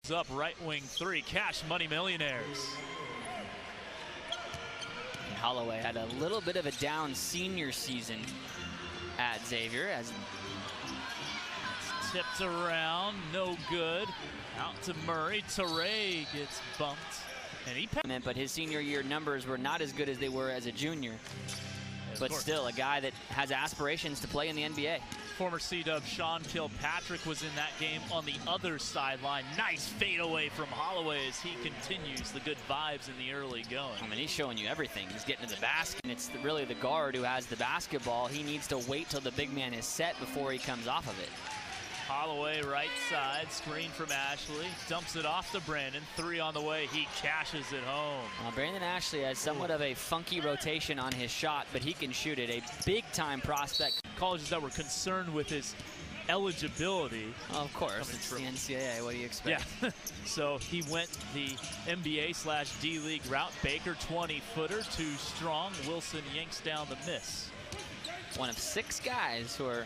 Up right wing three, cash money millionaires. Holloway had a little bit of a down senior season at Xavier as it's tipped around, no good. Out to Murray, Teray gets bumped, and he. But his senior year numbers were not as good as they were as a junior. But still, a guy that has aspirations to play in the NBA. Former C-Dub Sean Kilpatrick was in that game on the other sideline. Nice fadeaway from Holloway as he continues the good vibes in the early going. I mean, he's showing you everything. He's getting to the basket, and it's really the guard who has the basketball. He needs to wait till the big man is set before he comes off of it. Holloway right side, screen from Ashley, dumps it off to Brandon. Three on the way, he cashes it home. Well, Brandon Ashley has somewhat of a funky rotation on his shot, but he can shoot it. A big-time prospect. Colleges that were concerned with his eligibility. Oh, of course, it's the NCAA. What do you expect? Yeah. So he went the NBA/D-League route. Baker 20-footer, too strong. Wilson yanks down the miss. One of 6 guys who are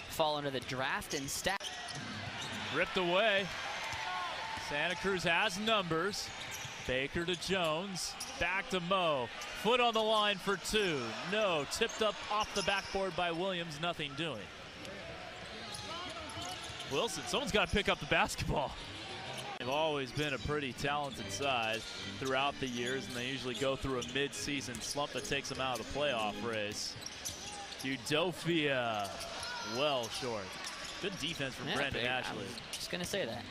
fall under the draft and stat. Ripped away. Santa Cruz has numbers. Baker to Jones, back to Mo. Foot on the line for 2. No, tipped up off the backboard by Williams, nothing doing. Wilson, someone's got to pick up the basketball. They've always been a pretty talented side throughout the years, and they usually go through a mid-season slump that takes them out of the playoff race. Udofia, well short. Good defense from Brandon Ashley. I was just going to say that.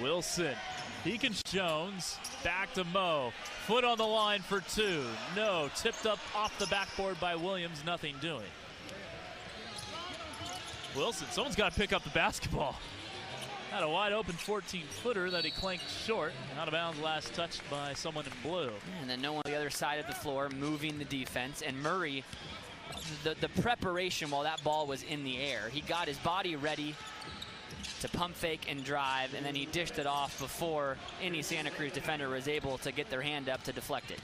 Wilson, he can Jones, back to Mo. Foot on the line for 2. No, tipped up off the backboard by Williams, nothing doing. Wilson, someone's got to pick up the basketball. Had a wide open 14-footer that he clanked short. Out of bounds, last touched by someone in blue. And then no one on the other side of the floor moving the defense. And Murray, the preparation while that ball was in the air, he got his body ready to pump fake and drive, and then he dished it off before any Santa Cruz defender was able to get their hand up to deflect it.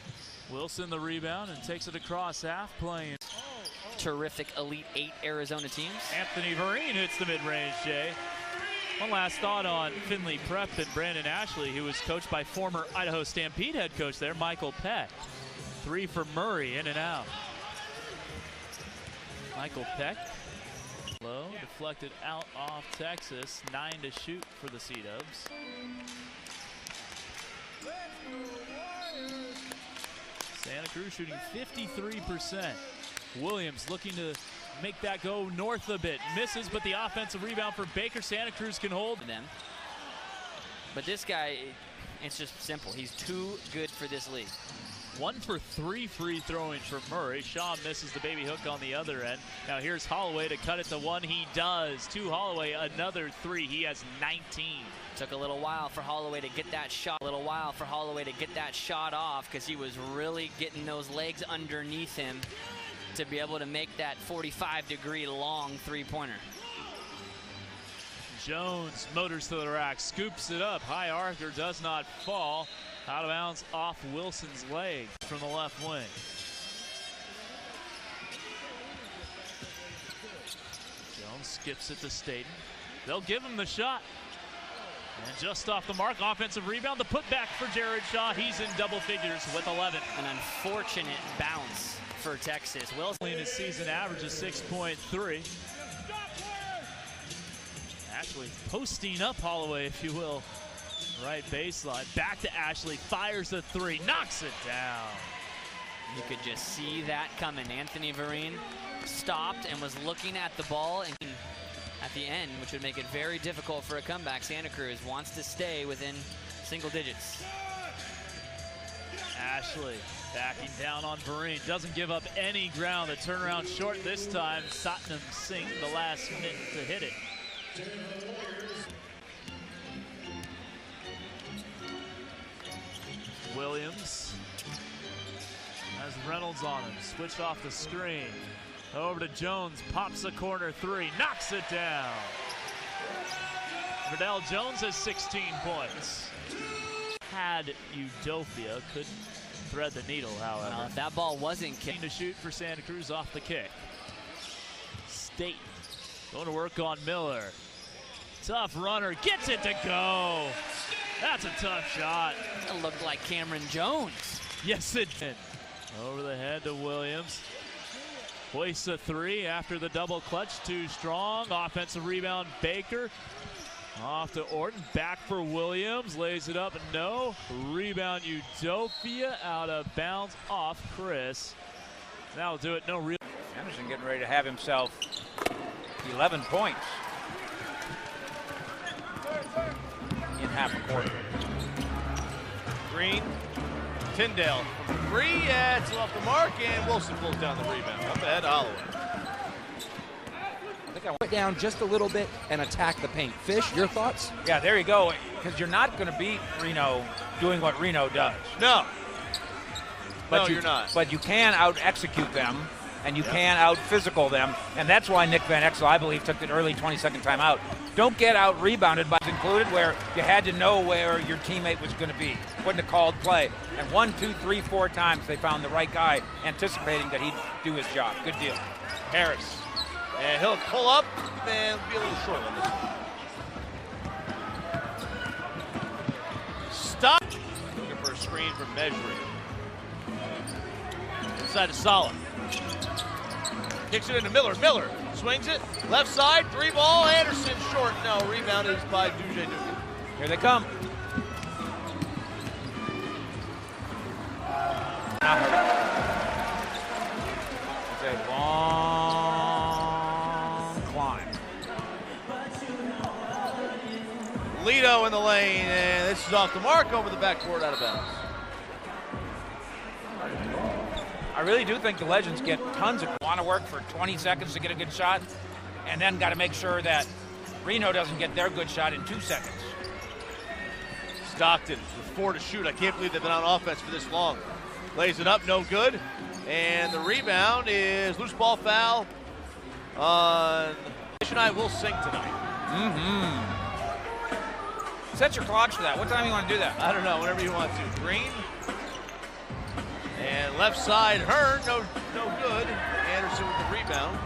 Wilson the rebound and takes it across half, playing. Terrific Elite 8 Arizona teams. Anthony Vereen hits the mid-range, Jay. One last thought on Finley Prep and Brandon Ashley, who was coached by former Idaho Stampede head coach there, Michael Peck. 3 for Murray, in and out. Michael Peck. Low, deflected out off Texas. 9 to shoot for the C-Dubs. Santa Cruz shooting 53%. Williams looking to make that go north a bit. Misses, but the offensive rebound for Baker. Santa Cruz can hold them. But this guy, it's just simple. He's too good for this league. 1 for 3 free throwing for Murray. Shaw misses the baby hook on the other end. Now here's Holloway to cut it to 1. He does. To Holloway, another 3. He has 19. Took a little while for Holloway to get that shot. A little while for Holloway to get that shot off because he was really getting those legs underneath him to be able to make that 45-degree long three-pointer. Jones motors to the rack, scoops it up. High archer does not fall. Out of bounds off Wilson's leg from the left wing. Jones skips it to Staten. They'll give him the shot. And just off the mark, offensive rebound. The putback for Jared Shaw. He's in double figures with 11. An unfortunate bounce for Texas. Wilson in his season average is 6.3. Ashley posting up Holloway, if you will. Right baseline, back to Ashley, fires the 3, knocks it down. You could just see that coming. Anthony Vereen stopped and was looking at the ball and at the end, which would make it very difficult for a comeback. Santa Cruz wants to stay within single digits. Ashley backing down on Vereen, doesn't give up any ground. The turnaround short this time. Satnam Singh the last minute to hit it. Williams has Reynolds on him, switched off the screen. Over to Jones, pops a corner 3, knocks it down. Verdell Jones has 16 points. Had Udofia, couldn't thread the needle, however. Well, if that ball wasn't kicked. To shoot for Santa Cruz off the kick. State going to work on Miller. Tough runner, gets it to go. That's a tough shot. That looked like Cameron Jones. Yes, it did. Over the head to Williams. Hoists a three after the double clutch, too strong. Offensive rebound, Baker. Off to Orton, back for Williams, lays it up, no. Rebound, Udofia, out of bounds, off Chris. That'll do it, no real. Anderson getting ready to have himself 11 points in half a quarter. Green, Tyndale from three, it's off the mark, and Wilson pulls down the rebound. Up ahead, Holloway. I think I went down just a little bit and attack the paint. Fish, your thoughts? Yeah, there you go, because you're not going to beat Reno doing what Reno does. No. But you're not. But you can out-execute them, and you can out-physical them, and that's why Nick Van Exel, I believe, took the early 20-second timeout. Don't get out-rebounded by included where you had to know where your teammate was going to be. Wouldn't have called play. And 1, 2, 3, 4 times they found the right guy, anticipating that he'd do his job. Good deal. Harris. And he'll pull up and be a little short on this one. Stop. Looking for a screen from measuring. Inside to Solid. Kicks it into Miller. Miller swings it. Left side. 3-ball. Anderson short. No. Rebound is by Duje Dugan. Here they come. It's a long climb. Lito in the lane, and this is off the mark over the backboard, out of bounds. I really do think the Legends get tons of want to work for 20 seconds to get a good shot, and then got to make sure that Reno doesn't get their good shot in 2 seconds. Stockton with 4 to shoot. I can't believe they've been on offense for this long. Lays it up, no good. And the rebound is loose ball foul on I will sing tonight. Set your clocks for that. What time you want to do that? I don't know, whenever you want to. Green. And left side, Hearn, no good. Anderson with the rebound.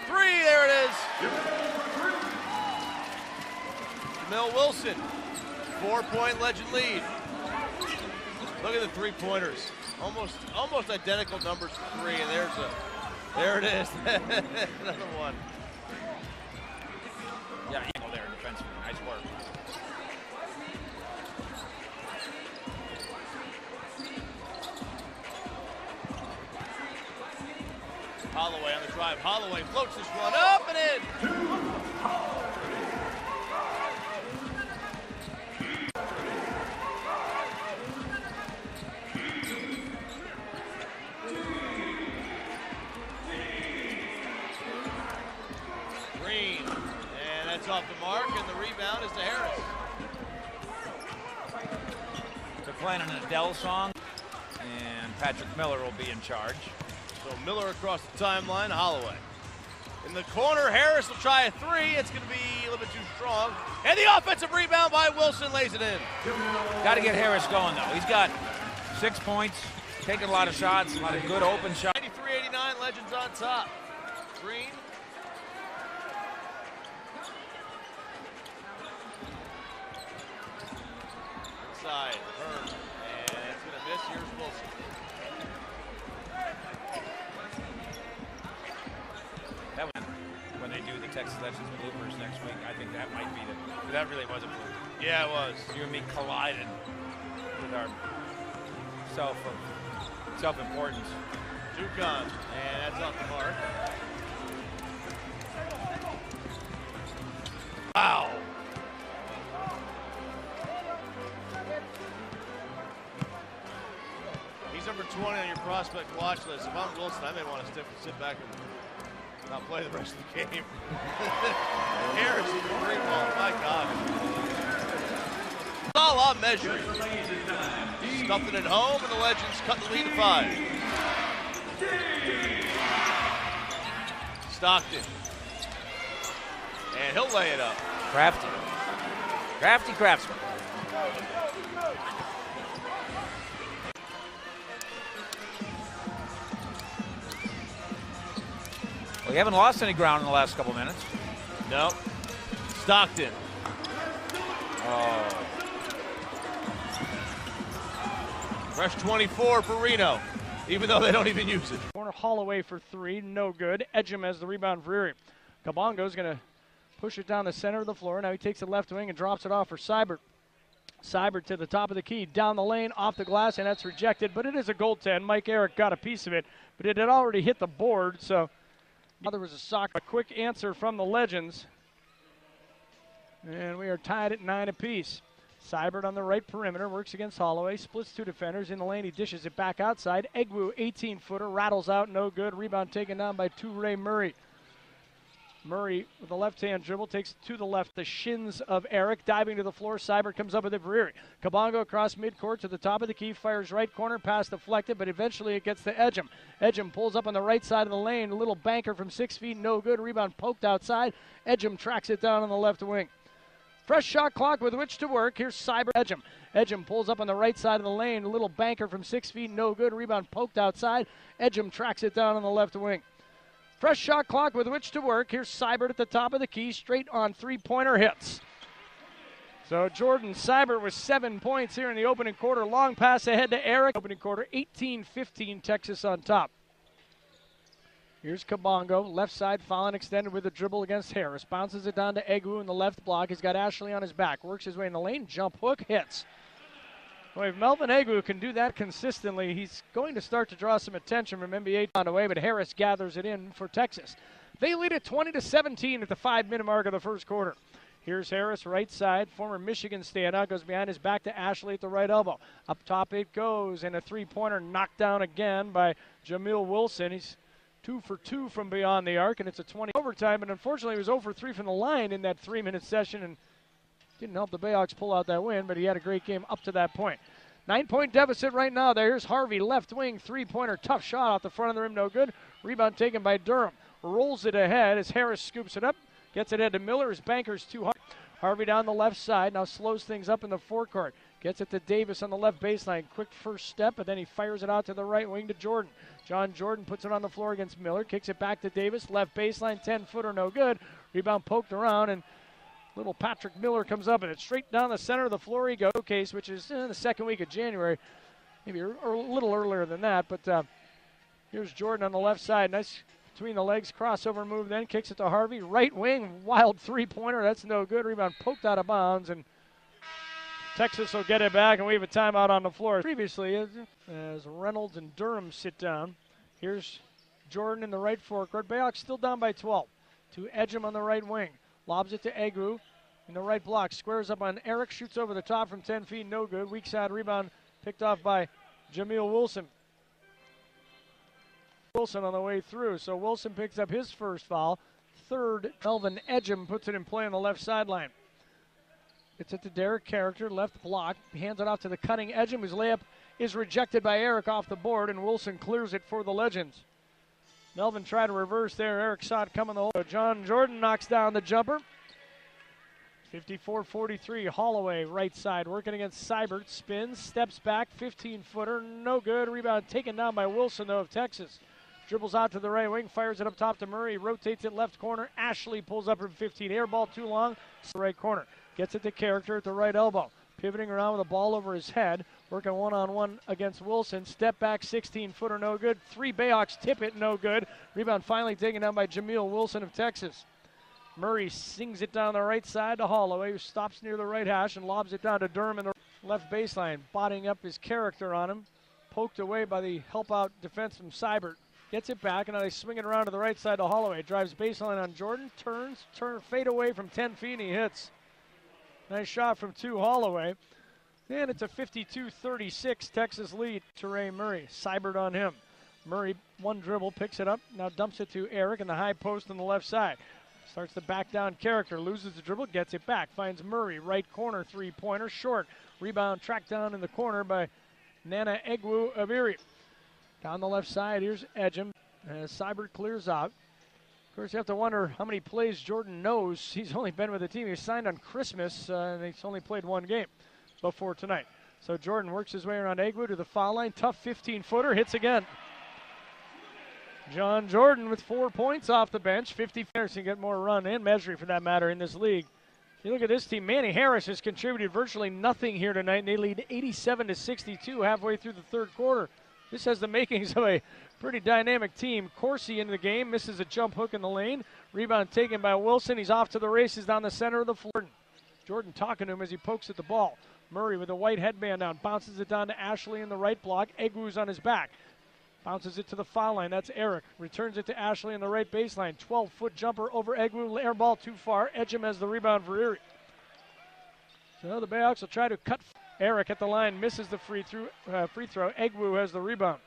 Three, there it is. Jamil Wilson, 4-point Legend lead. Look at the three-pointers. Almost identical numbers to three, and there it is. Another one. Yeah, angle there defensively. Nice work. Holloway on the drive. Holloway floats this one up and in. Green, and that's off the mark, and the rebound is to Harris. They're playing an Adele song, and Patrick Miller will be in charge. So Miller across the timeline, Holloway. In the corner, Harris will try a three. It's going to be a little bit too strong. And the offensive rebound by Wilson lays it in. Got to get Harris going, though. He's got 6 points, taking a lot of shots, a lot of good open shots. 93-89, Legends on top. Green. Inside, Hearn. And it's going to miss. Here's Wilson. That when they do the Texas Legends bloopers next week, I think that might be that really was a blooper. Yeah, it was. You and me collided with our self-importance. Dugan, and that's off the mark. Wow. He's number 20 on your prospect watch list. If I'm Wilson, I may want to sit back and not play the rest of the game. Harris, the three ball, my God. All on measuring. Stuffed it at home, and the Legends cut the lead to 5. Stockton. And he'll lay it up. Crafty. Crafty craftsman. haven't lost any ground in the last couple minutes. Nope. Stockton. Oh. Fresh 24 for Reno, even though they don't even use it. Corner Holloway for three, no good. Edgem has the rebound for Erie. Kabongo's going to push it down the center of the floor. Now he takes the left wing and drops it off for Seibert. Seibert to the top of the key, down the lane, off the glass, and that's rejected, but it is a goaltend. Mike Eric got a piece of it, but it had already hit the board, so now there was a quick answer from the Legends. And we are tied at 9 apiece. Seibert on the right perimeter, works against Holloway, splits two defenders. In the lane, he dishes it back outside. Egwu, 18-footer, rattles out, no good. Rebound taken down by Ray Murray. Murray with the left-hand dribble takes it to the left. The shins of Eric diving to the floor. Seibert comes up with it for Erie. Kabongo across midcourt to the top of the key, fires right corner, pass deflected, but eventually it gets to Edgem. Edgem pulls up on the right side of the lane. A little banker from 6 feet, no good. Rebound poked outside. Edgem tracks it down on the left wing. Fresh shot clock with which to work. Here's Seibert. Edgem. Edgem pulls up on the right side of the lane. A little banker from 6 feet, no good. Rebound poked outside. Edgem tracks it down on the left wing. Fresh shot clock with which to work. Here's Seibert at the top of the key, straight on three-pointer hits. So Jordan Seibert with 7 points here in the opening quarter. Long pass ahead to Eric. Opening quarter, 18-15, Texas on top. Here's Kabongo, left side, fouling extended with a dribble against Harris. Bounces it down to Egwu in the left block. He's got Ashley on his back. Works his way in the lane, jump hook, hits. Well, if Melvin Egwu can do that consistently, he's going to start to draw some attention from NBA on the way, but Harris gathers it in for Texas. They lead at 20-17 at the 5-minute mark of the first quarter. Here's Harris, right side, former Michigan standout, goes behind his back to Ashley at the right elbow. Up top it goes, and a three-pointer knocked down again by Jamil Wilson. He's 2 for 2 from beyond the arc, and it's a 20 overtime, and unfortunately he was 0 for 3 from the line in that 3-minute session, and didn't help the Bayhawks pull out that win, but he had a great game up to that point. 9-point deficit right now. There's Harvey, left wing, three-pointer, tough shot off the front of the rim, no good. Rebound taken by Durham. Rolls it ahead as Harris scoops it up, gets it ahead to Miller. His banker's too hard. Harvey down the left side, now slows things up in the forecourt. Gets it to Davis on the left baseline. Quick first step, but then he fires it out to the right wing to Jordan. John Jordan puts it on the floor against Miller, kicks it back to Davis, left baseline, 10-footer, no good. Rebound poked around, and little Patrick Miller comes up and it's straight down the center of the floor he goes. Showcase, which is the second week of January, maybe a little earlier than that. But here's Jordan on the left side. Nice between the legs crossover move, then kicks it to Harvey. Right wing, wild three-pointer. That's no good. Rebound poked out of bounds, and Texas will get it back, and we have a timeout on the floor. Previously, as Reynolds and Durham sit down, here's Jordan in the right forecourt. Bayhawks still down by 12. To Edgem on the right wing. Lobs it to Egwu in the right block. Squares up on Eric. Shoots over the top from 10 feet. No good. Weak side rebound picked off by Jamil Wilson. Wilson on the way through. So Wilson picks up his first foul. Third, Melvin Edgem puts it in play on the left sideline. It's at the Derek Character. Left block. Hands it off to the cutting Edgem. His layup is rejected by Eric off the board, and Wilson clears it for the Legends. Melvin tried to reverse there. Eric saw it coming the hole. John Jordan knocks down the jumper. 54-43. Holloway right side working against Seibert. Spins, steps back, 15-footer, no good. Rebound taken down by Wilson, though, of Texas. Dribbles out to the right wing, fires it up top to Murray, rotates it left corner. Ashley pulls up from 15. Air ball too long. Right corner. Gets it to Character at the right elbow. Pivoting around with a ball over his head. Working one-on-one against Wilson. Step back, 16-footer, no good. 3 Bayhawks tip it, no good. Rebound finally taken down by Jamil Wilson of Texas. Murray sings it down the right side to Holloway, who stops near the right hash and lobs it down to Durham in the left baseline. Botting up his Character on him. Poked away by the help-out defense from Seibert. Gets it back, and now they swing it around to the right side to Holloway. Drives baseline on Jordan, fade away from 10 feet, and he hits. Nice shot from 2 Holloway. And it's a 52-36 Texas lead to Ray Murray. Seibert on him. Murray, one dribble, picks it up, now dumps it to Eric in the high post on the left side. Starts the back down Character, loses the dribble, gets it back, finds Murray, right corner, three-pointer, short. Rebound tracked down in the corner by Nana Egwu of Erie. Down the left side, here's Edgem as Seibert clears out. Of course, you have to wonder how many plays Jordan knows. He's only been with the team. He was signed on Christmas, and he's only played 1 game before tonight. So Jordan works his way around Egwu to the foul line. Tough 15-footer, hits again. John Jordan with 4 points off the bench. 50 players can get more run and measuring for that matter in this league. If you look at this team, Manny Harris has contributed virtually nothing here tonight, and they lead 87-62 halfway through the third quarter. This has the makings of a pretty dynamic team. Corsi into the game, misses a jump hook in the lane. Rebound taken by Wilson. He's off to the races down the center of the floor. Jordan talking to him as he pokes at the ball. Murray with a white headband down, bounces it down to Ashley in the right block. Egwu's on his back. Bounces it to the foul line. That's Eric. Returns it to Ashley in the right baseline. 12-foot jumper over Egwu. Air ball too far. Edgeham has the rebound for Erie. So the Bayhawks will try to cut. Eric at the line misses the free throw. Egwu has the rebound.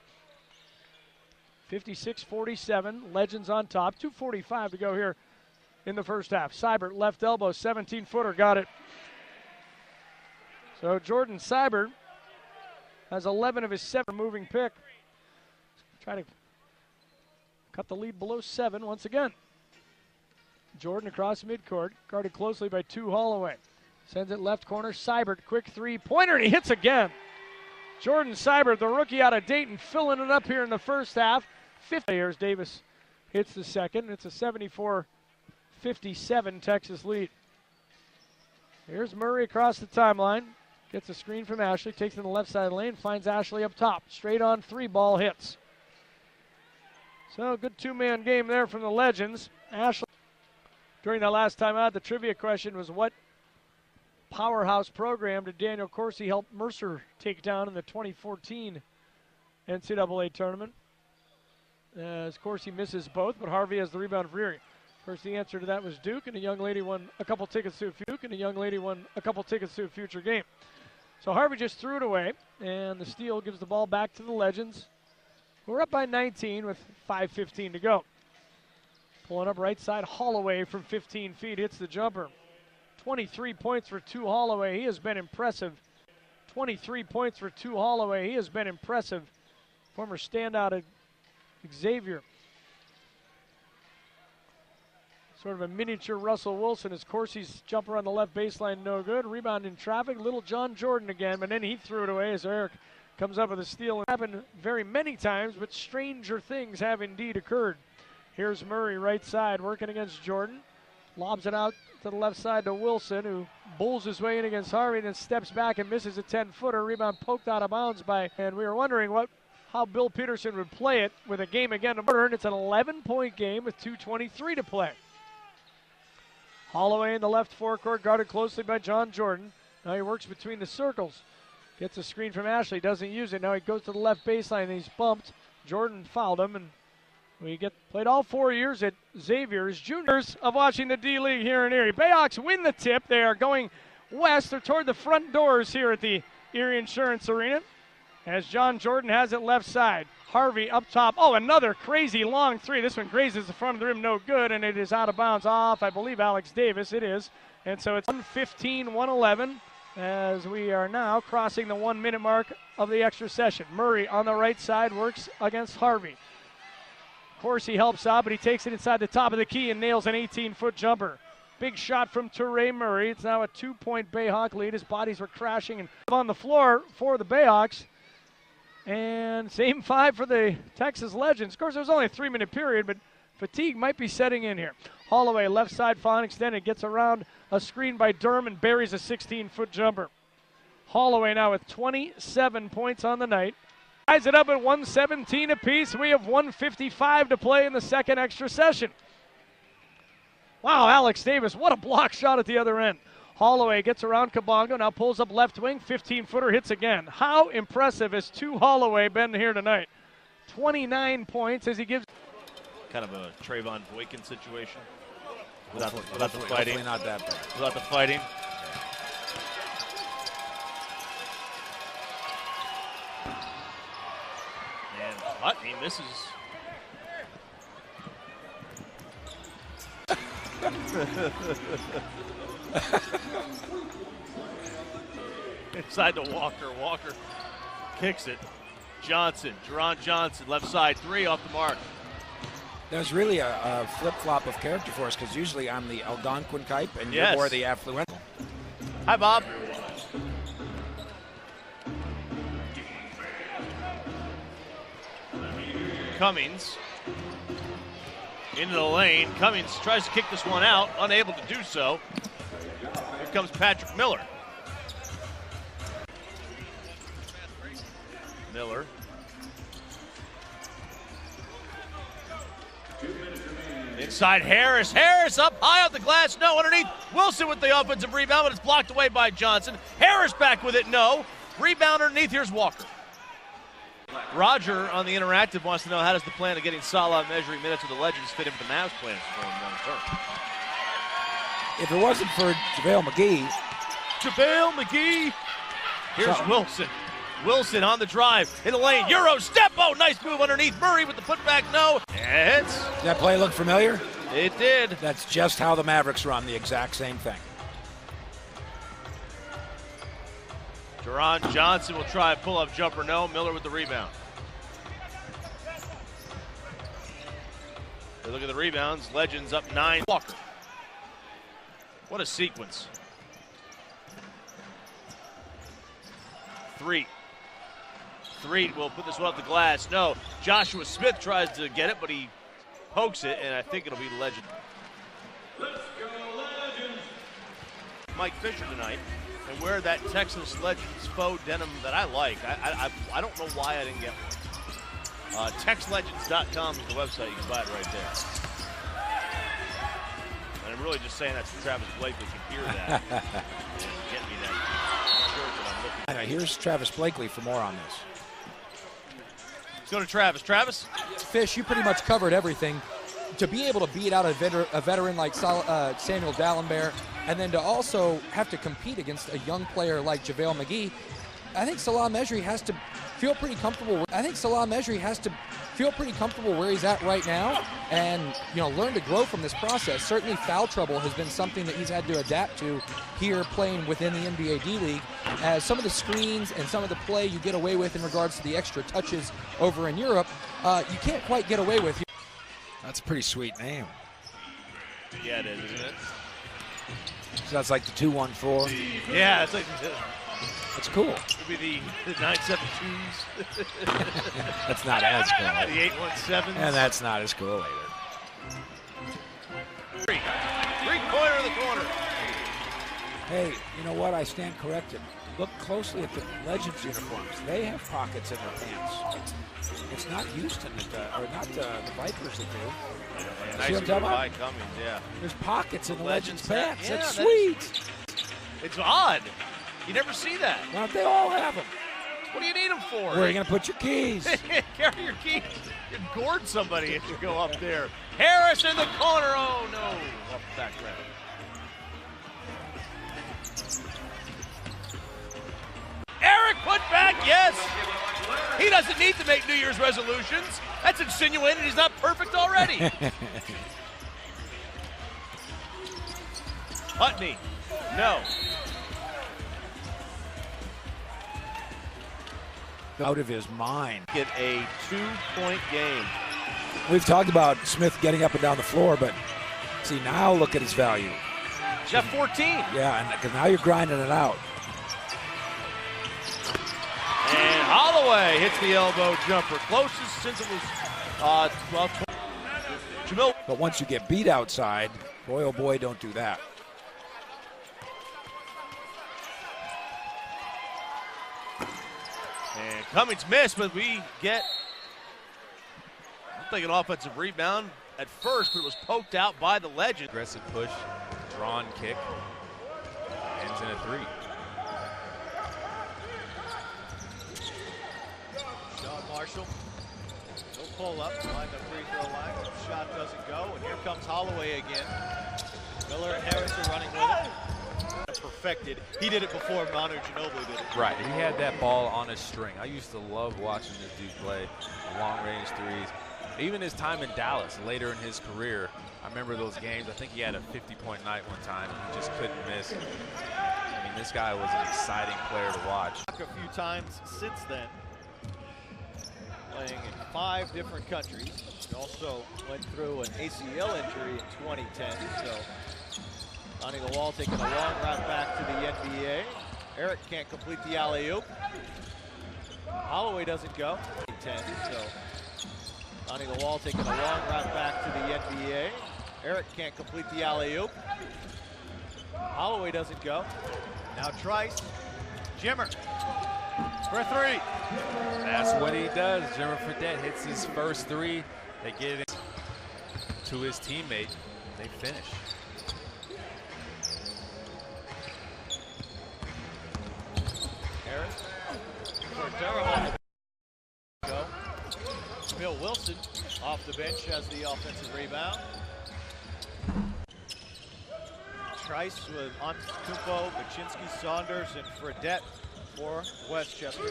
56-47. Legends on top. 2:45 to go here in the first half. Seibert left elbow. 17-footer. Got it. So Jordan Seibert has 11 of his 7 moving pick. Try to cut the lead below 7 once again. Jordan across midcourt, guarded closely by 2 Holloway. Sends it left corner, Seibert, quick three-pointer, and he hits again. Jordan Seibert, the rookie out of Dayton, filling it up here in the first half. 50 years, Davis hits the second. It's a 74-57 Texas lead. Here's Murray across the timeline. Gets a screen from Ashley, takes it in the left side of the lane, finds Ashley up top. Straight on 3, ball hits. So, good 2-man game there from the Legends. Ashley, during that last time out, the trivia question was what powerhouse program did Daniel Corsi help Mercer take down in the 2014 NCAA tournament? As Corsi misses both, but Harvey has the rebound for Erie. Of course, the answer to that was Duke, and a young lady won a couple tickets to a future game. So Harvey just threw it away, and the steal gives the ball back to the Legends. We're up by 19 with 5:15 to go. Pulling up right side, Holloway from 15 feet hits the jumper. 23 points for 2 Holloway. He has been impressive. 23 points for 2 Holloway. He has been impressive. Former standout at Xavier. Sort of a miniature Russell Wilson as Corsi's jumper on the left baseline, no good. Rebound in traffic, little John Jordan again, but then he threw it away as Eric comes up with a steal. It happened very many times, but stranger things have indeed occurred. Here's Murray right side working against Jordan. Lobs it out to the left side to Wilson, who bulls his way in against Harvey and then steps back and misses a 10-footer. Rebound poked out of bounds and we were wondering how Bill Peterson would play it with a game again to burn. It's an 11-point game with 2:23 to play. Holloway in the left forecourt, guarded closely by John Jordan. Now he works between the circles. Gets a screen from Ashley, doesn't use it. Now he goes to the left baseline and he's bumped. Jordan fouled him, and we played all 4 years at Xavier's. Juniors of watching the D-League here in Erie. Bayhawks win the tip. They are going west or toward the front doors here at the Erie Insurance Arena as John Jordan has it left side. Harvey up top. Oh, another crazy long three. This one grazes the front of the rim, no good, and it is out of bounds off, I believe, Alex Davis. It is. And so it's 1:15-111 as we are now crossing the 1-minute mark of the extra session. Murray on the right side works against Harvey. Corsi helps out, but he takes it inside the top of the key and nails an 18-foot jumper. Big shot from Toure Murray. It's now a 2-point Bayhawk lead. His bodies were crashing and on the floor for the Bayhawks. And same 5 for the Texas Legends. Of course, it was only a 3-minute period, but fatigue might be setting in here. Holloway, left side, falling extended, gets around a screen by Durham and buries a 16-foot jumper. Holloway now with 27 points on the night. Ties it up at 117 apiece. We have 1:55 to play in the second extra session. Wow, Alex Davis, what a block shot at the other end. Holloway gets around Kabongo, now pulls up left wing, 15-footer, hits again. How impressive has 2 Holloway been here tonight? 29 points as he gives. Kind of a Trayvon Boykin situation. Without the fighting. Hopefully not that bad. Without the fighting. And Putney misses. Inside to Walker. Walker kicks it. Johnson, Jerron Johnson, left side, 3 off the mark. There's really a flip-flop of character for us because usually I'm the Algonquin type and Yes. you're more the affluent. Hi, Bob. Cummings Into the lane. Cummings tries to kick this one out, unable to do so. Here comes Patrick Miller. Miller. Inside Harris. Harris up high off the glass. No, underneath. Wilson with the offensive rebound, but it's blocked away by Johnson. Harris back with it. No. Rebound underneath. Here's Walker. Roger on the interactive wants to know, how does the plan of getting Salah measuring minutes with the Legends fit into the Mavs plans for him long term? If it wasn't for JaVale McGee. Here's Wilson. Wilson on the drive in the lane. Euro step. Oh, nice move underneath. Murray with the putback. No. It's. Does that play look familiar? It did. That's just how the Mavericks run, the exact same thing. Deron Johnson will try a pull-up jumper. No. Miller with the rebound. Look at the rebounds. Legends up 9. Walker. What a sequence. 3 will put this one up the glass. No. Joshua Smith tries to get it, but he pokes it, and I think it'll be Legend. Let's go, Legends. Mike Fisher tonight, and wear that Texas Legends faux denim that I like. I don't know why I didn't get one. TexLegends.com is the website. You can buy it right there. And I'm really just saying that so Travis Blakely can hear that and get me that shirt that I'm looking for. Here's Travis Blakely for more on this. Let's go to Travis. Travis? Fish, you pretty much covered everything. To be able to beat out a veteran like Samuel Dallenberg, and then to also have to compete against a young player like JaVale McGee, I think Salah Mejri has to feel pretty comfortable. Where he's at right now, and learn to grow from this process. Certainly, foul trouble has been something that he's had to adapt to here, playing within the NBA D League. As some of the screens and some of the play you get away with in regards to the extra touches over in Europe, you can't quite get away with. That's a pretty sweet name. Yeah, it is, isn't it? So that's like the 214. Yeah, it's like. That's cool. It would be the 972s. That's not as cool. The 817s. And that's not as cool either. Three-pointer in the corner. Hey, you know what? I stand corrected. Look closely at the Legends uniforms. They have pockets in their pants. It's not Houston or not the Vipers that do. Yeah, see what I'm talking about? Cummings, yeah. There's pockets in the Legends pants. Yeah, that's sweet. It's odd. You never see that. Why don't they all have them? What do you need them for? Where are you going to put your keys? Carry your keys. You can gourd somebody if you go up there. Harris in the corner. Oh, no. Off the back rim. Eric put back, yes. He doesn't need to make New Year's resolutions. That's insinuating he's not perfect already. Putney, no. Out of his mind. Get a 2-point game. We've talked about Smith getting up and down the floor, but see, now look at his value. Jeff 14. Yeah, because now you're grinding it out. And Holloway hits the elbow jumper. Closest since it was 12. Jamil. But once you get beat outside, boy, oh boy, don't do that. And Cummings missed, but we get, I'm thinking offensive rebound at first, but it was poked out by the Legend. Aggressive push, drawn kick, ends in a 3. Sean Marshall, no pull-up, behind the free throw line. Shot doesn't go, and here comes Holloway again. Miller and Harris are running with it. Perfected. He did it before Manu Ginobili did it. Right, he had that ball on a string. I used to love watching this dude play long-range threes. Even his time in Dallas, later in his career, I remember those games. I think he had a 50-point night one time. He just couldn't miss. I mean, this guy was an exciting player to watch. A few times since then, playing in 5 different countries. He also went through an ACL injury in 2010, so Donnie Lawal taking a long route back to the NBA. Eric can't complete the alley-oop. Holloway doesn't go. 10, so Connie the Wall taking a long route back to the NBA. Eric can't complete the alley-oop. Holloway doesn't go. Now Trice. Jimmer for three. That's what he does. Jimmer Fredette hits his first three. They get it to his teammate. They finish. Harris. Cordero on the go. Bill Wilson off the bench has the offensive rebound. Trice with Antetokounmpo, Baczynski, Saunders, and Fredette for Westchester.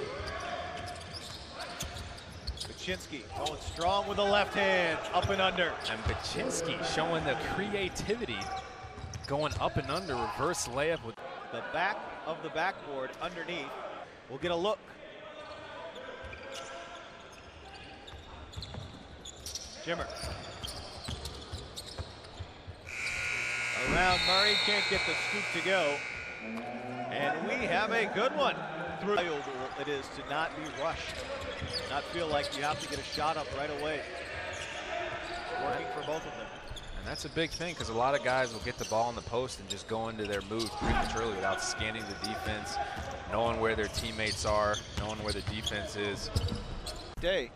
Baczynski going strong with the left hand, up and under. And Baczynski showing the creativity, going up and under, reverse layup with The back of the backboard underneath. We'll get a look. Jimmer. Around Murray, can't get the scoop to go. And we have a good one. Through it is to not be rushed. Not feel like you have to get a shot up right away. Working for both of them. And that's a big thing because a lot of guys will get the ball in the post and just go into their move prematurely without scanning the defense, knowing where their teammates are, knowing where the defense is. Day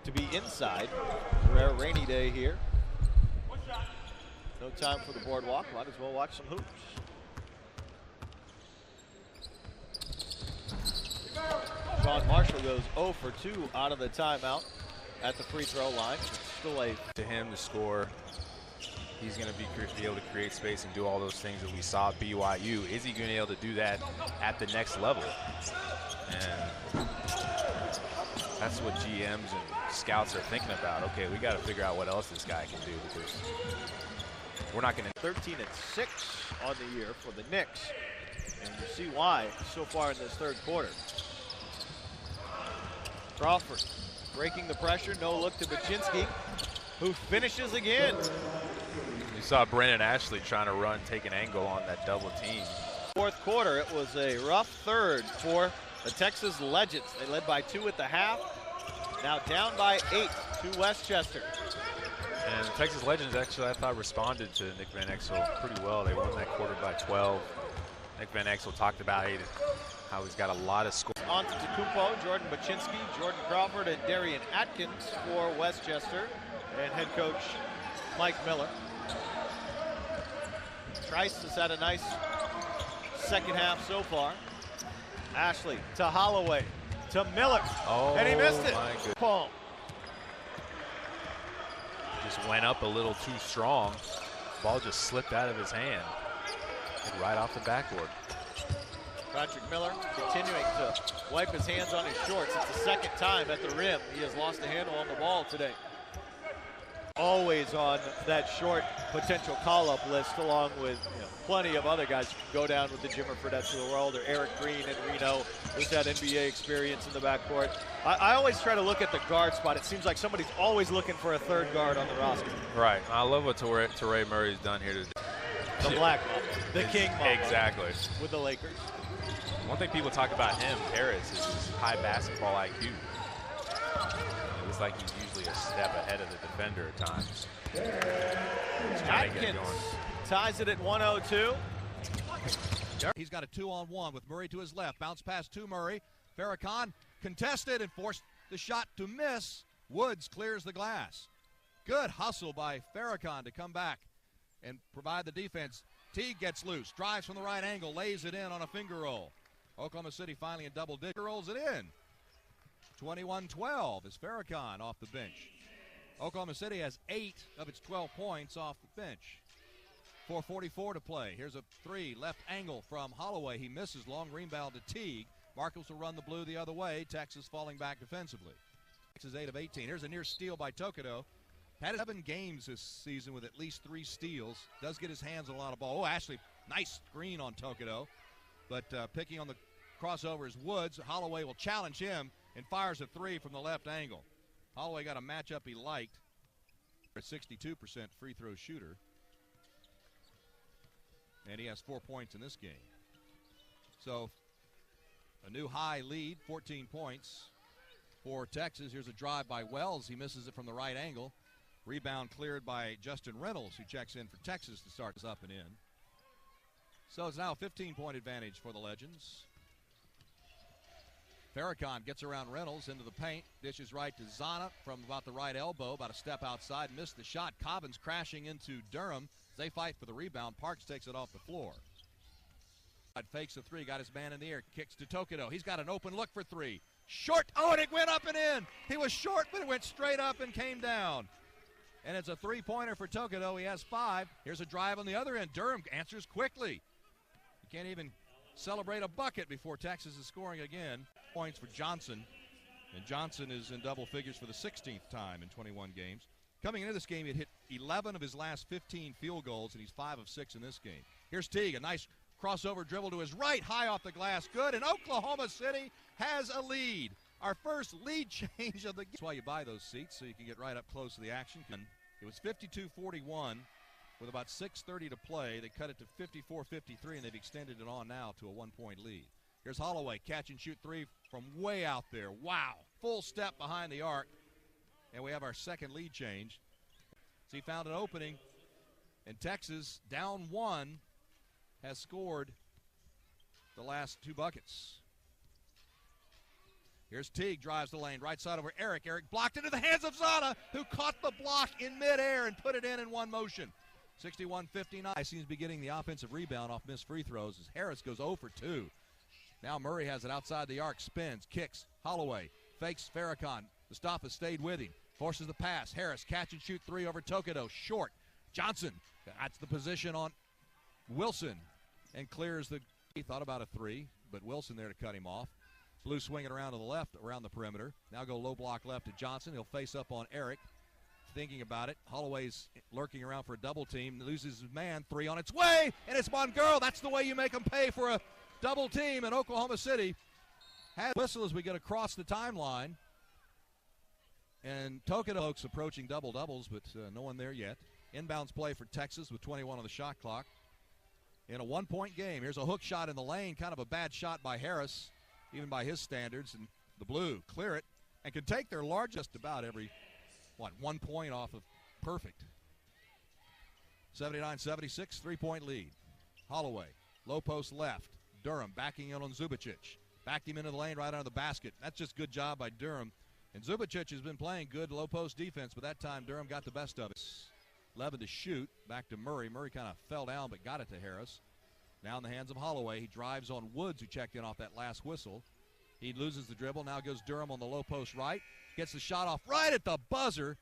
to be inside. Rare rainy day here. No time for the boardwalk. Might as well watch some hoops. Sean Marshall goes 0 for 2 out of the timeout at the free throw line. It's still a To him to score, he's going to be able to create space and do all those things that we saw at BYU. Is he going to be able to do that at the next level? And that's what GMs and scouts are thinking about. Okay, we got to figure out what else this guy can do because we're not going to. 13 and 6 on the year for the Knicks. And you see why so far in this third quarter. Crawford breaking the pressure, no look to Baczynski, who finishes again. You saw Brandon Ashley trying to run, take an angle on that double team. Fourth quarter, it was a rough third for the Texas Legends. They led by 2 at the half, now down by 8 to Westchester. And the Texas Legends actually, I thought, responded to Nick Van Exel pretty well. They won that quarter by 12. Nick Van Exel talked about how he's got a lot of scores. Antetokounmpo, Jordan Baczynski, Jordan Crawford, and Darian Atkins for Westchester, and head coach Mike Miller. Trice has had a nice second half so far. Ashley to Holloway to Miller, and he missed it. My goodness. Palm. Just went up a little too strong. Ball just slipped out of his hand. Right off the backboard. Patrick Miller continuing to wipe his hands on his shorts. It's the second time at the rim he has lost the handle on the ball today. Always on that short potential call-up list, along with plenty of other guys who can go down with the Jimmer Fredettes of the world, or Eric Green and Reno, who's had NBA experience in the backcourt. I always try to look at the guard spot. It seems like somebody's always looking for a third guard on the roster. Right. I love what Torrey Murray's done here today. The black mamba, the king mamba. Exactly. With the Lakers. One thing people talk about him, Harris, is his high basketball IQ. It looks like he's usually a step ahead of the defender at times. Atkins ties it at 102. He's got a 2-on-1 with Murray to his left. Bounce pass to Murray. Farrakhan contested and forced the shot to miss. Woods clears the glass. Good hustle by Farrakhan to come back and provide the defense. Teague gets loose, drives from the right angle, lays it in on a finger roll. Oklahoma City finally in double digits, rolls it in. 21-12 is Farrakhan off the bench. Oklahoma City has 8 of its 12 points off the bench. 4:44 to play. Here's a 3, left angle from Holloway. He misses, long rebound to Teague. Marcus will run the blue the other way. Texas falling back defensively. Texas 8 of 18. Here's a near steal by Tokido. Had 7 games this season with at least 3 steals. Does get his hands on a lot of ball. Oh, Ashley, nice screen on Tokido. But picking on the crossover is Woods. Holloway will challenge him and fires a 3 from the left angle. Holloway got a matchup he liked. A 62% free throw shooter. And he has 4 points in this game. So a new high lead, 14 points for Texas. Here's a drive by Wells. He misses it from the right angle. Rebound cleared by Justin Reynolds, who checks in for Texas to start this up and in. So it's now a 15-point advantage for the Legends. Farrakhan gets around Reynolds into the paint, dishes right to Zana from about the right elbow, about a step outside, missed the shot. Cobbins crashing into Durham. They fight for the rebound. Parks takes it off the floor. Fakes a three, got his man in the air, kicks to Tokido. He's got an open look for three. Short, oh, and it went up and in. He was short, but it went straight up and came down. And it's a three-pointer for Tokido. He has 5. Here's a drive on the other end. Durham answers quickly. You can't even celebrate a bucket before Texas is scoring again. Points for Johnson. And Johnson is in double figures for the 16th time in 21 games. Coming into this game, he had hit 11 of his last 15 field goals, and he's 5 of 6 in this game. Here's Teague, a nice crossover dribble to his right, high off the glass, good, and Oklahoma City has a lead. Our first lead change of the game. That's why you buy those seats, so you can get right up close to the action. It was 52-41 with about 6:30 to play. They cut it to 54-53, and they've extended it on now to a 1-point lead. Here's Holloway, catch and shoot three from way out there. Wow, full step behind the arc, and we have our second lead change. So he found an opening, and Texas, down 1, has scored the last 2 buckets. Here's Teague, drives the lane, right side over Eric. Eric blocked into the hands of Zana, who caught the block in midair and put it in one motion. 61-59. Seems to be getting the offensive rebound off missed free throws as Harris goes 0 for 2. Now Murray has it outside the arc, spins, kicks, Holloway, fakes Farrakhan. The stop has stayed with him, forces the pass. Harris, catch and shoot 3 over Tokido, short. Johnson, that's the position on Wilson, and clears the, he thought about a 3, but Wilson there to cut him off. Blue swinging around to the left, around the perimeter. Now go low block left to Johnson. He'll face up on Eric. Thinking about it, Holloway's lurking around for a double team, loses his man, 3 on its way, and it's Mongirl. That's the way you make them pay for a double team, and Oklahoma City has whistle as we get across the timeline. And Tokido folks approaching double-doubles, but no one there yet. Inbounds play for Texas with 21 on the shot clock. In a 1-point game, here's a hook shot in the lane, kind of a bad shot by Harris, even by his standards, and the Blue clear it and can take their largest about every, 1 point off of perfect. 79-76, 3-point lead. Holloway, low post left. Durham backing in on Zubicic. Backed him into the lane right under the basket. That's just good job by Durham. And Zubicic has been playing good low post defense, but that time Durham got the best of it. 11 to shoot, back to Murray. Murray kind of fell down but got it to Harris. Now in the hands of Holloway. He drives on Woods, who checked in off that last whistle. He loses the dribble. Now goes Durham on the low post right. Gets the shot off right at the buzzer.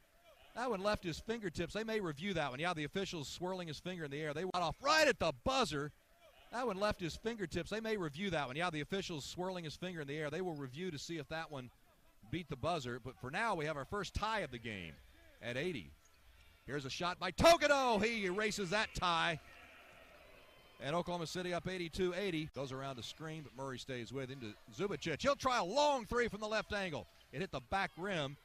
That one left his fingertips. They may review that one. Yeah, the official's swirling his finger in the air. They went off right at the buzzer. That one left his fingertips. They may review that one. Yeah, the official's swirling his finger in the air. They will review to see if that one beat the buzzer. But for now, we have our first tie of the game at 80. Here's a shot by Tokido. He erases that tie. And Oklahoma City up 82-80. Goes around the screen, but Murray stays with him to Zubicic. He'll try a long 3 from the left angle. It hit the back rim.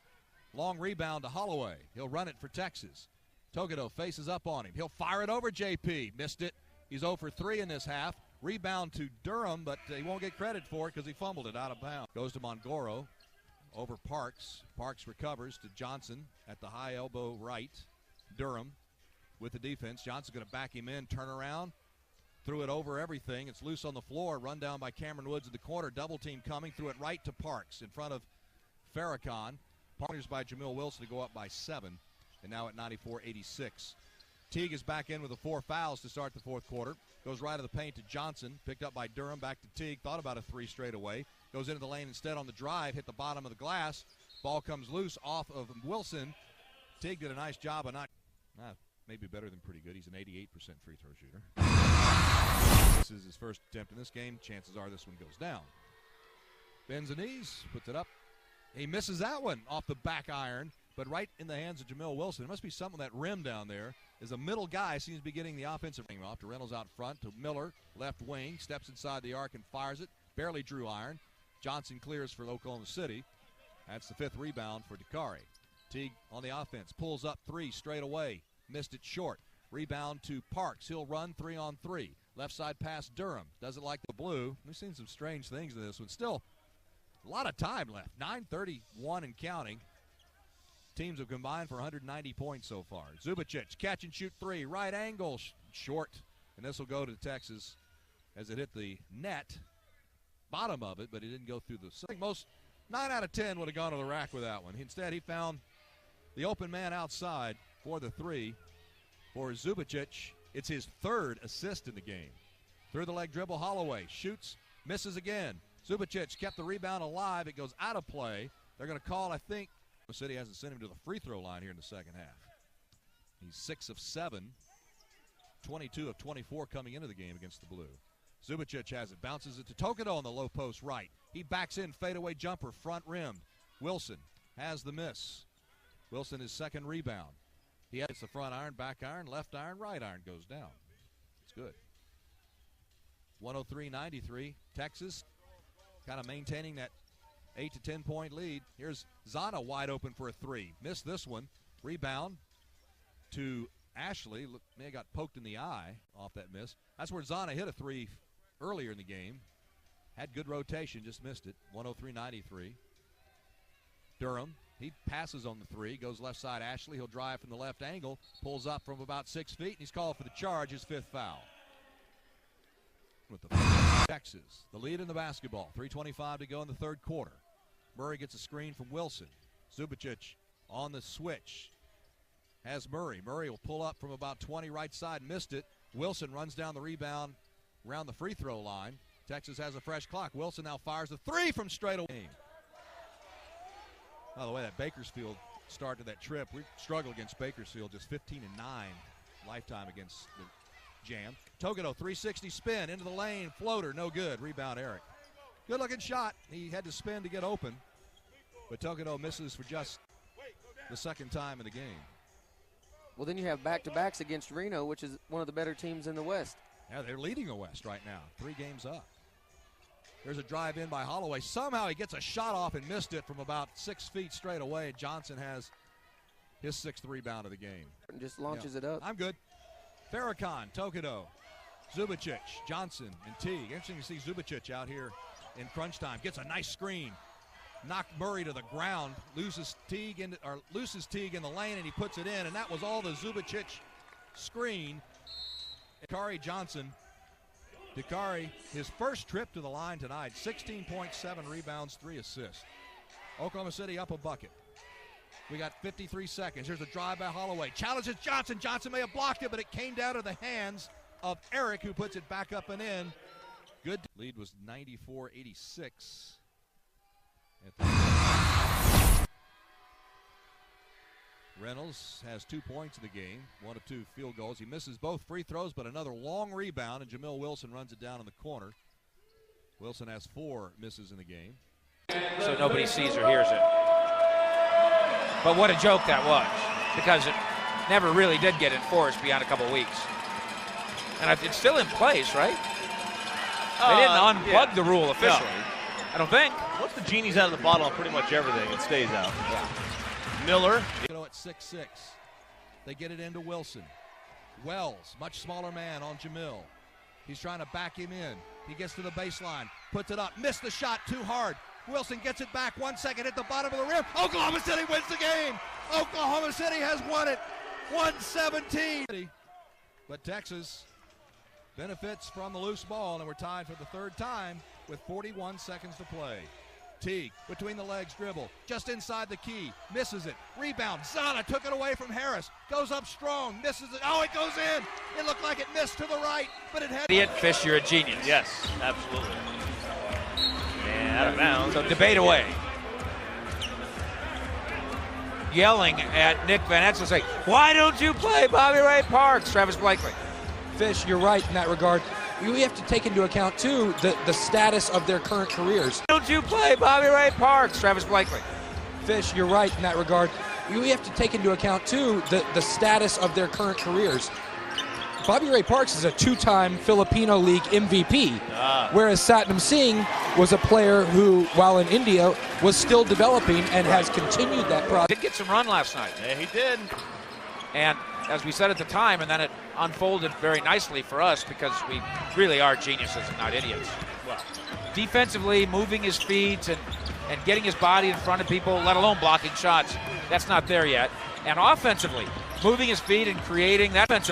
Long rebound to Holloway. He'll run it for Texas. Tokido faces up on him. He'll fire it over JP. Missed it. He's 0 for 3 in this half. Rebound to Durham, but he won't get credit for it because he fumbled it out of bounds. Goes to Mongoro over Parks. Parks recovers to Johnson at the high elbow right. Durham with the defense. Johnson's going to back him in, turn around. Threw it over everything. It's loose on the floor. Run down by Cameron Woods in the corner. Double team coming. Threw it right to Parks in front of Farrakhan. Partners by Jamil Wilson to go up by 7. And now at 94-86. Teague is back in with the 4 fouls to start the fourth quarter. Goes right of the paint to Johnson. Picked up by Durham. Back to Teague. Thought about a 3 straight away. Goes into the lane instead on the drive. Hit the bottom of the glass. Ball comes loose off of Wilson. Teague did a nice job of not maybe better than pretty good. He's an 88% free throw shooter. This is his first attempt in this game. Chances are this one goes down. Bends the knees, puts it up. He misses that one off the back iron, but right in the hands of Jamil Wilson. It must be something that rim down there. Is a middle guy seems to be getting the offensive ring off to Reynolds out front to Miller, left wing, steps inside the arc and fires it. Barely drew iron. Johnson clears for Oklahoma City. That's the 5th rebound for Dakari. Teague on the offense, pulls up 3 straight away. Missed it short. Rebound to Parks. He'll run 3-on-3. Left side pass Durham. Doesn't like the Blue. We've seen some strange things in this one. Still A lot of time left. 9:31 and counting. Teams have combined for 190 points so far. Zubicic, catch and shoot three. Right angle, short. And this will go to Texas as it hit the net. Bottom of it, but it didn't go through the. I think most 9 out of 10 would have gone to the rack with that one. Instead, he found the open man outside for the three. For Zubicic, it's his third assist in the game. Through the leg dribble, Holloway shoots, misses again. Zubicic kept the rebound alive. It goes out of play. They're going to call, I think, the city hasn't sent him to the free throw line here in the second half. He's 6 of 7, 22 of 24 coming into the game against the Blue. Zubicic has it, bounces it to Tokido on the low post right. He backs in, fadeaway jumper, front rimmed. Wilson has the miss. Wilson his second rebound. He hits the front iron, back iron, left iron, right iron goes down. It's good. 103-93. Texas kind of maintaining that 8 to 10 point lead. Here's Zana wide open for a three. Missed this one. Rebound to Ashley. Look, may have got poked in the eye off that miss. That's where Zana hit a three earlier in the game. Had good rotation, just missed it. 103-93. Durham, he passes on the three, goes left side Ashley. He'll drive from the left angle, pulls up from about 6 feet, and he's called for the charge, his fifth foul. With the Texas, the lead in the basketball. 3:25 to go in the third quarter. Murray gets a screen from Wilson. Zubicic on the switch. Has Murray. Murray will pull up from about 20 right side, missed it. Wilson runs down the rebound around the free throw line. Texas has a fresh clock. Wilson now fires a three from straight away. By the way, that Bakersfield start to that trip, we struggled against Bakersfield, just 15-9 lifetime against the Jam. Tokido, 360 spin into the lane, floater, no good. Rebound, Eric. Good looking shot. He had to spin to get open, but Tokido misses for just the second time in the game. Well, then you have back-to-backs against Reno, which is one of the better teams in the West. Yeah, they're leading the West right now, 3 games up. There's a drive in by Holloway. Somehow he gets a shot off and missed it from about 6 feet straight away. Johnson has his 6th rebound of the game. And just launches it up. I'm good. Farrakhan, Tokido, Zubicic, Johnson, and Teague. Interesting to see Zubicic out here in crunch time. Gets a nice screen. Knocked Murray to the ground. Loses Teague in the lane, and he puts it in. And that was all the Zubicic screen. Dakari Johnson. Dakari, his first trip to the line tonight. 16.7 rebounds, 3 assists. Oklahoma City up a bucket. We got 53 seconds. Here's a drive by Holloway. Challenges Johnson. Johnson may have blocked it, but it came down to the hands of Eric, who puts it back up and in. Good. Lead was 94-86. Reynolds has 2 points in the game, 1 of 2 field goals. He misses both free throws, but another long rebound, and Jamil Wilson runs it down in the corner. Wilson has 4 misses in the game. So nobody sees or hears it. But what a joke that was, because it never really did get enforced beyond a couple weeks. And it's still in place, right? They didn't unplug the rule officially. No. I don't think. Once the genie's out of the bottle on pretty much everything, it stays out. Yeah. Miller. At 6'6". They get it into Wilson. Wells, much smaller man on Jamil. He's trying to back him in. He gets to the baseline, puts it up, missed the shot too hard. Wilson gets it back, 1 second, hit the bottom of the rim. Oklahoma City wins the game. Oklahoma City has won it, 117. But Texas benefits from the loose ball, and we're tied for the 3rd time with 41 seconds to play. Teague, between the legs dribble, just inside the key, misses it. Rebound, Zana took it away from Harris, goes up strong, misses it. Oh, it goes in. It looked like it missed to the right, but it had. Idiot, Fish, you're a genius. Yes, absolutely. And out of bounds. So debate away. Yelling at Nick Van Exel saying, why don't you play Bobby Ray Parks, Travis Blakely? Fish, you're right in that regard. We have to take into account, too, the status of their current careers. Why don't you play Bobby Ray Parks, Travis Blakely? Fish, you're right in that regard. We have to take into account, too, the status of their current careers. Bobby Ray Parks is a 2-time Filipino League MVP, whereas Satnam Singh was a player who, while in India, was still developing and has continued that process. Did get some run last night. Yeah, he did. And as we said at the time, and then it unfolded very nicely for us because we really are geniuses and not idiots. Well, defensively, moving his feet and and getting his body in front of people, let alone blocking shots. That's not there yet. And offensively, moving his feet and creating, that's not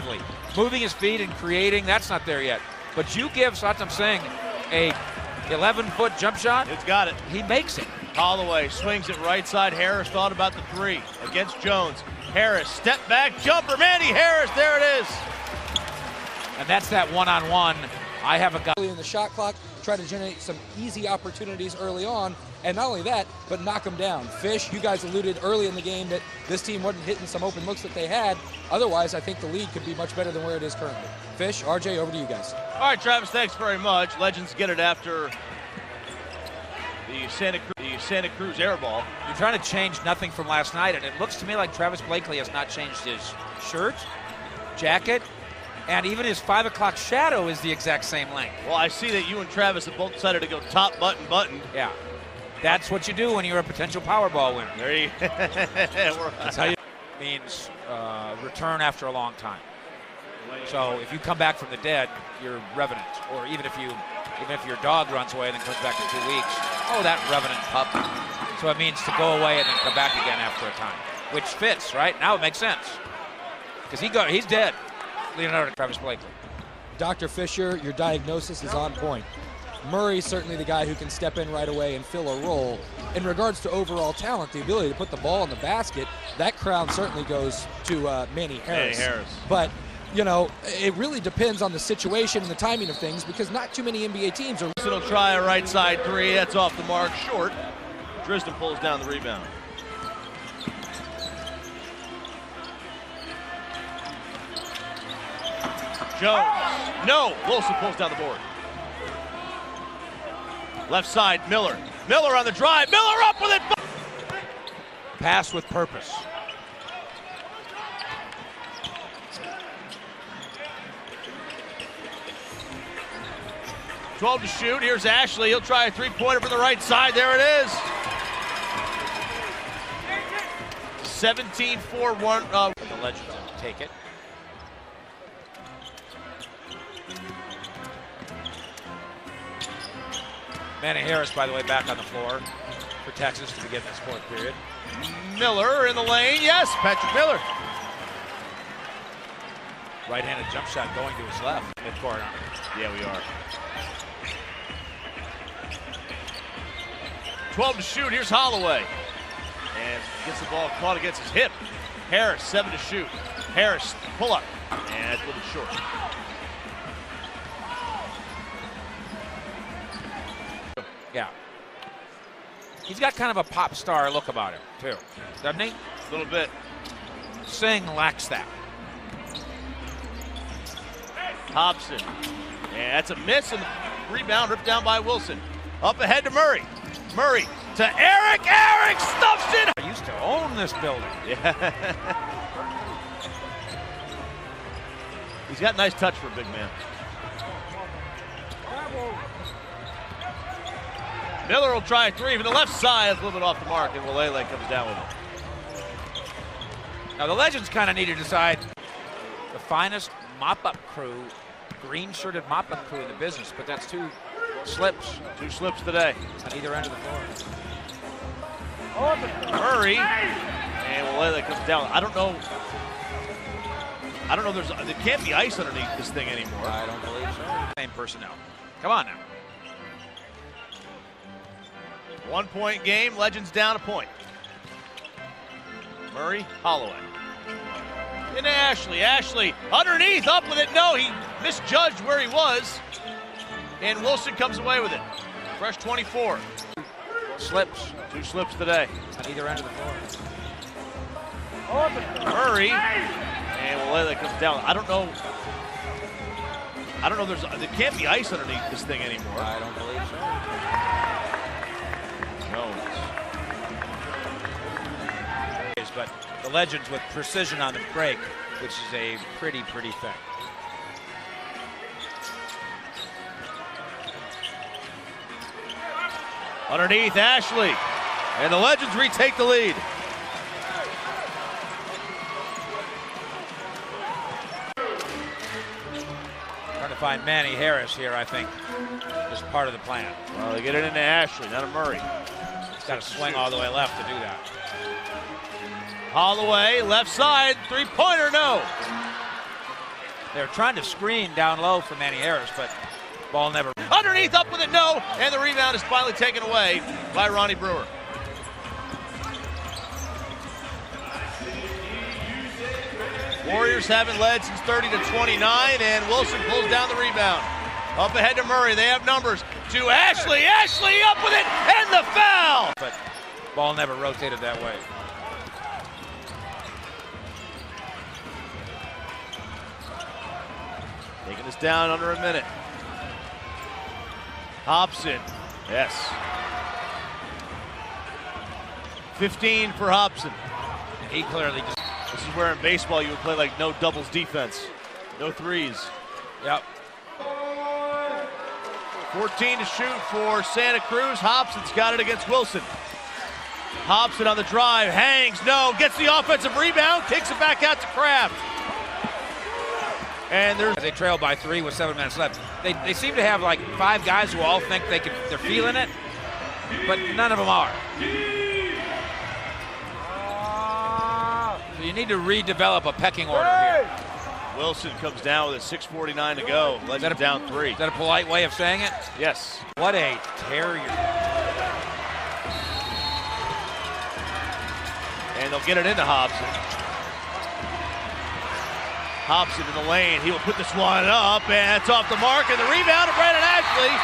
there yet. But you give Satam Singh a 11-foot jump shot. It's got it. He makes it. Holloway swings it right side. Harris thought about the three against Jones. Harris, step back, jumper. Manny Harris, there it is. And that's that one-on-one. I have a guy. In the shot clock, try to generate some easy opportunities early on. And not only that, but knock them down. Fish, you guys alluded early in the game that this team wasn't hitting some open looks that they had. Otherwise, I think the lead could be much better than where it is currently. Fish, RJ, over to you guys. All right, Travis, thanks very much. Legends get it after the Santa Cruz air ball. You're trying to change nothing from last night, and it looks to me like Travis Blakely has not changed his shirt, jacket, and even his 5 o'clock shadow is the exact same length. Well, I see that you and Travis have both decided to go top button. Yeah. That's what you do when you're a potential Powerball winner. There you That's how you means return after a long time. So if you come back from the dead, you're revenant. Or even if your dog runs away and then comes back in 2 weeks, oh, that revenant pup. So it means to go away and then come back again after a time, which fits, right? Now it makes sense because he's dead. Leonardo Travis Blakely. Dr. Fisher, your diagnosis is on point. Murray's certainly the guy who can step in right away and fill a role. In regards to overall talent, the ability to put the ball in the basket, that crown certainly goes to Manny Harris. But, you know, it really depends on the situation and the timing of things because not too many NBA teams are. Wilson will try a right side three. That's off the mark, short. Drisden pulls down the rebound. Jones. No. Wilson pulls down the board. Left side, Miller. Miller on the drive. Miller up with it. Pass with purpose. $12 to shoot. Here's Ashley. He'll try a three-pointer from the right side. There it is. 17-4-1. The Legends take it. Manny Harris, by the way, back on the floor for Texas to begin this fourth period. Miller in the lane. Yes, Patrick Miller. Right-handed jump shot going to his left. Mid-court. Yeah, we are. 12 to shoot. Here's Holloway. And gets the ball caught against his hip. Harris, 7 to shoot. Harris, pull up. And it's a little short. Yeah. He's got kind of a pop star look about him, too. Doesn't he? A little bit. Singh lacks that. Hobson. And that's a miss, and the rebound ripped down by Wilson. Up ahead to Murray. Murray to Eric. Eric stuffs it. I used to own this building. Yeah. He's got a nice touch for a big man. Miller will try a three from the left side. That's a little bit off the mark, and Walele comes down with it. Now, the Legends kind of need to decide the finest mop-up crew, green-shirted mop-up crew in the business, but that's two slips. 2 slips today. On either end of the floor. Murray, and Walele comes down. I don't know. There can't be ice underneath this thing anymore. I don't believe so. Same personnel. Come on now. 1-point game. Legends down a point. Murray, Holloway. And Ashley. Ashley underneath, up with it. No, he misjudged where he was. And Wilson comes away with it. Fresh 24. Slips. 2 slips today. On either end of the floor. Murray. And Walele comes down. I don't know. There can't be ice underneath this thing anymore. I don't believe so. Jones. But the Legends with precision on the break, which is a pretty thing. Underneath, Ashley. And the Legends retake the lead. Trying to find Manny Harris here, I think, is part of the plan. Well, they get it into Ashley, not a Murray. Got to swing all the way left to do that. Holloway, left side, three-pointer, no. They're trying to screen down low for Manny Harris, but ball never. Underneath, up with it, no. And the rebound is finally taken away by Ronnie Brewer. Warriors haven't led since 30-29, and Wilson pulls down the rebound. Up ahead to Murray, they have numbers. To Ashley, Ashley up with it, and the foul! But ball never rotated that way. Taking us down under a minute. Hobson, yes. 15 for Hobson. He clearly just. This is where in baseball you would play like no doubles defense. No threes. Yep. 14 to shoot for Santa Cruz. Hobson's got it against Wilson. Hobson on the drive, hangs, no, gets the offensive rebound, kicks it back out to Kraft. And they trail by 3 with 7 minutes left. They seem to have like 5 guys who all think they're feeling it, but none of them are. So you need to redevelop a pecking order here. Wilson comes down with 6:49 to go. Legends down 3. Is that a polite way of saying it? Yes. What a terrier. And they'll get it into Hobson. Hobson in the lane. He will put this one up, and it's off the mark. And the rebound to Brandon Ashley.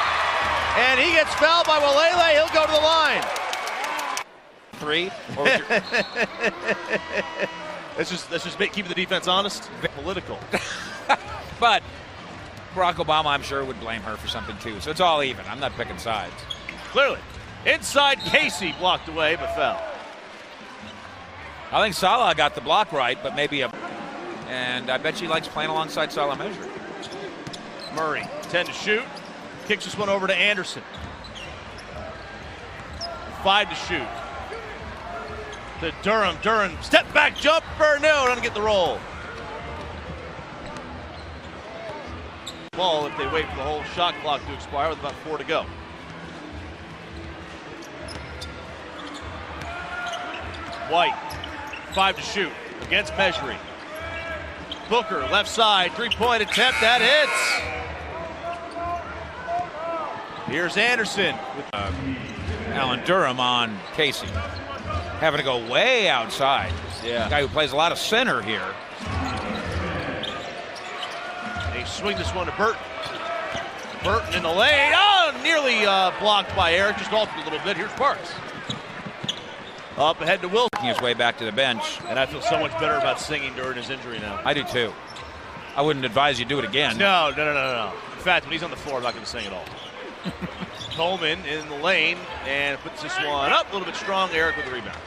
And he gets fouled by Walele. He'll go to the line. 3. Let's just keep the defense honest. Political. But Barack Obama, I'm sure, would blame her for something too. So it's all even. I'm not picking sides. Clearly. Inside Casey blocked away, but foul. I think Salah got the block right, but maybe and I bet she likes playing alongside Salah Measure. Murray, 10 to shoot. Kicks this one over to Anderson. 5 to shoot. To Durham. Durham, step back jumper. No, doesn't get the roll. Ball if they wait for the whole shot clock to expire with about 4 to go. White, 5 to shoot against Measuring. Booker, left side, three-point attempt, that hits. Here's Anderson. Alan Durham on Casey. Having to go way outside. Yeah. A guy who plays a lot of center here. They swing this one to Burton. Burton in the lane. Oh, nearly blocked by Eric. Just altered a little bit. Here's Parks. Up ahead to Wilson. Making his way back to the bench. And I feel so much better about singing during his injury now. I do too. I wouldn't advise you do it again. No. In fact, when he's on the floor, I'm not going to sing at all. Coleman in the lane and puts this one up a little bit strong. Eric with the rebound.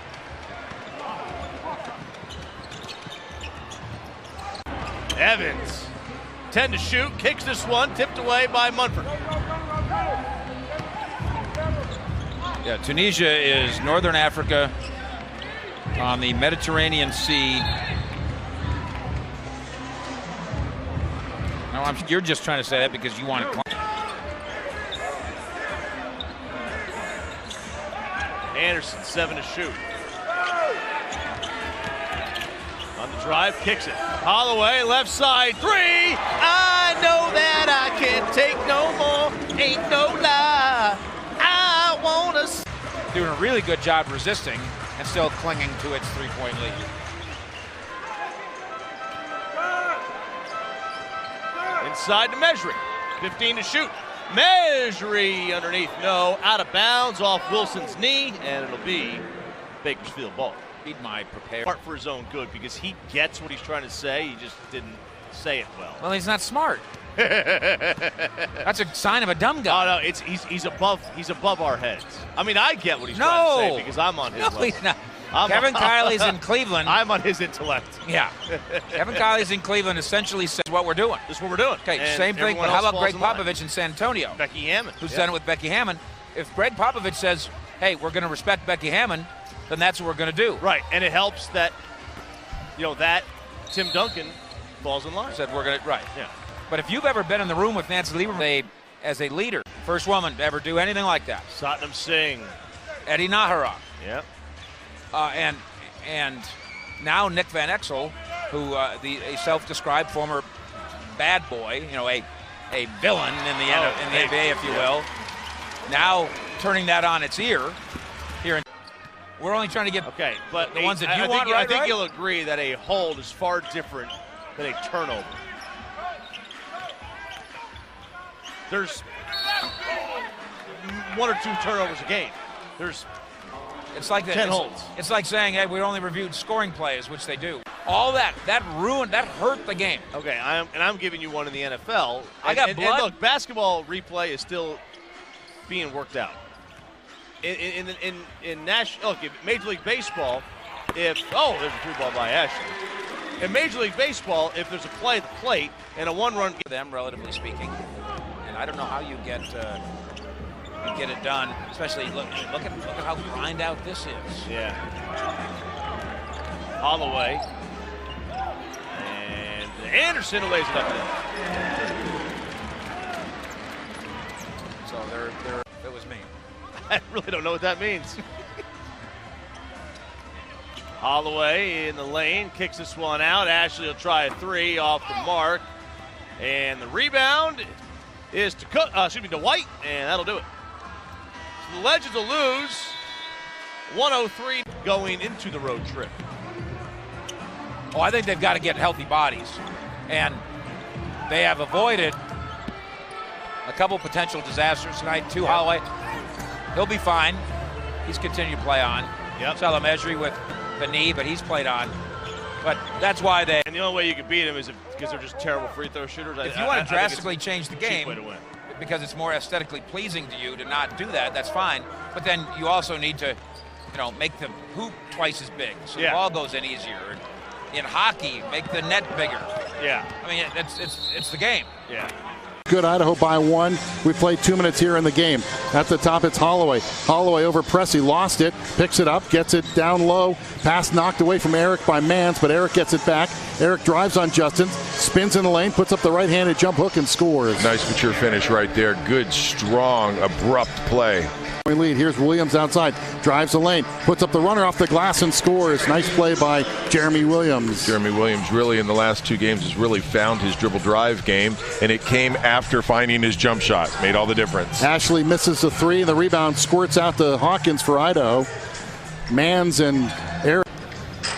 Evans, 10 to shoot, kicks this one, tipped away by Munford. Yeah, Tunisia is northern Africa on the Mediterranean Sea. No, you're just trying to say that because you want to. Anderson, 7 to shoot. On the drive, kicks it. Holloway, left side, 3. I know that I can't take no more. Ain't no lie. I want to. Doing a really good job resisting and still clinging to its 3-point lead. Inside to Measuring. 15 to shoot. Measuring underneath, no. Out of bounds off Wilson's knee, and it'll be Bakersfield ball. Read my prepared. Part for his own good because he gets what he's trying to say. He just didn't say it well. Well, he's not smart. That's a sign of a dumb guy. Oh, no, he's above our heads. I mean, I get what he's trying to say because I'm on his level. He's not. Kevin Kiley's in Cleveland. I'm on his intellect. Yeah. Kevin Kiley's in Cleveland essentially says what we're doing. This is what we're doing. Okay, and same thing, but how about Greg Popovich in San Antonio? Becky Hammond. Who's done it with Becky Hammond. If Greg Popovich says, hey, we're going to respect Becky Hammond, then that's what we're going to do. Right, and it helps that, that Tim Duncan falls in line. Said we're going to, right. Yeah. But if you've ever been in the room with Nancy Lieberman as a leader, first woman to ever do anything like that. Satnam Singh. Eddie Nahara. Yep. And now Nick Van Exel, who a self-described former bad boy, a villain in the NBA, if you will, now turning that on its ear here. We're only trying to get but the ones that you want, I think right? you'll agree that a hold is far different than a turnover. There's 1 or 2 turnovers a game. There's It's like 10 holds. It's like saying, hey, we only reviewed scoring plays, which they do. All that hurt the game. Okay, I'm giving you one in the NFL. I got blood. And look, basketball replay is still being worked out. In national, look, in Major League Baseball, there's a 3-ball by Ashley. In Major League Baseball, if there's a play at the plate and a 1-run, them relatively speaking, and I don't know how you get it done. Especially look at how grind out this is. Yeah. Holloway and Anderson lays it up there. So it was me. I really don't know what that means. Holloway in the lane, kicks this one out. Ashley will try a 3 off the mark. And the rebound is to White, and that'll do it. So the Legends will lose 103 going into the road trip. Oh, I think they've got to get healthy bodies. And they have avoided a couple potential disasters tonight. Holloway, he'll be fine. He's continued to play on. Yep. Salamejri with the knee, but he's played on. But that's why they... And the only way you can beat them is because they're just terrible free throw shooters. If you want to drastically change the game, way to win. because it's more aesthetically pleasing to you to not do that, that's fine. But then you also need to, make the hoop twice as big so the ball goes in easier. In hockey, make the net bigger. Yeah. I mean, it's the game. Yeah. Good, Idaho by 1. We played 2 minutes here in the game. At the top, it's Holloway. Holloway over Pressey, lost it, picks it up, gets it down low. Pass knocked away from Eric by Mans, but Eric gets it back. Eric drives on Justin, spins in the lane, puts up the right-handed jump hook and scores. Nice mature finish right there. Good, strong, abrupt play. Lead. Here's Williams outside, drives the lane, puts up the runner off the glass and scores. Nice play by Jeremy Williams. Jeremy Williams really in the last 2 games has really found his dribble drive game, and it came after finding his jump shot. Made all the difference. Ashley misses the 3, and the rebound squirts out to Hawkins for Idaho. Mans and Eric.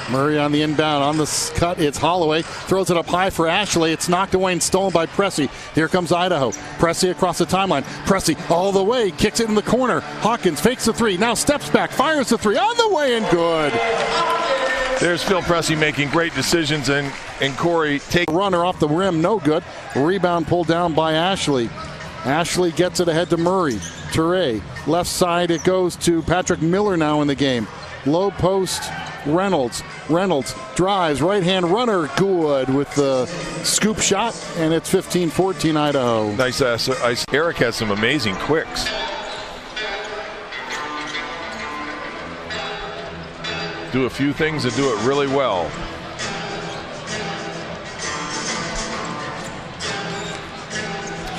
Murray on the inbound. On the cut, it's Holloway. Throws it up high for Ashley. It's knocked away and stolen by Pressey. Here comes Idaho. Pressey across the timeline. Pressey all the way. Kicks it in the corner. Hawkins fakes the 3. Now steps back. Fires the 3. On the way and good. There's Phil Pressey making great decisions, and Corey take runner off the rim. No good. Rebound pulled down by Ashley. Ashley gets it ahead to Murray. Toure. Left side it goes to Patrick Miller now in the game. Low post. Reynolds drives, right-hand runner, good with the scoop shot, and it's 15-14 Idaho. Nice. Eric has some amazing quicks. Do a few things and do it really well.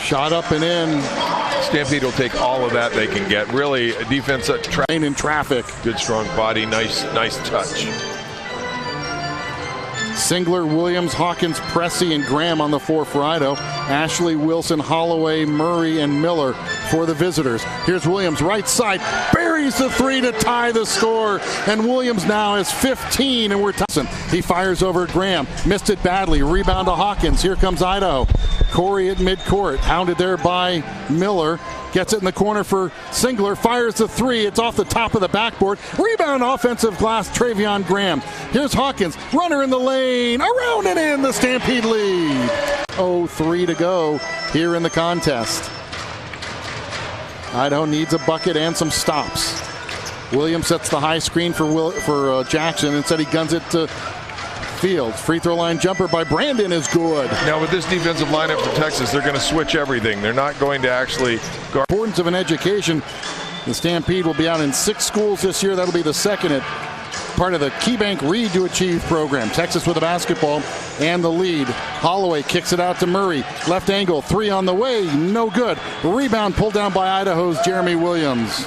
Shot up and in. Stampede will take all of that they can get. Really, a defense in traffic. Good strong body, nice touch. Singler, Williams, Hawkins, Pressey, and Graham on the 4 for Idaho. Ashley, Wilson, Holloway, Murray, and Miller for the visitors. Here's Williams, right side, buries the 3 to tie the score, and Williams now is 15, and we're tossing. He fires over Graham, missed it badly, rebound to Hawkins. Here comes Idaho. Corey at midcourt, hounded there by Miller. Gets it in the corner for Singler, fires the 3. It's off the top of the backboard. Rebound offensive glass, Travion Graham. Here's Hawkins, runner in the lane, around and in, the Stampede lead. 0-3 to go here in the contest. Idaho needs a bucket and some stops. Williams sets the high screen for Jackson. Instead he guns it to Fields. Free throw line jumper by Brandon is good. Now with this defensive lineup for Texas, they're going to switch everything. They're not going to actually guard. Importance of an education. The Stampede will be out in 6 schools this year. That'll be the second at part of the KeyBank Read to Achieve program. Texas with the basketball and the lead. Holloway kicks it out to Murray. Left angle, 3 on the way, no good. Rebound pulled down by Idaho's Jeremy Williams.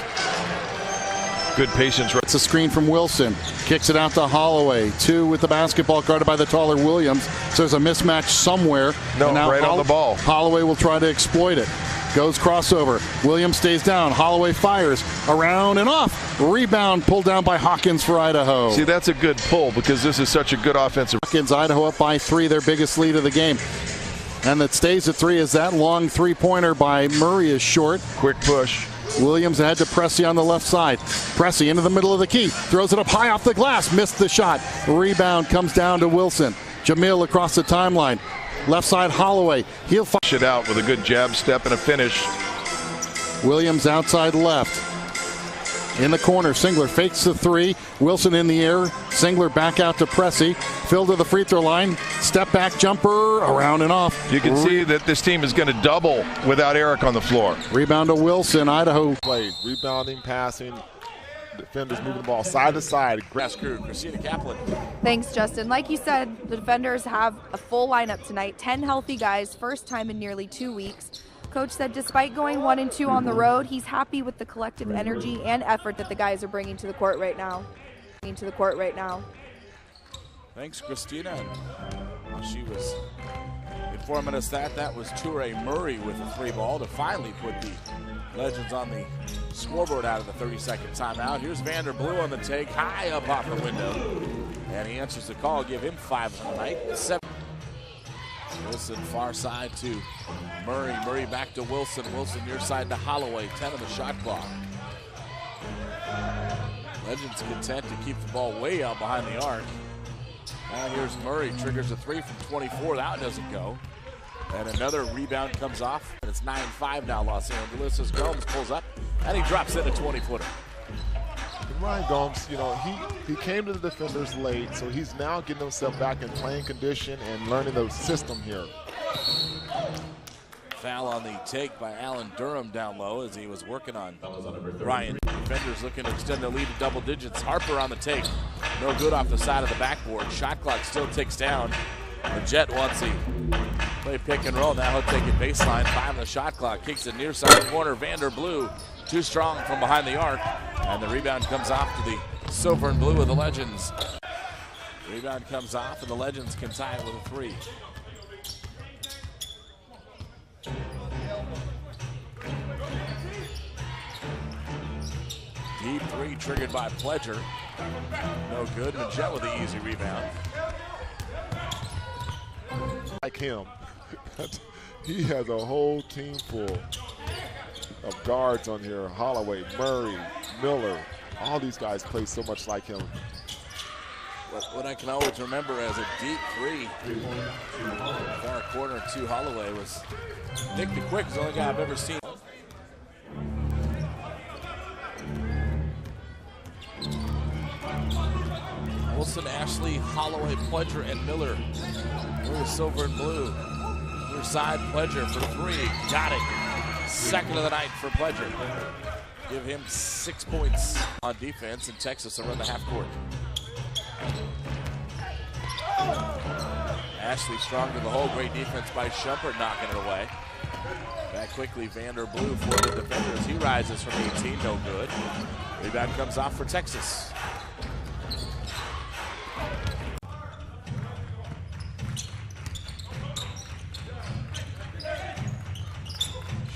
Good patience. It's a screen from Wilson. Kicks it out to Holloway. 2 with the basketball, guarded by the taller Williams. So there's a mismatch somewhere. No, and now right on the ball. Holloway will try to exploit it. Goes crossover. Williams stays down. Holloway fires around and off. Rebound pulled down by Hawkins for Idaho. See, that's a good pull because this is such a good offensive. Hawkins, Idaho up by 3, their biggest lead of the game. And that stays at 3 as that long three-pointer by Murray is short. Quick push. Williams ahead to Pressey on the left side. Pressey into the middle of the key. Throws it up high off the glass. Missed the shot. Rebound comes down to Wilson. Jamil across the timeline. Left side Holloway. He'll finish it out with a good jab step and a finish. Williams outside left. In the corner, Singler fakes the 3. Wilson in the air. Singler back out to Pressey. Phil to the free throw line. Step back jumper around and off. You can see that this team is going to double without Eric on the floor. Rebound to Wilson, Idaho. Play, rebounding, passing, defenders moving the ball side to side. Grass crew, Christina Kaplan. Thanks, Justin. Like you said, the defenders have a full lineup tonight. 10 healthy guys, first time in nearly 2 weeks. Coach said despite going 1-2 on the road, he's happy with the collective energy and effort that the guys are bringing to the court right now. Thanks, Christina. She was informing us that was Toure Murray with a 3 ball to finally put the Legends on the scoreboard out of the 30-second timeout. Here's Vanderblue on the take, high up off the window. And he answers the call, give him 5 on the night. 7. Wilson far side to Murray. Murray back to Wilson. Wilson near side to Holloway. 10 on the shot clock. Legends content to keep the ball way out behind the arc. Now here's Murray. Triggers a 3 from 24. That doesn't go. And another rebound comes off. And it's 9-5 now, Los Angeles, as Gomes pulls up and he drops in a 20-footer. Ryan Gomes, you know, he came to the defenders late, so he's now getting himself back in playing condition and learning the system here. Foul on the take by Alan Durham down low as he was working on Ryan. Defenders looking to extend the lead to double digits. Harper on the take. No good off the side of the backboard. Shot clock still ticks down. The Jet wants the play pick and roll. Now he'll take it baseline. 5 on the shot clock. Kicks it near side corner. Vanderblue too strong from behind the arc. And the rebound comes off to the silver and blue of the Legends. Rebound comes off and the Legends can tie it with a 3. Deep 3 triggered by Pledger. No good. Majette with the easy rebound. Like him, he has a whole team full of guards on here. Holloway, Murray, Miller, all these guys play so much like him. What I can always remember as a deep 3, far corner to Holloway, was Nick the Quick, the only guy I've ever seen. Wilson, Ashley, Holloway, Pledger, and Miller. Here's silver and blue. Near side, Pledger for 3. Got it. Second of the night for Pledger. Give him 6 points on defense, and Texas will run the half court. Ashley strong to the hole. Great defense by Shumpert, knocking it away. Back quickly, Vanderblue for the defenders. He rises from 18, no good. Rebound comes off for Texas.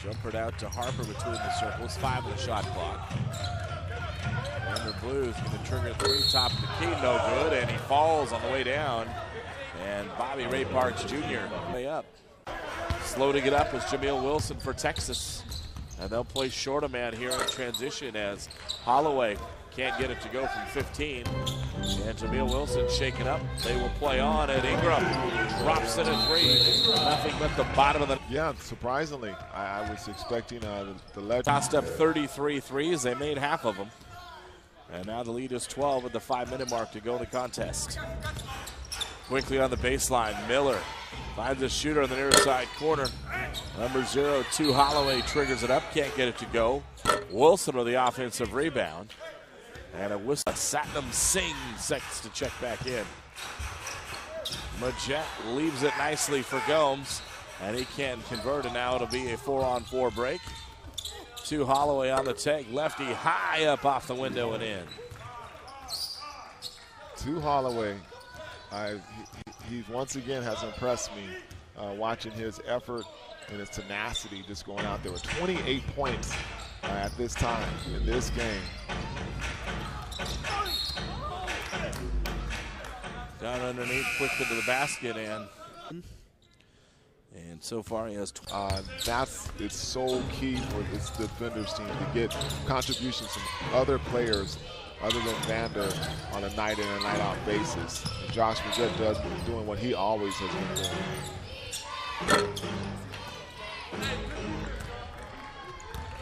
Shumpert out to Harper between the circles. 5 on the shot clock. Vanderblue is going to trigger 3, top of the key, no good, and he falls on the way down. And Bobby Ray Parks Jr. way up. Slow to get up was Jamil Wilson for Texas. And they'll play short a man here in transition as Holloway can't get it to go from 15. And Jamil Wilson shaking up. They will play on, and Ingram drops it at 3. Nothing but the bottom of the... Yeah, surprisingly, I was expecting the Legends. Tossed up 33 threes. They made half of them. And now the lead is 12 at the 5-minute mark to go in the contest. Quickly on the baseline, Miller finds a shooter on the near side corner. Number 02, Holloway triggers it up, can't get it to go. Wilson with the offensive rebound. And a whistle. Satnam Singh sets to check back in. Majette leaves it nicely for Gomes, and he can't convert, and now it'll be a 4-on-4 break. 2 Holloway on the take. Lefty high up off the window and in. 2 Holloway. He once again has impressed me watching his effort and his tenacity just going out there with 28 points at this time in this game. Down underneath, quick into the basket, and so far he has. It's so key for this defenders team to get contributions from other players other than Vander on a night in and night out basis. And Josh Majette doing what he always has been doing.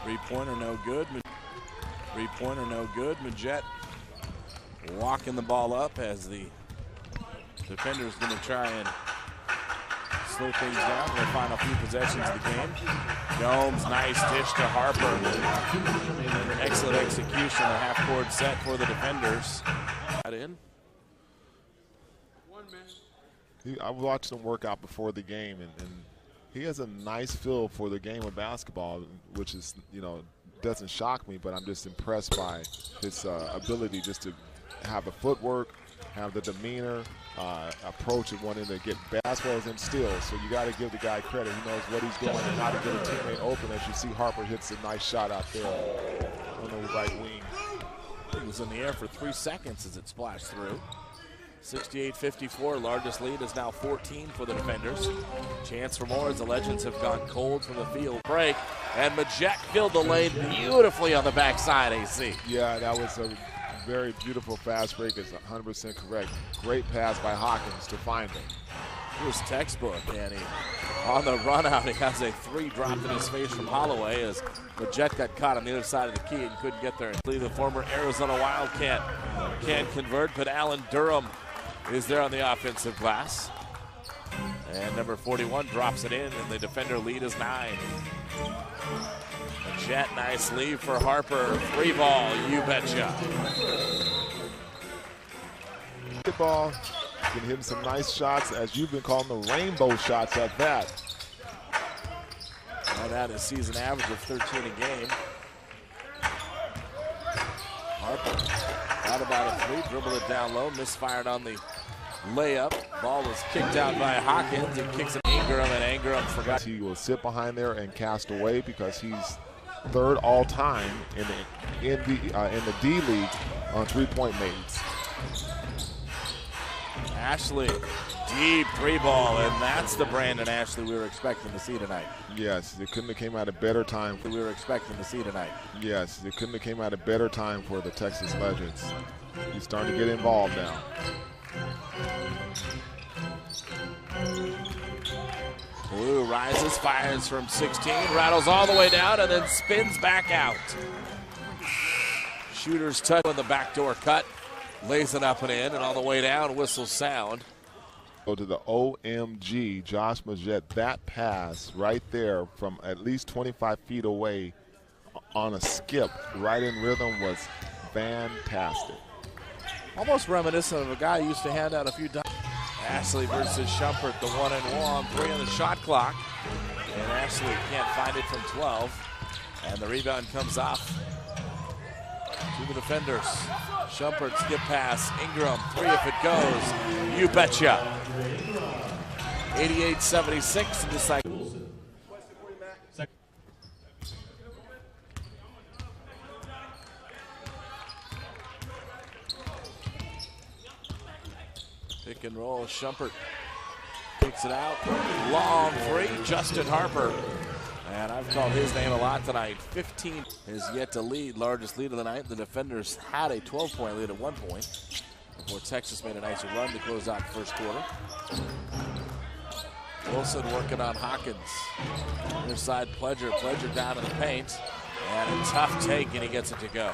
3-pointer no good. 3-pointer no good. Majette walking the ball up as the defender's going to try and slow things down in the final few possessions of the game. Jones, nice dish to Harper. Excellent execution, a half-court set for the defenders. I watched him work out before the game, and he has a nice feel for the game of basketball, which is, doesn't shock me, but I'm just impressed by his ability just to have the footwork, have the demeanor, approach and wanting to get basketballs and steals. So you got to give the guy credit. He knows what he's doing and how to get a teammate open. As you see, Harper hits a nice shot out there on the right wing. It was in the air for 3 seconds as it splashed through. 68-54, largest lead is now 14 for the defenders. Chance for more as the Legends have gone cold from the field break. And Majette filled the lane beautifully on the backside, AC. Yeah, that was a very beautiful fast break. Is 100% correct. Great pass by Hawkins to find him. It was textbook, and on the run out, he has a 3 dropped in his face from Holloway as Majette got caught on the other side of the key and couldn't get there. The former Arizona Wildcat can't convert, but Alan Durham is there on the offensive glass. And number 41 drops it in, and the defender lead is 9. Majette, nice lead for Harper. 3 ball, you betcha. Good ball. Been hitting some nice shots, as you've been calling the rainbow shots at that. Well, that is season average of 13 a game. Harper got about a 3, dribbled it down low, misfired on the layup. Ball was kicked out by Hawkins and kicks it Ingram, and Ingram forgot. He will sit behind there and cast away because he's 3rd all time in the D League on 3-point mates. Ashley, deep 3 ball, and that's the Brandon Ashley we were expecting to see tonight. Yes, it couldn't have came at a better time. We were expecting to see tonight. Yes, it couldn't have came at a better time for the Texas Legends. He's starting to get involved now. Blue rises, fires from 16, rattles all the way down, and then spins back out. Shooter's touch on the backdoor cut. Lays it up and in, and on the way down, whistle sound. Go to the OMG, Josh Majette. That pass right there from at least 25 feet away on a skip, right in rhythm, was fantastic. Almost reminiscent of a guy who used to hand out a few dimes. Ashley versus Shumpert, the 1-and-1, 3 on the shot clock. And Ashley can't find it from 12. And the rebound comes off to the defenders. Shumpert, skip pass, Ingram, 3 if it goes. You betcha. 88-76 in the cycle. Pick and roll, Shumpert kicks it out. Long 3, Justin Harper. And I've called his name a lot tonight. 15 is yet to lead, largest lead of the night. The defenders had a 12-point lead at 1 point before Texas made a nice run to close out the first quarter. Wilson working on Hawkins. Other side, Pledger down in the paint. And a tough take, and he gets it to go.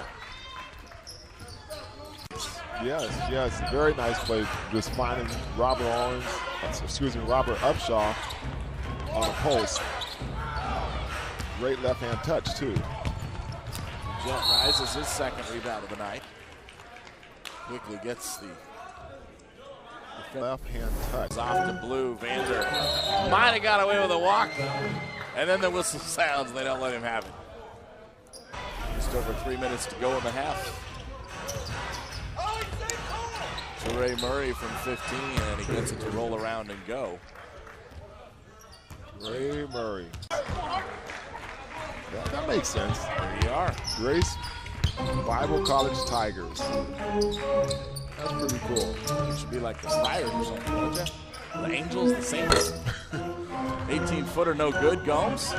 Yes, very nice play. Just finding Robert Upshaw on a post. Great left-hand touch, too. Jet rises his 2nd rebound of the night. Quickly gets the left-hand touch. Off to Blue. Vander might have got away with a walk. And then the whistle sounds. They don't let him have it. Just over 3 minutes to go in the half. To Ray Murray from 15, and he gets it to roll around and go. Ray Murray. That makes sense. There you are. Grace Bible College Tigers. That's pretty cool. It should be like the Spiders or something, don't you? The Angels, the Saints. 18-footer, no good. Gomes.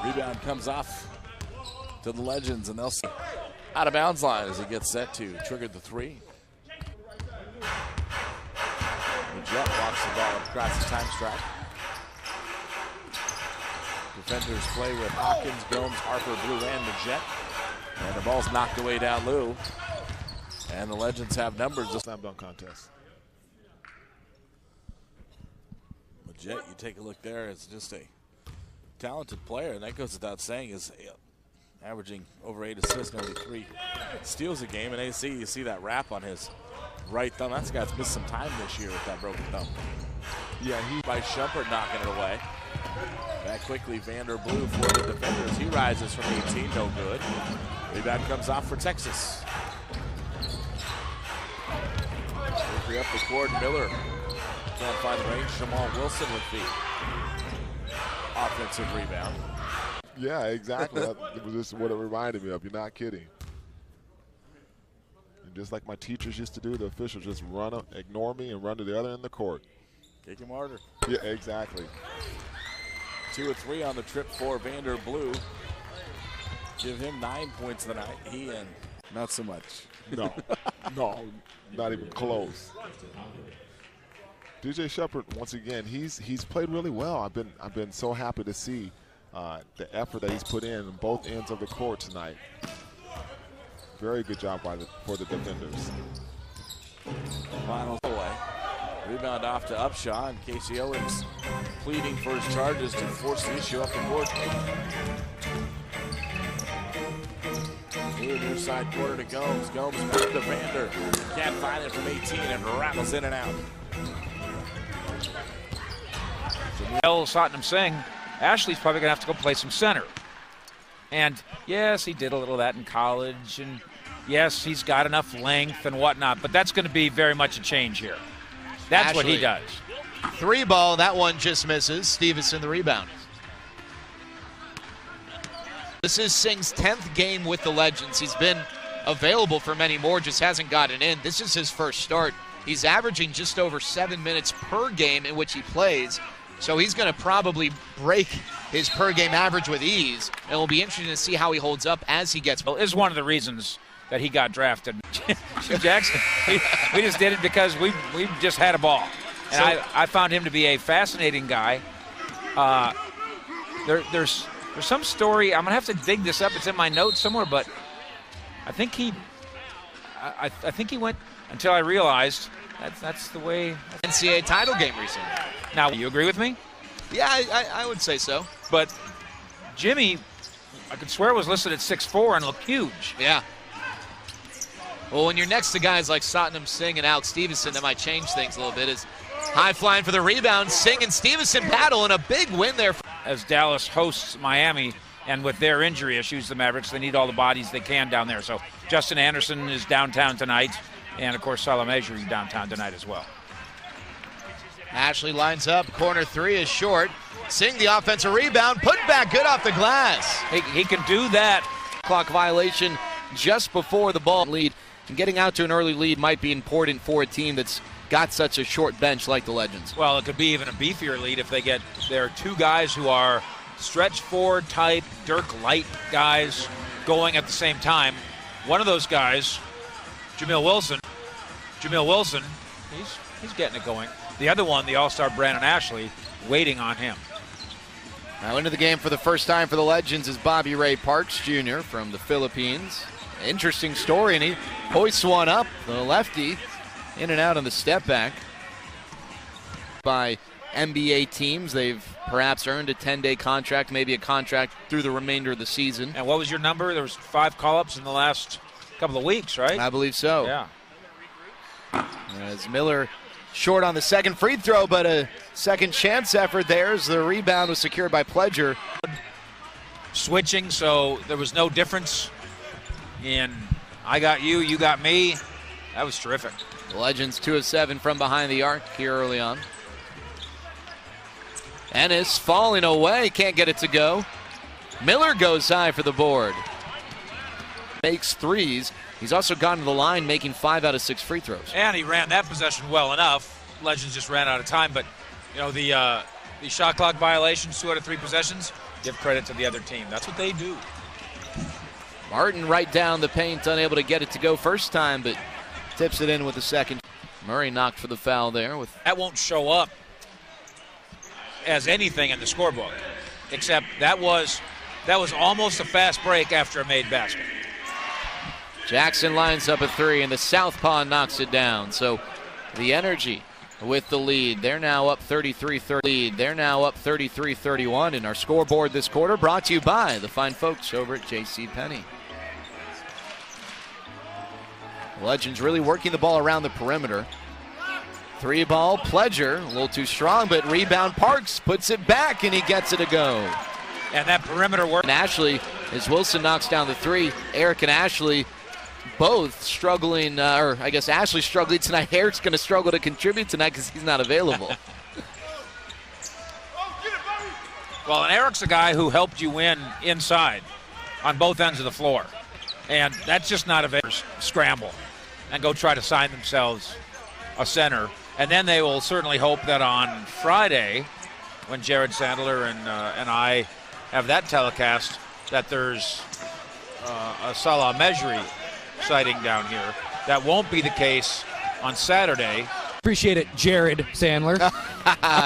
Rebound comes off to the Legends, and they'll see out of bounds line as he gets set to trigger the three. The Jet walks the ball across the time stripe. Defenders play with Hawkins, Gomes, Harper, Blue, and the Jet. And the ball's knocked away down low. And the Legends have numbers. The slam dunk contest. The Jet, you take a look there, it's just a talented player, and that goes without saying, is averaging over 8 assists, nearly 3 steals a game. And AC, you see that wrap on his right thumb. That's guy's missed some time this year with that broken thumb. Yeah, he by Shumpert knocking it away. Back quickly, Vander Blue for the defenders. He rises from 18, no good. Rebound comes off for Texas. Quickly up the court, Miller can't find the range. Jamal Wilson with the offensive rebound. Yeah, exactly. That was just what it reminded me of. You're not kidding. And just like my teachers used to do, the officials just ignore me and run to the other end of the court. Kick him harder. Yeah, exactly. 2 of 3 on the trip for Vander Blue. Give him 9 points tonight. He and not so much. No, no, not even close. DJ Shumpert, once again, he's played really well. I've been so happy to see the effort that he's put in on both ends of the court tonight. Very good job for the defenders. Final away. Rebound off to Upshaw, and Casey Owens pleading for his charges to force the issue up the court. Near side corner to Gomes. Gomes back to Vander. Can't find it from 18 and rattles in and out. Satnam Singh, Ashley's probably going to have to go play some center. And yes, he did a little of that in college, and yes, he's got enough length and whatnot, but that's going to be very much a change here. That's Ashley, what he does. 3 ball, that one just misses. Stevenson the rebound. This is Singh's 10th game with the Legends. He's been available for many more, just hasn't gotten in. This is his first start. He's averaging just over 7 minutes per game in which he plays. So he's going to probably break his per game average with ease. And it'll be interesting to see how he holds up as he gets. Well, is one of the reasons that he got drafted. Jim Jackson, we just did it because we just had a ball. And so, I found him to be a fascinating guy. There's some story. I'm going to have to dig this up. It's in my notes somewhere, but I think he went until I realized that's the way. NCAA title game recently. Now, you agree with me? Yeah, I would say so. But Jimmy, I could swear was listed at 6'4" and looked huge. Yeah. Well, when you're next to guys like Satnam Singh and Alex Stevenson, that might change things a little bit. Is high flying for the rebound. Singh and Stevenson battle, and a big win there. As Dallas hosts Miami, and with their injury issues, the Mavericks, they need all the bodies they can down there. So Justin Anderson is downtown tonight, and of course Salah Major is downtown tonight as well. Ashley lines up. Corner 3 is short. Singh the offensive rebound. Put back good off the glass. He can do that. Clock violation just before the ball lead. And getting out to an early lead might be important for a team that's got such a short bench like the Legends. Well, it could be even a beefier lead if they get there are 2 guys who are stretch forward type, Dirk Light guys going at the same time. One of those guys, Jamil Wilson, he's getting it going. The other one, the all-star Brandon Ashley, waiting on him. Now into the game for the first time for the Legends is Bobby Ray Parks Jr. from the Philippines. Interesting story, and he hoists one up, the lefty, in and out on the step back. By NBA teams, they've perhaps earned a 10-day contract, maybe a contract through the remainder of the season. And what was your number? There was 5 call-ups in the last couple of weeks, right? I believe so. Yeah. As Miller short on the second free throw, but a second chance effort there as the rebound was secured by Pledger. Switching, so there was no difference in I got you, you got me. That was terrific. The Legends 2 of 7 from behind the arc here early on. Ennis falling away, can't get it to go. Miller goes high for the board. Makes threes. He's also gone to the line, making 5 out of 6 free throws. And he ran that possession well enough. Legends just ran out of time, but you know the shot clock violations, 2 out of 3 possessions. Give credit to the other team. That's what they do. Martin right down the paint, unable to get it to go first time, but tips it in with the second. Murray knocked for the foul there. That won't show up as anything in the scorebook, except that was almost a fast break after a made basket. Jackson lines up a 3, and the southpaw knocks it down. So the Energy with the lead. They're now up 33-31 in our scoreboard this quarter, brought to you by the fine folks over at JCPenney. Legends really working the ball around the perimeter. 3-ball, Pledger, a little too strong, but rebound Parks puts it back, and he gets it to go. And that perimeter work. And Ashley, as Wilson knocks down the 3, Eric and Ashley both struggling, or I guess Ashley's struggling tonight. Eric's going to struggle to contribute tonight because he's not available. Well, and Eric's a guy who helped you win inside on both ends of the floor. And that's just not a scramble and go try to sign themselves a center. And then they will certainly hope that on Friday, when Jared Sandler and I have that telecast, that there's a Salah Mejri sighting down here. That won't be the case on Saturday. Appreciate it, Jared Sandler.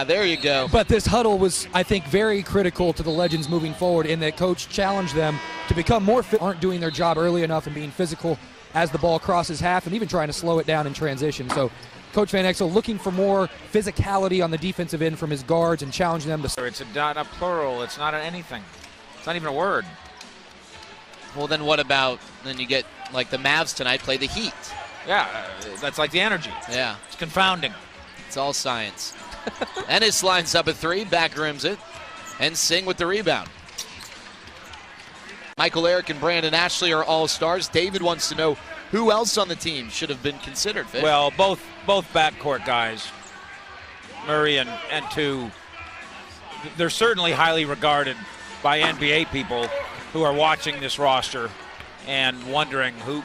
There you go. But this huddle was, I think, very critical to the Legends moving forward in that Coach challenged them to become more fit, aren't doing their job early enough and being physical as the ball crosses half and even trying to slow it down in transition. So Coach Van Exel looking for more physicality on the defensive end from his guards and challenging them to... It's not a plural. It's not an anything. It's not even a word. Well, then what about, then you get, like the Mavs tonight play the Heat. Yeah, that's like the Energy. Yeah. It's confounding. It's all science. Ennis lines up a 3, back rims it, and Singh with the rebound. Michael Eric and Brandon Ashley are all-stars. David wants to know who else on the team should have been considered. Vic? Well, both backcourt guys, Murray and 2, they're certainly highly regarded by NBA people who are watching this roster and wondering who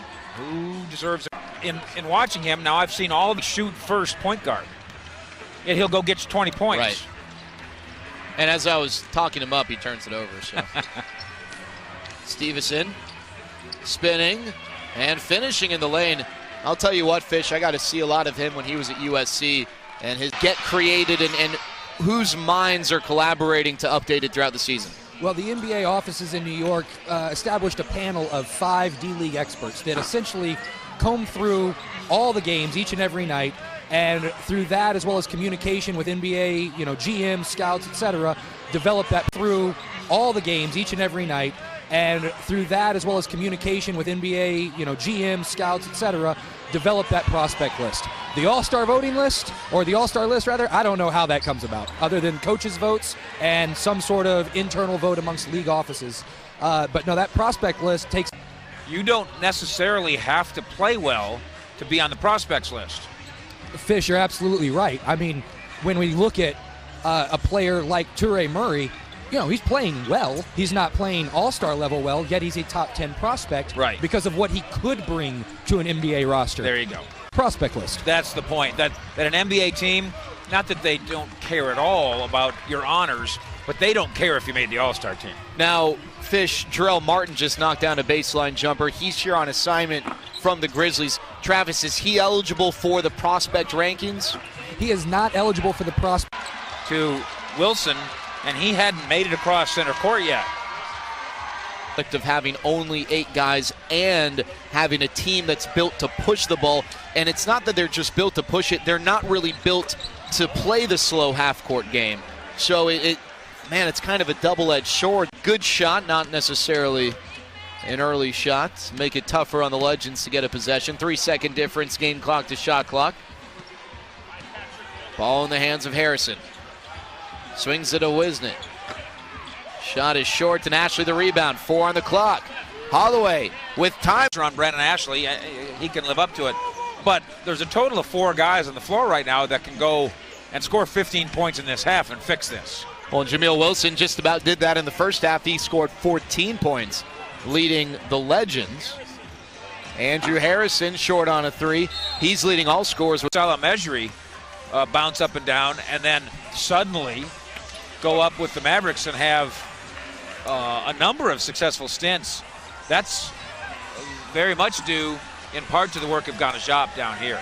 deserves it. In watching him, now I've seen all of the shoot first point guard. And he'll go get you 20 points. Right. And as I was talking him up, he turns it over. So Stevenson spinning and finishing in the lane. I'll tell you what, Fish, I got to see a lot of him when he was at USC and his get created and whose minds are collaborating to update it throughout the season. Well, the NBA offices in New York established a panel of 5 D-League experts that essentially comb through all the games each and every night, and through that, as well as communication with NBA, GMs, scouts, etc., develop that through all the games each and every night, and through that, as well as communication with NBA, GMs, scouts, etc., develop that prospect list. The All-Star voting list, or the All-Star list rather, I don't know how that comes about, other than coaches' votes and some sort of internal vote amongst league offices. But no, that prospect list takes... You don't necessarily have to play well to be on the prospects list. Fish, you're absolutely right. I mean, when we look at a player like Toure Murray, he's playing well. He's not playing all-star level well, yet he's a top 10 prospect because of what he could bring to an NBA roster. There you go. Prospect list. That's the point. That an NBA team, not that they don't care at all about your honors, but they don't care if you made the all-star team. Now, Fish, Jarrell Martin just knocked down a baseline jumper. He's here on assignment from the Grizzlies. Travis, is he eligible for the prospect rankings? He is not eligible for the prospect. To Wilson, and he hadn't made it across center court yet. Of having only 8 guys and having a team that's built to push the ball. And it's not that they're just built to push it. They're not really built to play the slow half-court game. So it's kind of a double-edged sword. Good shot, not necessarily an early shot. Make it tougher on the Legends to get a possession. 3-second difference, game clock to shot clock. Ball in the hands of Harrison. Swings it to Wisnett. Shot is short, and Ashley the rebound. 4 on the clock. Holloway with time. On Brandon Ashley, he can live up to it. But there's a total of 4 guys on the floor right now that can go and score 15 points in this half and fix this. Well, Jamil Wilson just about did that in the first half. He scored 14 points, leading the Legends. Andrew Harrison short on a 3. He's leading all scorers. With Salamejri bounce up and down, and then suddenly go up with the Mavericks and have a number of successful stints. That's very much due in part to the work of Ganajap down here.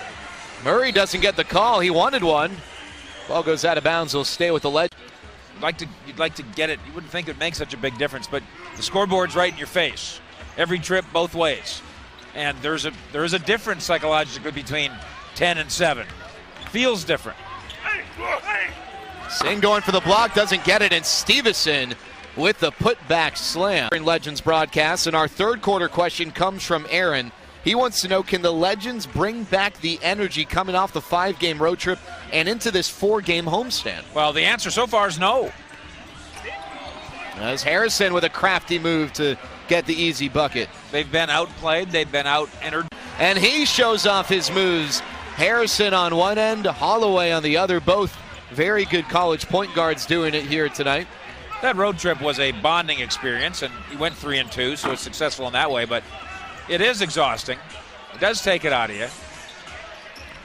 Murray doesn't get the call. He wanted one. Ball goes out of bounds. He'll stay with the Legends. You'd like to get it. You wouldn't think it would make such a big difference, but the scoreboard's right in your face. Every trip, both ways. And there is a difference psychologically between 10 and 7. Feels different. Singh going for the block, doesn't get it, and Stevenson with the putback slam. Legends broadcast, and our third quarter question comes from Aaron. He wants to know, can the Legends bring back the energy coming off the 5-game road trip and into this 4-game homestand? Well, the answer so far is no. As Harrison with a crafty move to get the easy bucket. They've been outplayed, they've been out-entered. And he shows off his moves. Harrison on one end, Holloway on the other, both very good college point guards doing it here tonight. That road trip was a bonding experience, and he went 3-2, so it's successful in that way, but it is exhausting. It does take it out of you.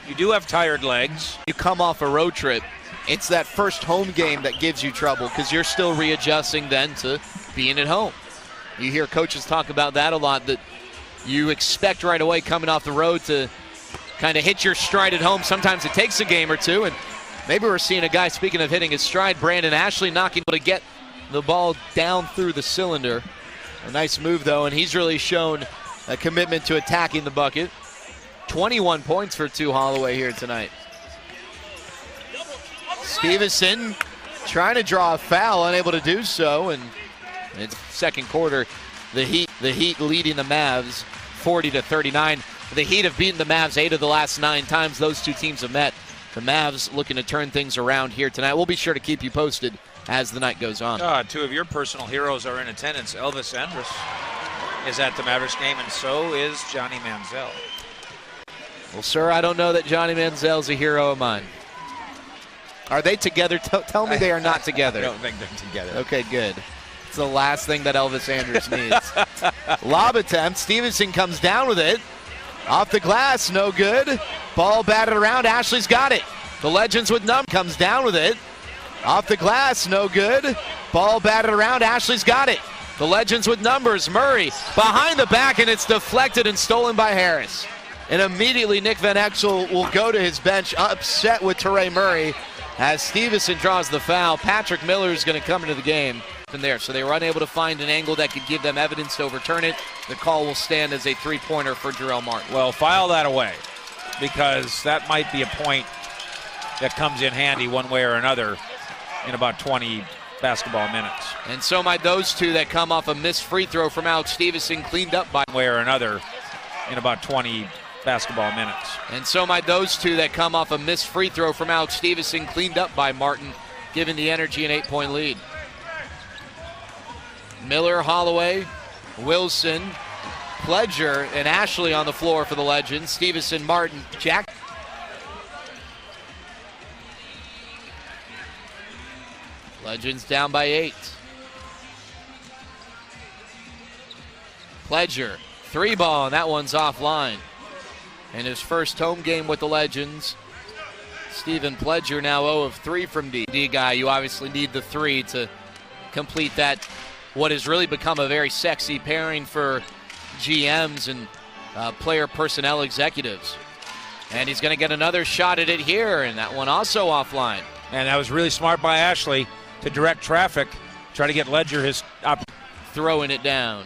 You do have tired legs. You come off a road trip, it's that first home game that gives you trouble because you're still readjusting then to being at home. You hear coaches talk about that a lot, that you expect right away coming off the road to kind of hit your stride at home. Sometimes it takes a game or two, and maybe we're seeing a guy, speaking of hitting his stride, Brandon Ashley knocking to get the ball down through the cylinder. A nice move, though, and he's really shown a commitment to attacking the bucket. 21 points for Holloway here tonight. Stevenson trying to draw a foul, unable to do so, and it's second quarter. The Heat leading the Mavs 40-39. The Heat have beaten the Mavs 8 of the last 9 times those two teams have met. The Mavs looking to turn things around here tonight. We'll be sure to keep you posted as the night goes on. 2 of your personal heroes are in attendance. Elvis Andrus is at the Mavericks game, and so is Johnny Manziel. Well, sir, I don't know that Johnny Manziel's a hero of mine. Are they together? Tell me they are not together. I don't think they're together. Okay, good. It's the last thing that Elvis Andrus needs. Lob attempt. Stevenson comes down with it. Off the glass, no good. Ball batted around. Ashley's got it. The Legends with comes down with it. Off the glass, no good. Ball batted around. Ashley's got it. The Legends with numbers. Murray behind the back, and it's deflected and stolen by Harris. And immediately Nick Van Exel will go to his bench, upset with Teray Murray, as Stevenson draws the foul. Patrick Miller is going to come into the game from there. So they were unable to find an angle that could give them evidence to overturn it. The call will stand as a 3-pointer for Jarrell Martin. Well, file that away, because that might be a point that comes in handy one way or another in about 20 basketball minutes. And so might those two that come off a missed free throw from Alex Stevenson, cleaned up by one way or another in about 20 basketball minutes. And so might those two that come off a missed free throw from Alex Stevenson, cleaned up by Martin, giving the Energy an 8-point lead. Miller, Holloway, Wilson, Pledger, and Ashley on the floor for the Legends. Stevenson, Martin, Jack. Legends down by 8. Pledger, 3-ball, and that one's offline. In his first home game with the Legends, Stephen Pledger now 0 of 3 from D guy. You obviously need the 3 to complete that, what has really become a very sexy pairing for GMs and player personnel executives. And he's going to get another shot at it here, and that one also offline. And that was really smart by Ashley to direct traffic, try to get Ledger his throwing it down.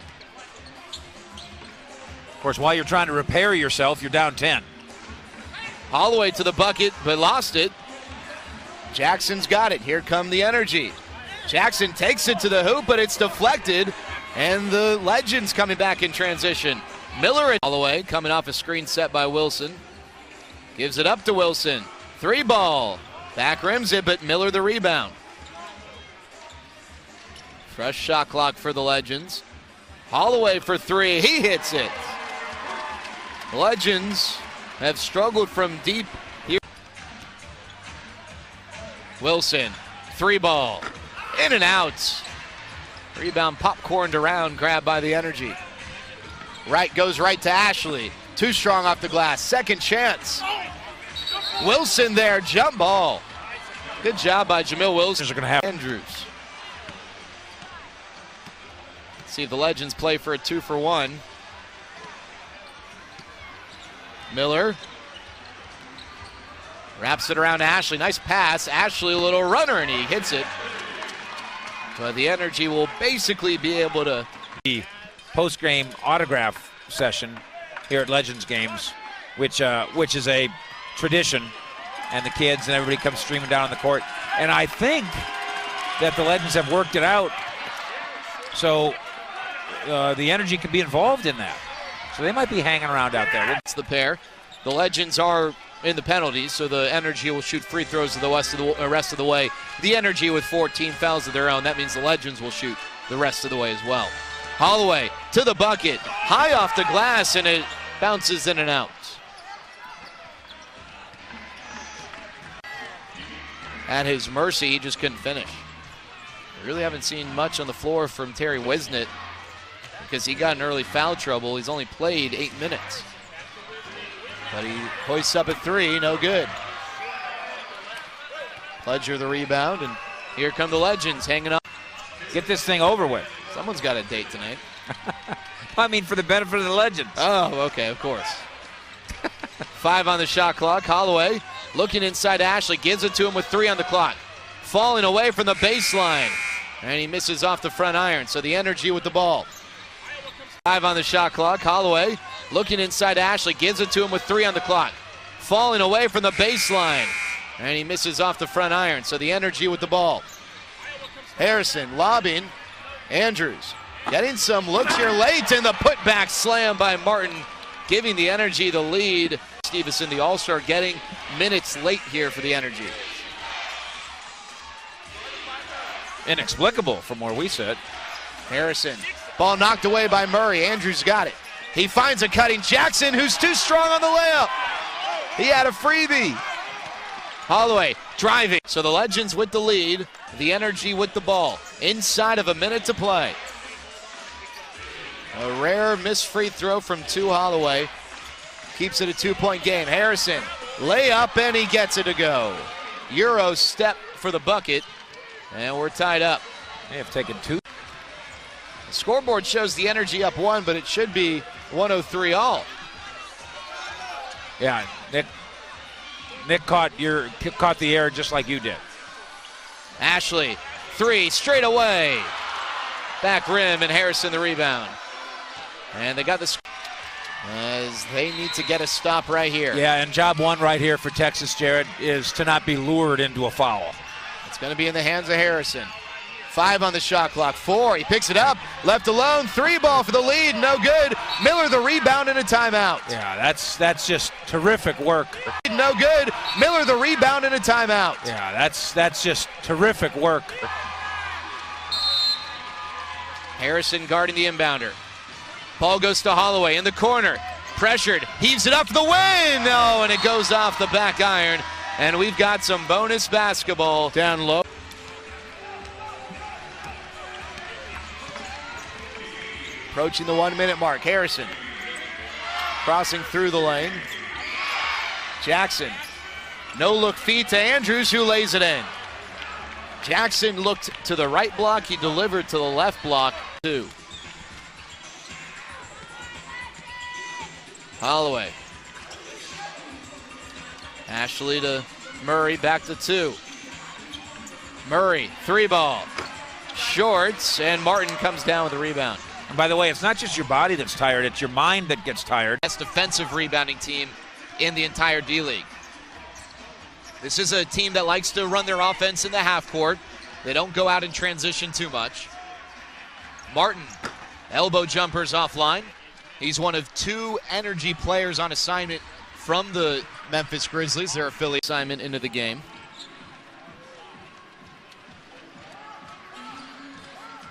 Of course, while you're trying to repair yourself, you're down 10. Holloway to the bucket, but lost it. Jackson's got it. Here come the Energy. Jackson takes it to the hoop, but it's deflected, and the Legends coming back in transition. Miller and Holloway coming off a screen set by Wilson. Gives it up to Wilson. 3-ball. Back rims it, but Miller the rebound. Fresh shot clock for the Legends. Holloway for three. He hits it. Legends have struggled from deep here. Wilson, three ball. In and out. Rebound popcorned around, grabbed by the Energy. Right goes right to Ashley. Too strong off the glass. Second chance. Wilson there, jump ball. Good job by Jamil Wilson. Are going to have Andrews. Let's see if the Legends play for a 2-for-1. Miller wraps it around Ashley. Nice pass. Ashley, a little runner, and he hits it. But the Energy will basically be able to. The post-game autograph session here at Legends games, which is a tradition, and the kids and everybody comes streaming down on the court. And I think that the Legends have worked it out so the Energy can be involved in that. So they might be hanging around out there. It's the pair. The Legends are in the penalties, so the Energy will shoot free throws the rest of the way. The Energy with 14 fouls of their own. That means the Legends will shoot the rest of the way as well. Holloway to the bucket, high off the glass, and it bounces in and out. At his mercy, he just couldn't finish. We really haven't seen much on the floor from Terry Wisnett because he got in early foul trouble. He's only played 8 minutes. But he hoists up at three, no good. Pledger the rebound, and here come the Legends hanging up. Get this thing over with. Someone's got a date tonight. I mean, for the benefit of the Legends. Oh, okay, of course. 5 on the shot clock. Holloway looking inside Ashley, gives it to him with 3 on the clock. Falling away from the baseline, and he misses off the front iron, so the Energy with the ball. 5 on the shot clock. Holloway looking inside Ashley, gives it to him with 3 on the clock. Falling away from the baseline, and he misses off the front iron, so the Energy with the ball. Harrison lobbing. Andrews getting some looks here late, and the putback slam by Martin, giving the Energy the lead. Stevenson, the All-Star, getting minutes late here for the Energy. Inexplicable from where we sit. Harrison, ball knocked away by Murray. Andrews got it. He finds a cutting Jackson, who's too strong on the layup. He had a freebie. Holloway driving. So the Legends with the lead, the Energy with the ball. Inside of a minute to play. A rare missed free throw from 2 Holloway. Keeps it a 2-point game. Harrison, layup, and he gets it to go. Euro step for the bucket, and we're tied up. They have taken 2. The scoreboard shows the Energy up 1, but it should be 103 all. Yeah, Nick caught the air just like you did. Ashley, 3 straight away. Back rim, and Harrison the rebound. And they got the as they need to get a stop right here. Yeah, and job 1 right here for Texas, Jared, is to not be lured into a foul. It's going to be in the hands of Harrison. 5 on the shot clock. 4, he picks it up, left alone. 3 ball for the lead, no good. Miller the rebound and a timeout. Yeah, that's just terrific work. No good. Miller the rebound and a timeout. Yeah, that's just terrific work. Harrison guarding the inbounder. Ball goes to Holloway in the corner. Pressured, heaves it up for the win. No, and it goes off the back iron. And we've got some bonus basketball down low. Approaching the 1-minute mark. Harrison crossing through the lane. Jackson, no look feed to Andrews, who lays it in. Jackson looked to the right block. He delivered to the left block. 2. Holloway. Ashley to Murray, back to 2. Murray, 3 ball. Shorts, and Martin comes down with the rebound. And by the way, it's not just your body that's tired, it's your mind that gets tired. Best defensive rebounding team in the entire D-League. This is a team that likes to run their offense in the half court. They don't go out in transition too much. Martin, elbow jumpers offline. He's one of 2 Energy players on assignment from the Memphis Grizzlies, their affiliate assignment into the game.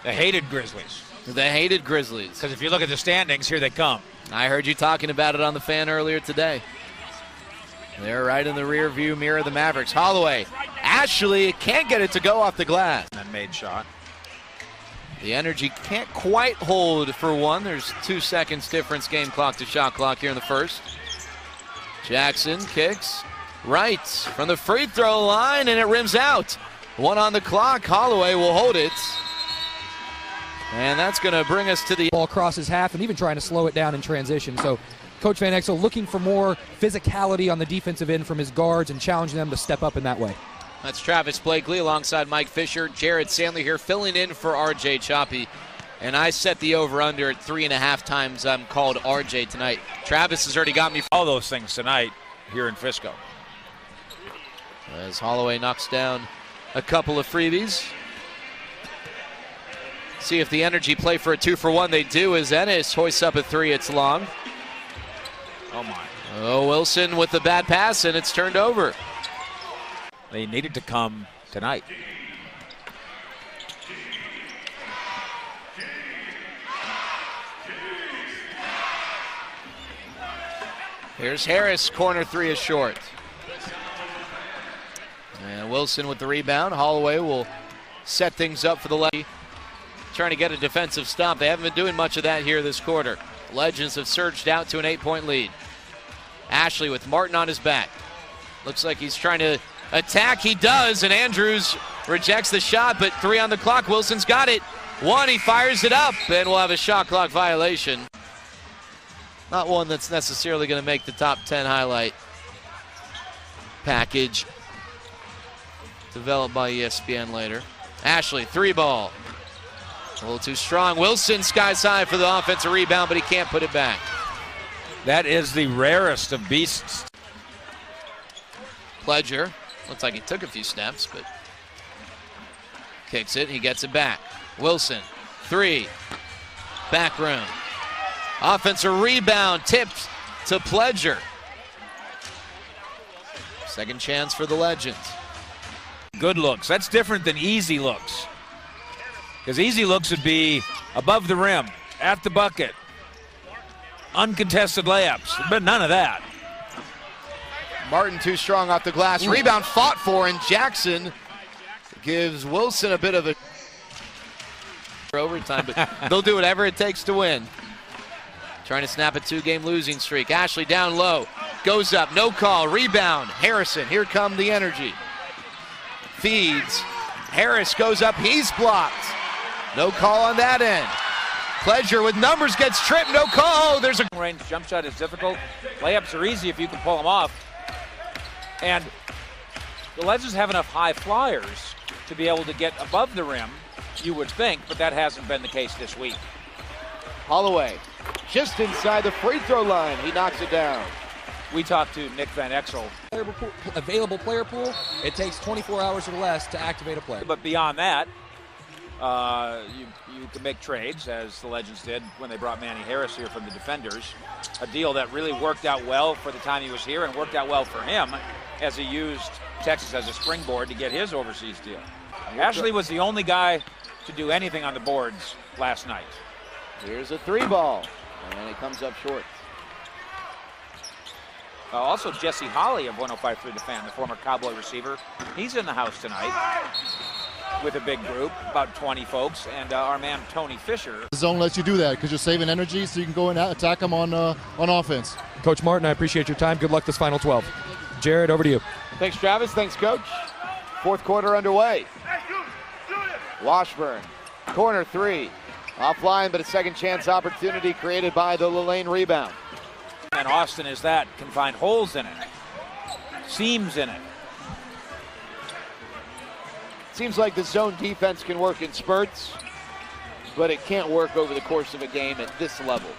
The hated Grizzlies. The hated Grizzlies. Because if you look at the standings, here they come. I heard you talking about it on the Fan earlier today. They're right in the rear view mirror of the Mavericks. Holloway, Ashley can't get it to go off the glass. And made shot. The Energy can't quite hold for one. There's 2 seconds difference, game clock to shot clock here in the first. Jackson kicks right from the free throw line, and it rims out. 1 on the clock. Holloway will hold it. And that's going to bring us to the ball crosses half and even trying to slow it down in transition. So Coach Van Exel looking for more physicality on the defensive end from his guards and challenging them to step up in that way. That's Travis Blakely alongside Mike Fisher. Jared Sandler here filling in for RJ Choppy. And I set the over-under at 3.5 times I'm called RJ tonight. Travis has already got me all those things tonight here in Frisco. As Holloway knocks down a couple of freebies. See if the Energy play for a 2-for-1. They do as Ennis hoists up a 3. It's long. Oh, my. Oh, Wilson with the bad pass, and it's turned over. They needed to come tonight. Here's Harris, corner 3 is short. And Wilson with the rebound. Holloway will set things up for the lefty. Trying to get a defensive stop. They haven't been doing much of that here this quarter. Legends have surged out to an 8-point lead. Ashley with Martin on his back. Looks like he's trying to attack. He does, and Andrews rejects the shot, but 3 on the clock. Wilson's got it. 1, he fires it up, and we'll have a shot clock violation. Not one that's necessarily going to make the top 10 highlight package developed by ESPN later. Ashley, 3-ball. A little too strong. Wilson skies high for the offensive rebound, but he can't put it back. That is the rarest of beasts. Pledger, looks like he took a few steps, but kicks it. He gets it back. Wilson, 3, back room. Offensive rebound, tipped to Pledger. Second chance for the Legends. Good looks. That's different than easy looks. Because easy looks would be above the rim, at the bucket, uncontested layups, but none of that. Martin too strong off the glass. Rebound fought for, and Jackson gives Wilson a bit of a overtime, but they'll do whatever it takes to win. Trying to snap a 2-game losing streak. Ashley down low, goes up, no call, rebound. Harrison, here come the Energy. Feeds, Harris goes up, he's blocked. No call on that end. Pledger with numbers gets tripped, no call. There's a range jump shot is difficult. Layups are easy if you can pull them off. And the Legends have enough high flyers to be able to get above the rim, you would think, but that hasn't been the case this week. Holloway, just inside the free throw line, he knocks it down. We talked to Nick Van Exel. Available player pool, it takes 24 hours or less to activate a player. But beyond that, you can make trades, as the Legends did when they brought Manny Harris here from the Defenders. A deal that really worked out well for the time he was here and worked out well for him as he used Texas as a springboard to get his overseas deal. Ashley was the only guy to do anything on the boards last night. Here's a 3-ball, and it comes up short. Also, Jesse Holly of 105.3 The Fan, the former Cowboy receiver. He's in the house tonight with a big group, about 20 folks, and our man Tony Fisher. The zone lets you do that because you're saving energy so you can go and attack them on offense. Coach Martin, I appreciate your time. Good luck this final 12. Jared, over to you. Thanks, Travis. Thanks, Coach. Fourth quarter underway. Washburn, corner 3. Offline, but a second chance opportunity created by the Lane rebound. And Austin is that, can find holes in it, seams in it. Seems like the zone defense can work in spurts, but it can't work over the course of a game at this level.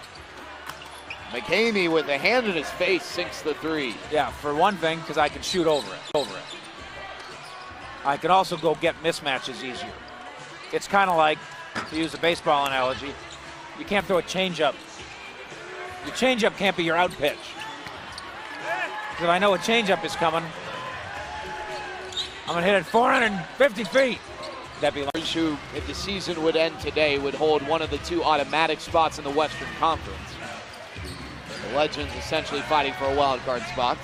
McHaney with a hand in his face sinks the 3. Yeah, for one thing, because I can shoot over it. I can also go get mismatches easier. It's kind of like, to use a baseball analogy, you can't throw a changeup. Your changeup can't be your out pitch. Because if I know a changeup is coming, I'm going to hit it 450 feet. That'd be like who, if the season would end today, would hold one of the 2 automatic spots in the Western Conference. The Legends essentially fighting for a wild card spot.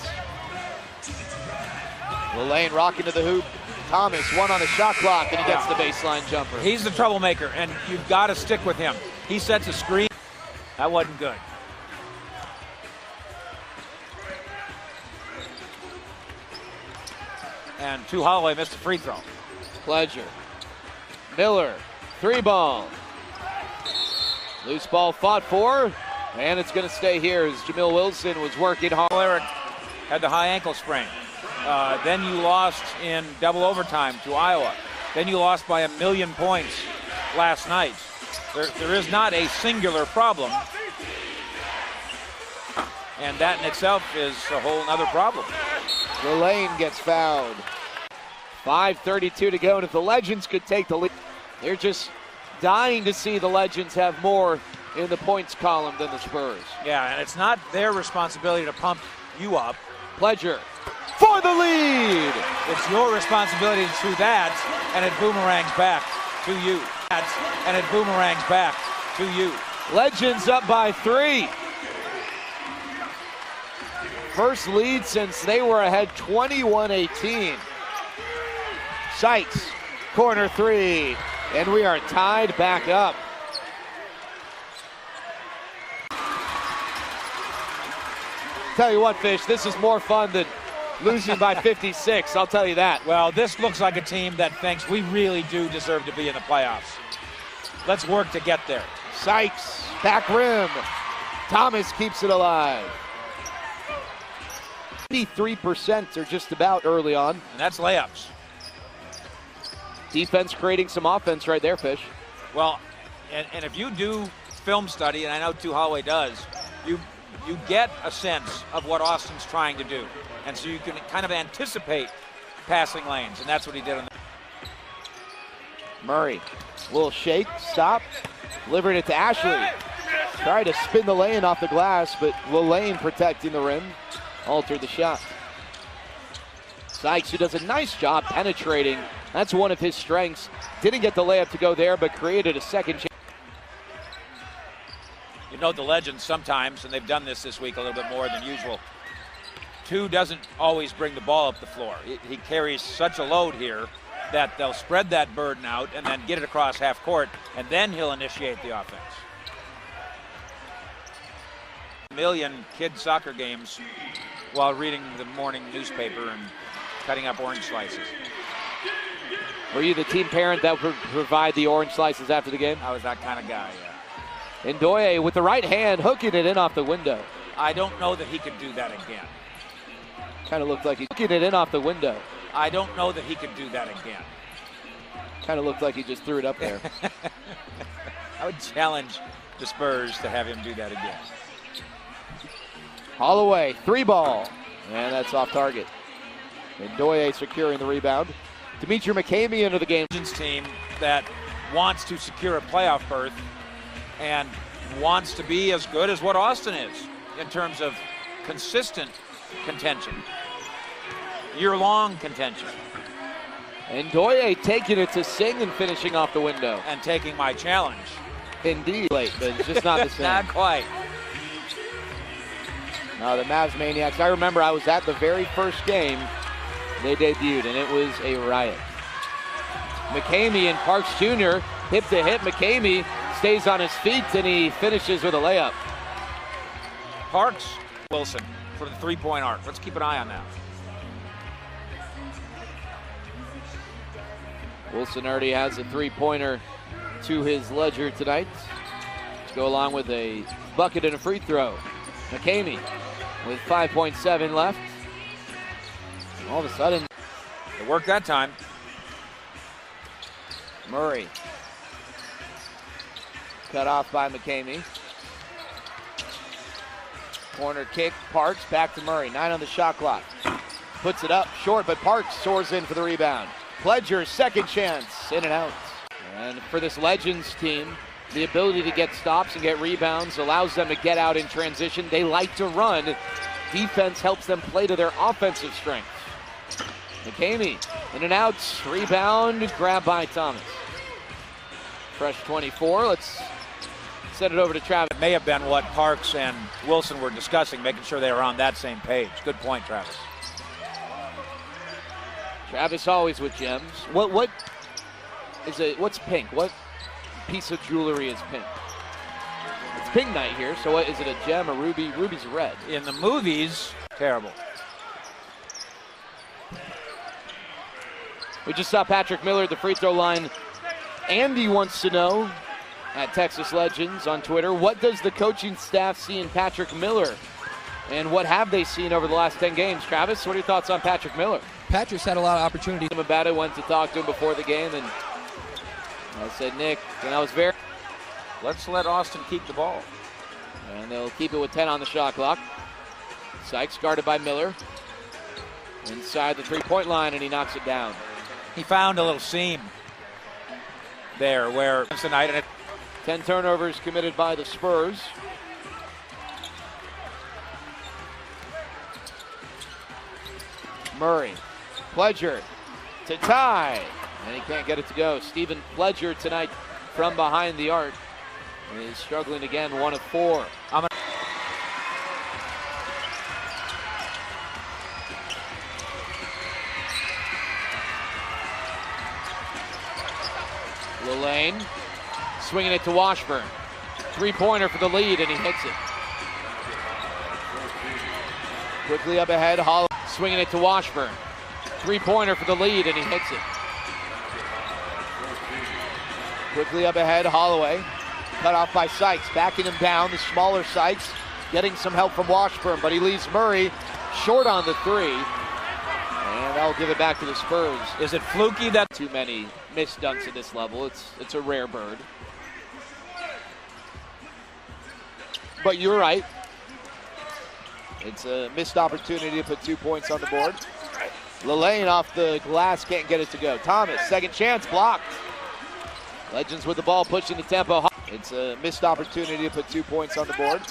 Lane rocking to the hoop. Thomas, 1 on the shot clock, and he gets the baseline jumper. He's the troublemaker, and you've got to stick with him. He sets a screen. That wasn't good. And Holloway missed a free throw. Pledger. Miller, 3-ball. Loose ball fought for, and it's going to stay here as Jamil Wilson was working hard. Eric had the high ankle sprain. Then you lost in double overtime to Iowa. Then you lost by 1,000,000 points last night. There is not a singular problem, and that in itself is a whole other problem. Lane gets fouled. 5:32 to go, and if the Legends could take the lead, they're just dying to see the Legends have more in the points column than the Spurs. Yeah, and it's not their responsibility to pump you up. Pledger for the lead. It's your responsibility to do that, and it boomerangs back to you. And it boomerangs back to you. Legends up by 3. First lead since they were ahead 21-18. Sykes, corner 3, and we are tied back up. Tell you what, Fish, this is more fun than losing by 56, I'll tell you that. Well, this looks like a team that thinks we really do deserve to be in the playoffs. Let's work to get there. Sykes, back rim. Thomas keeps it alive. 53% or just about early on. And that's layups. Defense creating some offense right there, Fish. Well, and if you do film study, and I know Holloway does, you get a sense of what Austin's trying to do. And so you can kind of anticipate passing lanes, and that's what he did on the Murray, little shake, stop, delivered it to Ashley. Tried to spin the lane off the glass, but Lane protecting the rim, altered the shot. Sykes, who does a nice job penetrating. That's one of his strengths. Didn't get the layup to go there, but created a second chance. You know the Legends sometimes, and they've done this week a little bit more than usual. 2 doesn't always bring the ball up the floor. He carries such a load here that they'll spread that burden out and then get it across half court, and then he'll initiate the offense. 1,000,000 kid soccer games while reading the morning newspaper and cutting up orange slices. Were you the team parent that would provide the orange slices after the game? I was that kind of guy, yeah. Ndoye with the right hand hooking it in off the window. I don't know that he could do that again. Kind of looked like he hooking it in off the window. I don't know that he could do that again. Kind of looked like he just threw it up there. I would challenge the Spurs to have him do that again. Holloway, 3-ball, and that's off target. Ndoye securing the rebound. Dimitri McCamey into the game. Team that wants to secure a playoff berth and wants to be as good as what Austin is in terms of consistent contention, year-long contention. Ndoye taking it to Singh and finishing off the window. And taking my challenge. Indeed, late, but it's just not the same. Not quite. No, the Mavs Maniacs. I remember I was at the very first game they debuted, and it was a riot. McCamey and Parks Jr. hip to hip. McCamey stays on his feet, and he finishes with a layup. Parks, Wilson for the three-point arc. Let's keep an eye on that. Wilson already has a three-pointer to his ledger tonight to go along with a bucket and a free throw. McCamey with 5.7 left. All of a sudden, it worked that time. Murray cut off by McCamey. Corner kick, Parks back to Murray. 9 on the shot clock. Puts it up short, but Parks soars in for the rebound. Pledger's second chance, in and out. And for this Legends team, the ability to get stops and get rebounds allows them to get out in transition. They like to run. Defense helps them play to their offensive strengths. McCamey, in and out, rebound, grab by Thomas. Fresh 24, let's send it over to Travis. It may have been what Parks and Wilson were discussing, making sure they were on that same page. Good point, Travis. Travis always with gems. What's pink? What piece of jewelry is pink? It's pink night here, so what, is it a gem, a ruby? Ruby's red. In the movies, terrible. We just saw Patrick Miller at the free throw line. Andy wants to know, at Texas Legends on Twitter, what does the coaching staff see in Patrick Miller? And what have they seen over the last 10 games? Travis, what are your thoughts on Patrick Miller? Patrick's had a lot of opportunities. About it, went to talk to him before the game, and I said, Nick, and I was very... Let's let Austin keep the ball. And they'll keep it with 10 on the shot clock. Sykes guarded by Miller. Inside the three-point line, and he knocks it down. He found a little seam there where tonight. 10 turnovers committed by the Spurs. Murray, Pledger to tie, and he can't get it to go. Stephen Pledger tonight from behind the arc. He's struggling again, 1 of 4. Lillane swinging it to Washburn. Three-pointer for the lead, and he hits it. Quickly up ahead, Holloway swinging it to Washburn. Three-pointer for the lead, and he hits it. Quickly up ahead, Holloway. Cut off by Sykes, backing him down. The smaller Sykes getting some help from Washburn, but he leaves Murray short on the three. And that'll give it back to the Spurs. Is it fluky that too many missed dunks at this level? It's a rare bird. But you're right. It's a missed opportunity to put 2 points on the board. Lillane off the glass, can't get it to go. Thomas, second chance, blocked. Legends with the ball, pushing the tempo. It's a missed opportunity to put 2 points on the board.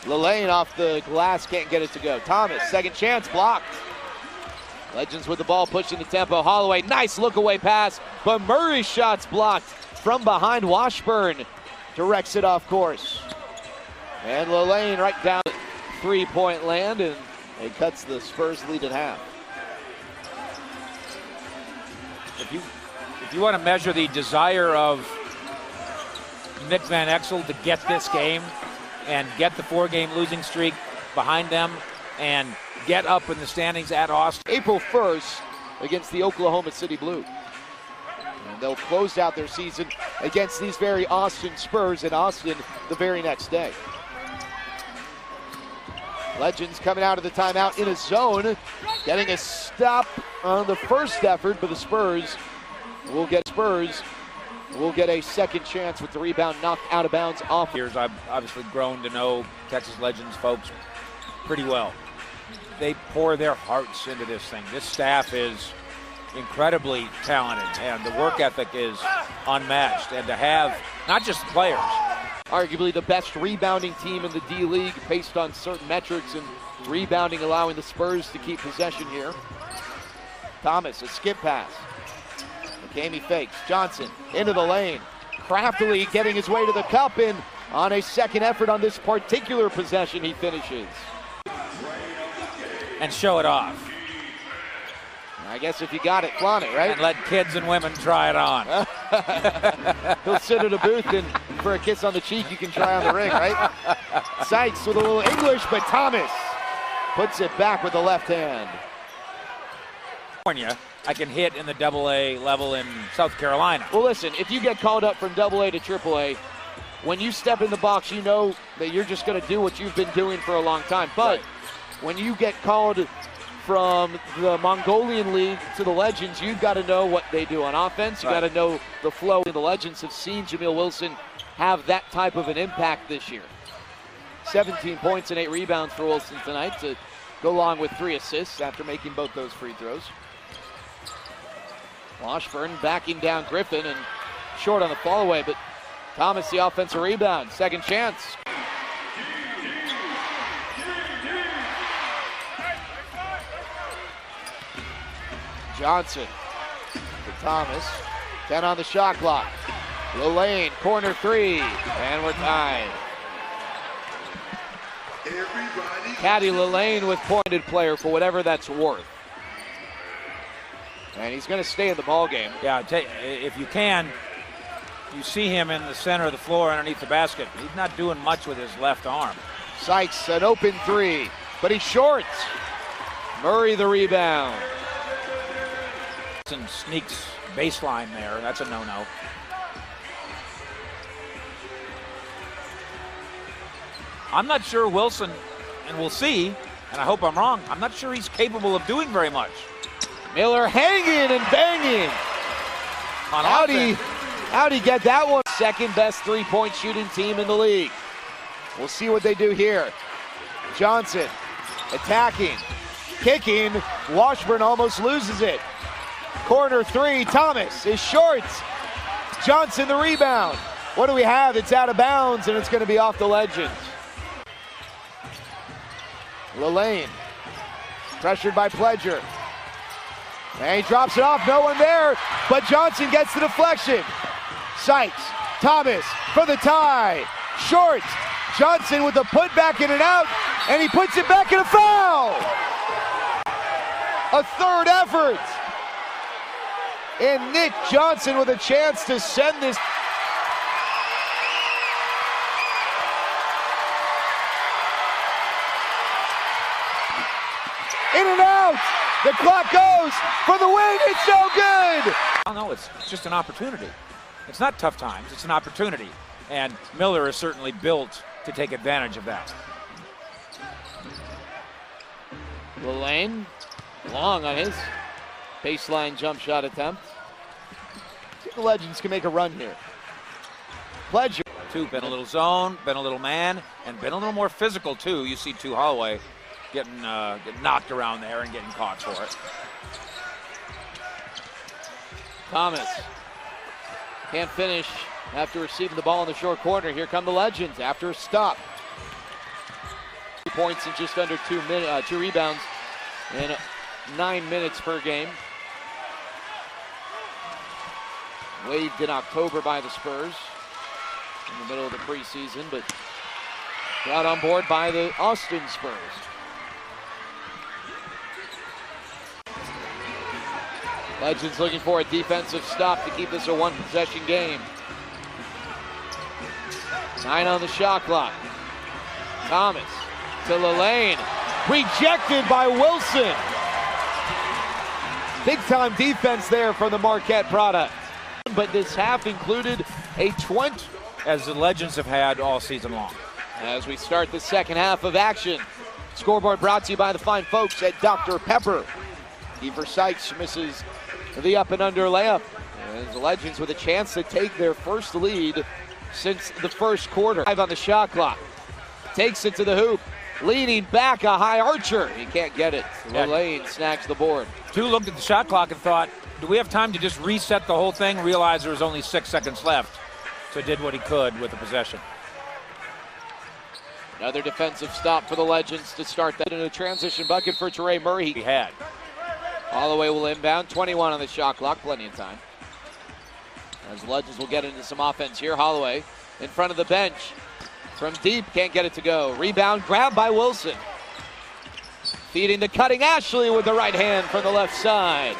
Lillane off the glass, can't get it to go. Thomas, second chance, blocked. Legends with the ball, pushing the tempo. Holloway, nice look-away pass, but Murray's shot's blocked from behind. Washburn directs it off course. And Lillane right down three-point land, and it cuts the Spurs lead at half. If you want to measure the desire of Nick Van Exel to get this game and get the 4-game losing streak behind them and get up in the standings at Austin. April 1st against the Oklahoma City Blue. And they'll close out their season against these very Austin Spurs in Austin the very next day. Legends coming out of the timeout in a zone, getting a stop on the first effort, but the Spurs will get a second chance with the rebound knocked out of bounds off. Years I've obviously grown to know Texas Legends folks pretty well. They pour their hearts into this thing. This staff is incredibly talented, and the work ethic is unmatched. And to have not just the players, arguably the best rebounding team in the D-League based on certain metrics, and rebounding allowing the Spurs to keep possession here. Thomas, a skip pass. McCamey fakes. Johnson into the lane. Craftily getting his way to the cup, and on a second effort on this particular possession, he finishes. And show it off. I guess if you got it, flaunt it, right? And let kids and women try it on. He'll sit at a booth, and for a kiss on the cheek, you can try on the ring, right? Sykes with a little English, but Thomas puts it back with the left hand. I can hit in the AA level in South Carolina. Well, listen, if you get called up from AA to AAA, when you step in the box, you know that you're just going to do what you've been doing for a long time. But when you get called from the Mongolian League to the Legends, you've got to know what they do on offense. You've got to know the flow. The Legends have seen Jamil Wilson have that type of an impact this year. 17 points and 8 rebounds for Wilson tonight to go along with 3 assists after making both those free throws. Washburn backing down Griffin and short on the fall away, but Thomas the offensive rebound. Second chance. Johnson to Thomas. 10 on the shot clock. Lane, corner three, and we're tied. Caddy Lane with pointed player for whatever that's worth. And he's going to stay in the ball game. Yeah, if you can, you see him in the center of the floor underneath the basket. He's not doing much with his left arm. Sykes, an open three, but he's short. Murray the rebound. Sneaks baseline there. That's a no-no. I'm not sure Wilson, and we'll see, and I hope I'm wrong, I'm not sure he's capable of doing very much. Miller hanging and banging. How'd he get that one? Second best three-point shooting team in the league. We'll see what they do here. Johnson attacking, kicking. Washburn almost loses it. Corner three, Thomas is short. Johnson the rebound. What do we have? It's out of bounds, and it's going to be off the Legends. Lane, pressured by Pledger. And he drops it off, no one there, but Johnson gets the deflection. Sykes, Thomas for the tie. Short, Johnson with the putback in and out, and he puts it back in a foul. A third effort. And Nick Johnson with a chance to send this. In and out. The clock goes for the win. It's so good. Oh, no, it's just an opportunity. It's not tough times. It's an opportunity. And Miller is certainly built to take advantage of that. Lane, long on his baseline jump shot attempt. I think the Legends can make a run here. Pledger. Been a little zone, been a little man, and been a little more physical, too. You see Holloway getting knocked around there and getting caught for it. Thomas can't finish after receiving the ball in the short corner. Here come the Legends after a stop. 2 points in just under 2 rebounds in 9 minutes per game. Waived in October by the Spurs in the middle of the preseason, but brought on board by the Austin Spurs. Legends looking for a defensive stop to keep this a one-possession game. 9 on the shot clock. Thomas to Lane. Rejected by Wilson. Big-time defense there from the Marquette product. But this half included a 20. As the Legends have had all season long. As we start the second half of action. Scoreboard brought to you by the fine folks at Dr. Pepper. Kiefer Sykes misses the up and under layup. And the Legends with a chance to take their first lead since the first quarter. 5 on the shot clock. Takes it to the hoop. Leaning back, a high archer. He can't get it. Lane snags the board. Two looked at the shot clock and thought, do we have time to just reset the whole thing? Realized there was only 6 seconds left. So did what he could with the possession. Another defensive stop for the Legends to start that in a transition bucket for Trey Murray. He had. Holloway will inbound, 21 on the shot clock, plenty of time. As the Legends will get into some offense here. Holloway in front of the bench. From deep, can't get it to go. Rebound, grabbed by Wilson. Feeding to cutting Ashley with the right hand from the left side.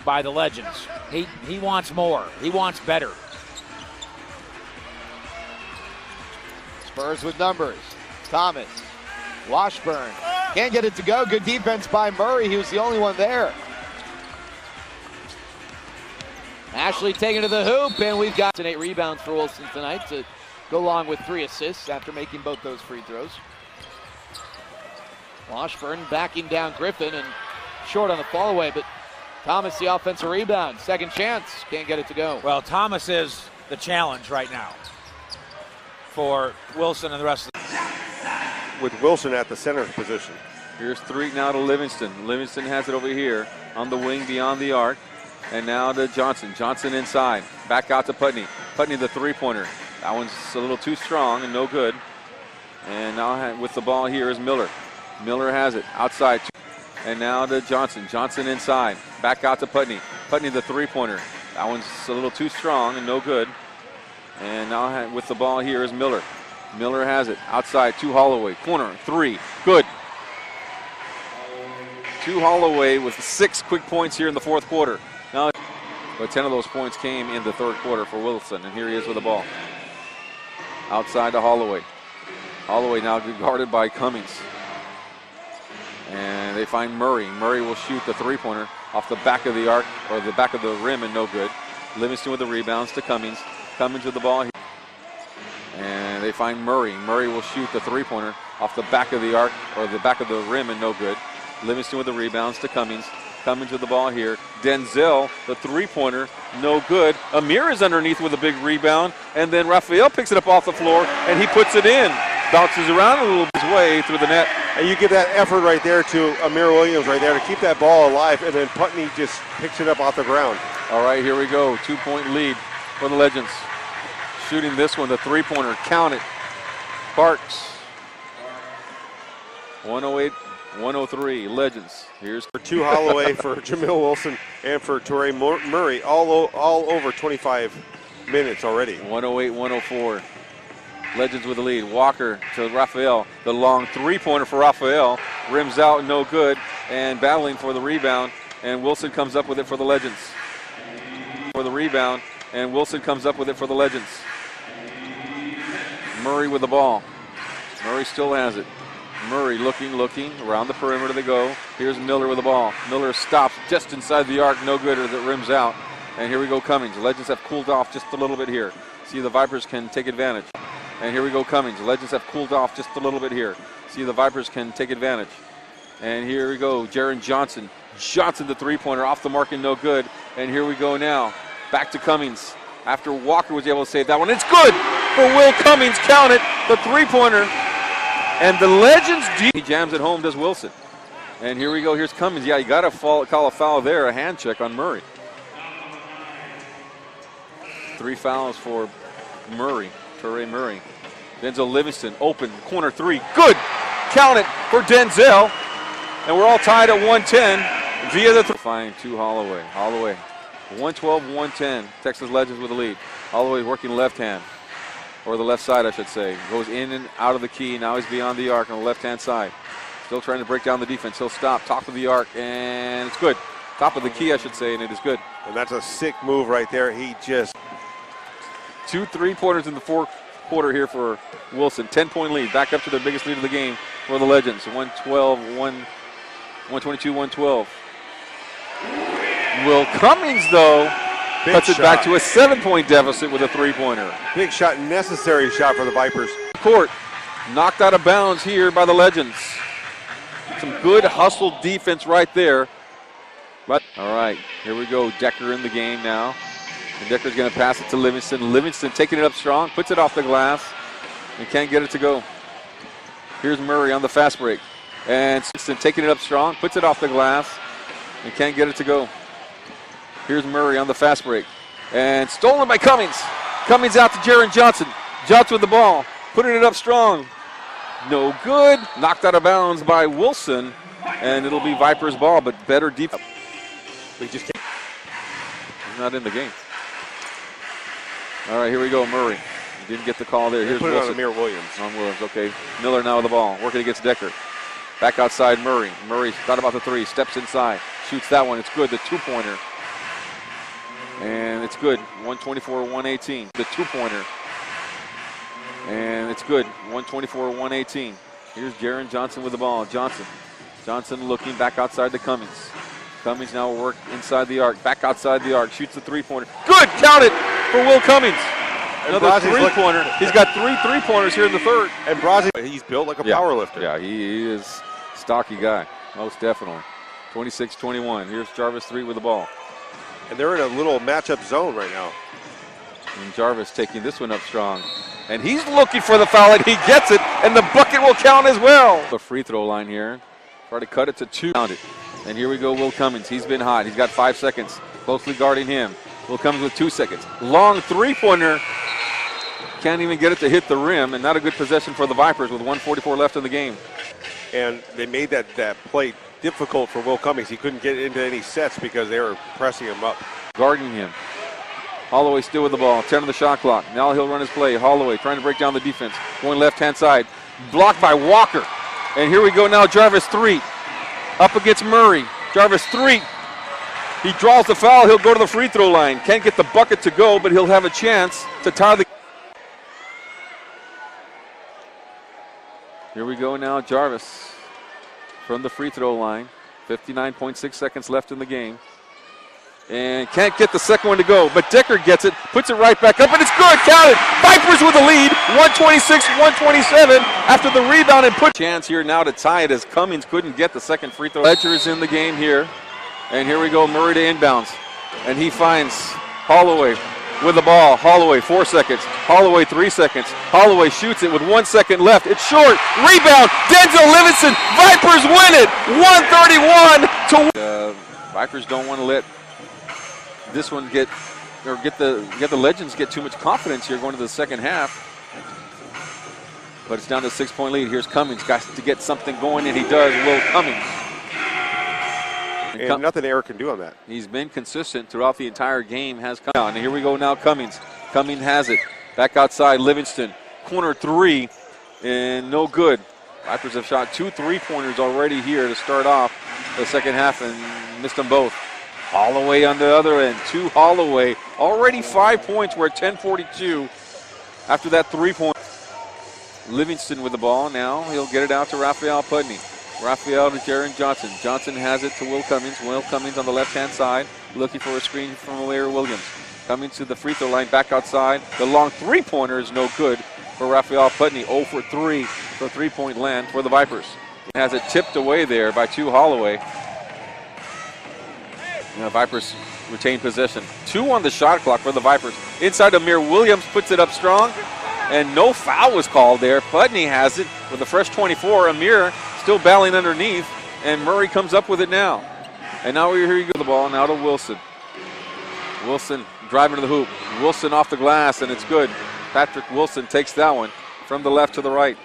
By the Legends. He wants more. He wants better. Spurs with numbers. Thomas. Washburn. Can't get it to go. Good defense by Murray. He was the only one there. Ashley taking to the hoop, and we've got 8 rebounds for Wilson tonight to go along with 3 assists after making both those free throws. Washburn backing down Griffin and short on the fall away, but Thomas the offensive rebound. Second chance, can't get it to go. Well, Thomas is the challenge right now for Wilson and the rest of the with Wilson at the center position. Here's 3 now to Livingston. Livingston has it over here on the wing beyond the arc. And now to Johnson. Johnson inside. Back out to Putney. Putney the three-pointer. That one's a little too strong and no good. And now with the ball here is Miller. Miller has it outside. And now to Johnson. Johnson inside. Back out to Putney. Putney the three-pointer. That one's a little too strong and no good. And now with the ball here is Miller. Miller has it. Outside to Holloway. Corner. Three. Good. To Holloway with 6 quick points here in the fourth quarter. Now, but 10 of those points came in the third quarter for Wilson. And here he is with the ball. Outside to Holloway. Holloway now guarded by Cummings. And they find Murray. Murray will shoot the three-pointer off the back of the arc, or the back of the rim, and no good. Livingston with the rebounds to Cummings. Cummings with the ball. And they find Murray. Murray will shoot the three-pointer off the back of the arc, or the back of the rim, and no good. Livingston with the rebounds to Cummings. Cummings with the ball here. Denzel, the three-pointer, no good. Amir is underneath with a big rebound, and then Raphael picks it up off the floor, and he puts it in. Bounces around a little bit way through the net. And you give that effort right there to Amir Williams right there to keep that ball alive, and then Putney just picks it up off the ground. All right, here we go. 2-point lead for the Legends. Shooting this one, the three-pointer. Count it. Parks. 108-103. Legends. Here's for two Holloway, for Jamil Wilson, and for Torrey Murray, all over 25 minutes already. 108-104. Legends with the lead. Walker to Raphael. The long three-pointer for Raphael. Rims out, no good. And battling for the rebound. And Wilson comes up with it for the Legends. For the rebound. And Wilson comes up with it for the Legends. Murray with the ball. Murray still has it. Murray looking. Around the perimeter they go. Here's Miller with the ball. Miller stops just inside the arc. No good as it rims out. And here we go, Cummings. The Legends have cooled off just a little bit here. See, the Vipers can take advantage. And here we go, Cummings. The Legends have cooled off just a little bit here. See, the Vipers can take advantage. And here we go, Jaron Johnson. Johnson, the three-pointer, off the mark and no good. And here we go now. Back to Cummings. After Walker was able to save that one. It's good for Will Cummings. Count it, the three-pointer. And the Legends, he jams it home, does Wilson. And here we go, here's Cummings. Yeah, you got to call a foul there, a hand check on Murray. 3 fouls for Murray. Torrey Murray. Denzel Livingston, open, corner three. Good! Count it for Denzel. And we're all tied at 110 via the find to Holloway. Holloway, 112-110. Texas Legends with the lead. Holloway working left hand, or the left side, I should say. Goes in and out of the key. Now he's beyond the arc on the left-hand side. Still trying to break down the defense. He'll stop, top of the arc, and it's good. Top of the key, I should say, and it is good. And that's a sick move right there. He just... 2 3-pointers in the fourth quarter here for Wilson. 10-point lead, back up to the biggest lead of the game for the Legends. 122-112. Will Cummings, though, cuts it back to a 7-point deficit with a three-pointer. Big shot, necessary shot for the Vipers. Court knocked out of bounds here by the Legends. Some good hustle defense right there. But all right, here we go. Decker in the game now. And Decker's going to pass it to Livingston. Livingston taking it up strong, puts it off the glass, and can't get it to go. Here's Murray on the fast break. And Livingston taking it up strong, puts it off the glass, and can't get it to go. Here's Murray on the fast break. And stolen by Cummings. Cummings out to Jaron Johnson. Johnson with the ball, putting it up strong. No good. Knocked out of bounds by Wilson, and it'll be Vipers ball, but better defense. We just can't. He's not in the game. All right, here we go, Murray. He didn't get the call there. Here's put Wilson. it on Amir Williams. On Williams, okay. Miller now with the ball, working against Decker. Back outside Murray. Murray thought about the three, steps inside, shoots that one. It's good, the two-pointer. And it's good, 124-118. The two-pointer. And it's good, 124-118. Here's Jaron Johnson with the ball. Johnson looking back outside to Cummings. Cummings now will work inside the arc, back outside the arc, shoots the three-pointer. Good, count it for Will Cummings. Another three-pointer. He's got 3 3-pointers here in the third. And Brazzi, he's built like a power lifter. Yeah, he is a stocky guy, most definitely. 26-21. Here's Jarvis 3 with the ball. And they're in a little matchup zone right now. And Jarvis taking this one up strong. And he's looking for the foul, and he gets it, and the bucket will count as well. The free throw line here. Try to cut it to 2. And here we go, Will Cummings. He's been hot. He's got 5 seconds. Closely guarding him. Will Cummings with 2 seconds. Long three-pointer. Can't even get it to hit the rim, and not a good possession for the Vipers with 1:44 left in the game. And they made that play difficult for Will Cummings. He couldn't get into any sets because they were pressing him up. Guarding him. Holloway still with the ball, 10 on the shot clock. Now he'll run his play. Holloway trying to break down the defense. Going left-hand side. Blocked by Walker. And here we go now, Jarvis 3. Up against Murray. Jarvis 3. He draws the foul. He'll go to the free throw line. Can't get the bucket to go, but he'll have a chance to tie the... Here we go now, Jarvis from the free throw line. 59.6 seconds left in the game. And can't get the second one to go, but Decker gets it, puts it right back up, and it's good, count it! Vipers with the lead, 126-127 after the rebound and put chance here now to tie it as Cummings couldn't get the second free throw. Ledger is in the game here, and here we go, Murray to inbounds, and he finds Holloway with the ball. Holloway 4 seconds, Holloway 3 seconds, Holloway shoots it with 1 second left, it's short, rebound, Denzel Livingston, Vipers win it, 131 to Vipers don't want to let this one get the Legends get too much confidence here going to the second half. But it's down to a 6-point lead. Here's Cummings, got to get something going, and he does. Will Cummings. And nothing Eric can do on that. He's been consistent throughout the entire game. Has come out, and here we go now. Cummings. Cummings has it. Back outside. Livingston. Corner 3, and no good. Vipers have shot 2 3-pointers already here to start off the second half, and missed them both. Holloway on the other end, 2 Holloway, already 5 points. We're at 10:42 after that 3-point. Livingston with the ball now. He'll get it out to Raphael Putney. Raphael to Jaron Johnson. Johnson has it to Will Cummings. Will Cummings on the left-hand side, looking for a screen from Larry Williams. Cummings to the free throw line, back outside. The long 3-pointer is no good for Raphael Putney. 0 for 3 for 3-point land for the Vipers. Has it tipped away there by 2 Holloway. Now Vipers retain possession. 2 on the shot clock for the Vipers. Inside, Amir Williams puts it up strong, and no foul was called there. Putney has it with a fresh 24. Amir still battling underneath, and Murray comes up with it now. And now here you go, the ball now to Wilson. Wilson driving to the hoop. Wilson off the glass, and it's good. Patrick Wilson takes that one from the left to the right.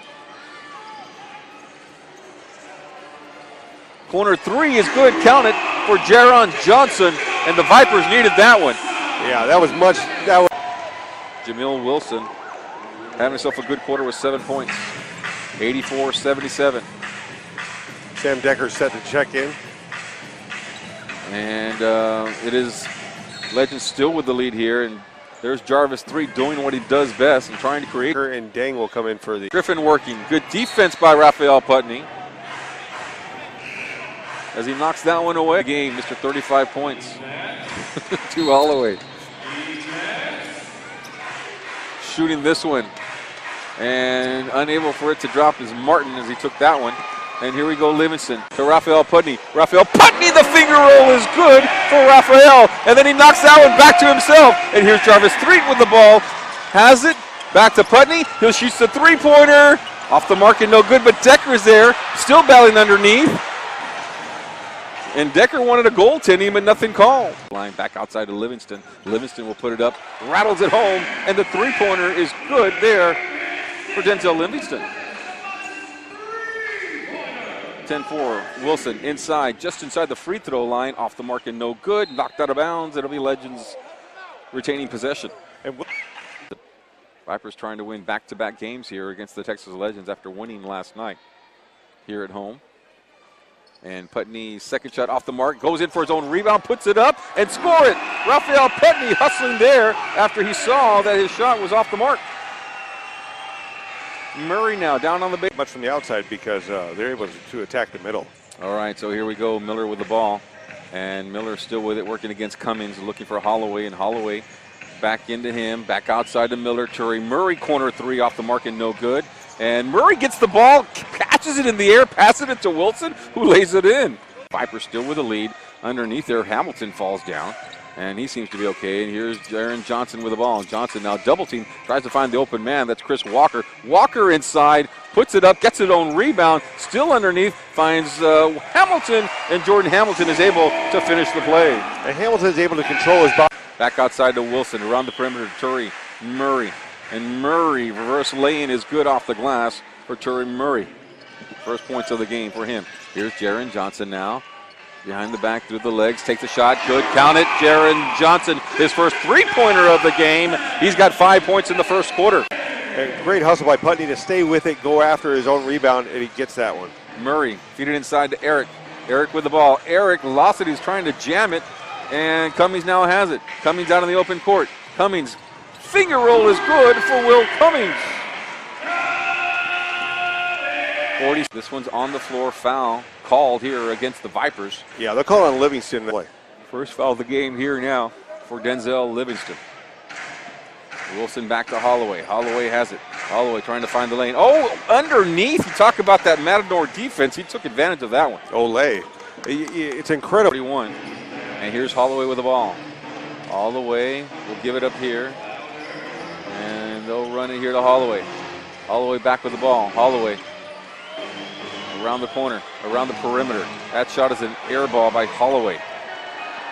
Corner 3 is good, count it, for Jaron Johnson, and the Vipers needed that one. Yeah, that was Jamil Wilson having himself a good quarter with 7 points. 84-77. Sam Decker set to check in. And it is Legends still with the lead here, and there's Jarvis 3 doing what he does best and trying to create. And Dang will come in for the... Griffin working, good defense by Raphael Putney. As he knocks that one away. Game, Mr. 35 points. 2 Holloway. Shooting this one. And unable for it to drop is Martin as he took that one. And here we go, Livingston to Raphael Putney. Raphael Putney, the finger roll is good for Raphael. And then he knocks that one back to himself. And here's Jarvis 3 with the ball. Has it. Back to Putney. He'll shoot the 3-pointer. Off the mark and no good, but Decker's there. Still battling underneath. And Decker wanted a goaltending, but nothing called. Line back outside to Livingston. Livingston will put it up, rattles it home, and the 3-pointer is good there for Denzel Livingston. 10-4, Wilson inside, just inside the free throw line, off the mark and no good. Knocked out of bounds. It'll be Legends retaining possession. And the Vipers trying to win back-to-back games here against the Texas Legends after winning last night here at home. And Putney's second shot off the mark, goes in for his own rebound, puts it up, and score it. Raphael Putney hustling there after he saw that his shot was off the mark. Murray now down on the base. Much from the outside because they're able to attack the middle. All right, so here we go, Miller with the ball. And Miller still with it, working against Cummings, looking for Holloway, and Holloway back into him, back outside to Miller. Murray corner 3 off the mark and no good. And Murray gets the ball, catches it in the air, passes it to Wilson, who lays it in. Vipers still with the lead. Underneath there, Hamilton falls down, and he seems to be okay. And here's Jaron Johnson with the ball. Johnson now double team, tries to find the open man. That's Chris Walker. Walker inside, puts it up, gets his own rebound, still underneath, finds Hamilton, and Jordan Hamilton is able to finish the play. And Hamilton is able to control his body. Back outside to Wilson, around the perimeter to Turi, Murray. And Murray, reverse lay-in is good off the glass for Turi Murray. First points of the game for him. Here's Jaron Johnson now. Behind the back, through the legs, takes a shot, good, count it. Jaron Johnson, his first three-pointer of the game. He's got 5 points in the first quarter. And great hustle by Putney to stay with it, go after his own rebound, and he gets that one. Murray feed it inside to Eric. Eric with the ball. Eric lost it, he's trying to jam it, and Cummings now has it. Cummings out in the open court. Cummings, finger roll is good for Will Cummings. 40. This one's on the floor, foul called here against the Vipers. Yeah, they'll call on Livingston. First foul of the game here now for Denzel Livingston. Wilson back to Holloway. Holloway has it. Holloway trying to find the lane. Oh, underneath. You talk about that Matador defense. He took advantage of that one. Olay. It's incredible. 41. And here's Holloway with the ball. All the way. We'll give it up here. And they'll run it here to Holloway. Holloway back with the ball. Holloway around the corner, around the perimeter. That shot is an air ball by Holloway.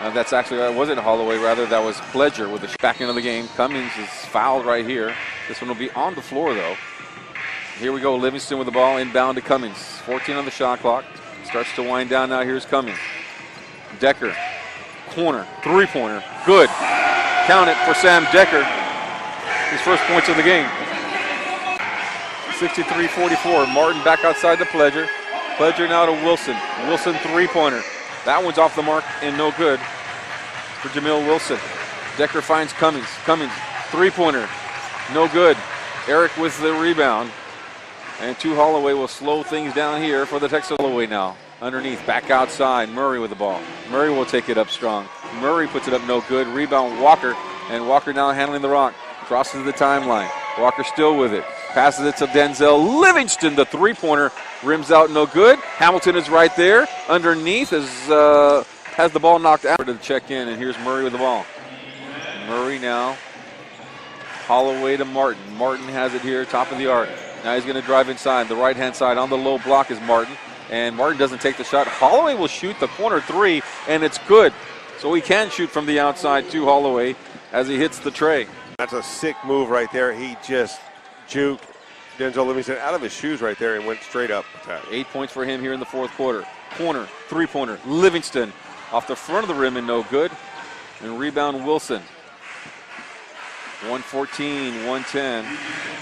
That's actually, that wasn't Holloway, rather that was Pledger with the back end of the game. Cummings is fouled right here. This one will be on the floor though. Here we go, Livingston with the ball, inbound to Cummings. 14 on the shot clock. Starts to wind down now, here's Cummings. Decker, corner, three-pointer, good. Count it for Sam Decker. His first points of the game. 63-44, Martin back outside the Pledger. Pledger now to Wilson. Wilson three-pointer. That one's off the mark and no good for Jamil Wilson. Decker finds Cummings. Cummings, three-pointer, no good. Eric with the rebound. And Holloway will slow things down here for the Texas. Holloway now, underneath, back outside. Murray with the ball. Murray will take it up strong. Murray puts it up no good. Rebound Walker, and Walker now handling the rock. Crosses the timeline. Walker still with it. Passes it to Denzel Livingston, the three-pointer. Rims out, no good. Hamilton is right there. Underneath has the ball knocked out to check in, and here's Murray with the ball. Murray now. Holloway to Martin. Martin has it here, top of the arc. Now he's going to drive inside. The right-hand side on the low block is Martin, and Martin doesn't take the shot. Holloway will shoot the corner three, and it's good. So he can shoot from the outside to Holloway as he hits the tray. That's a sick move right there. He just juked Denzel Livingston out of his shoes right there and went straight up. 8 points for him here in the fourth quarter. Corner, three-pointer, Livingston off the front of the rim and no good. And rebound Wilson. 114-110.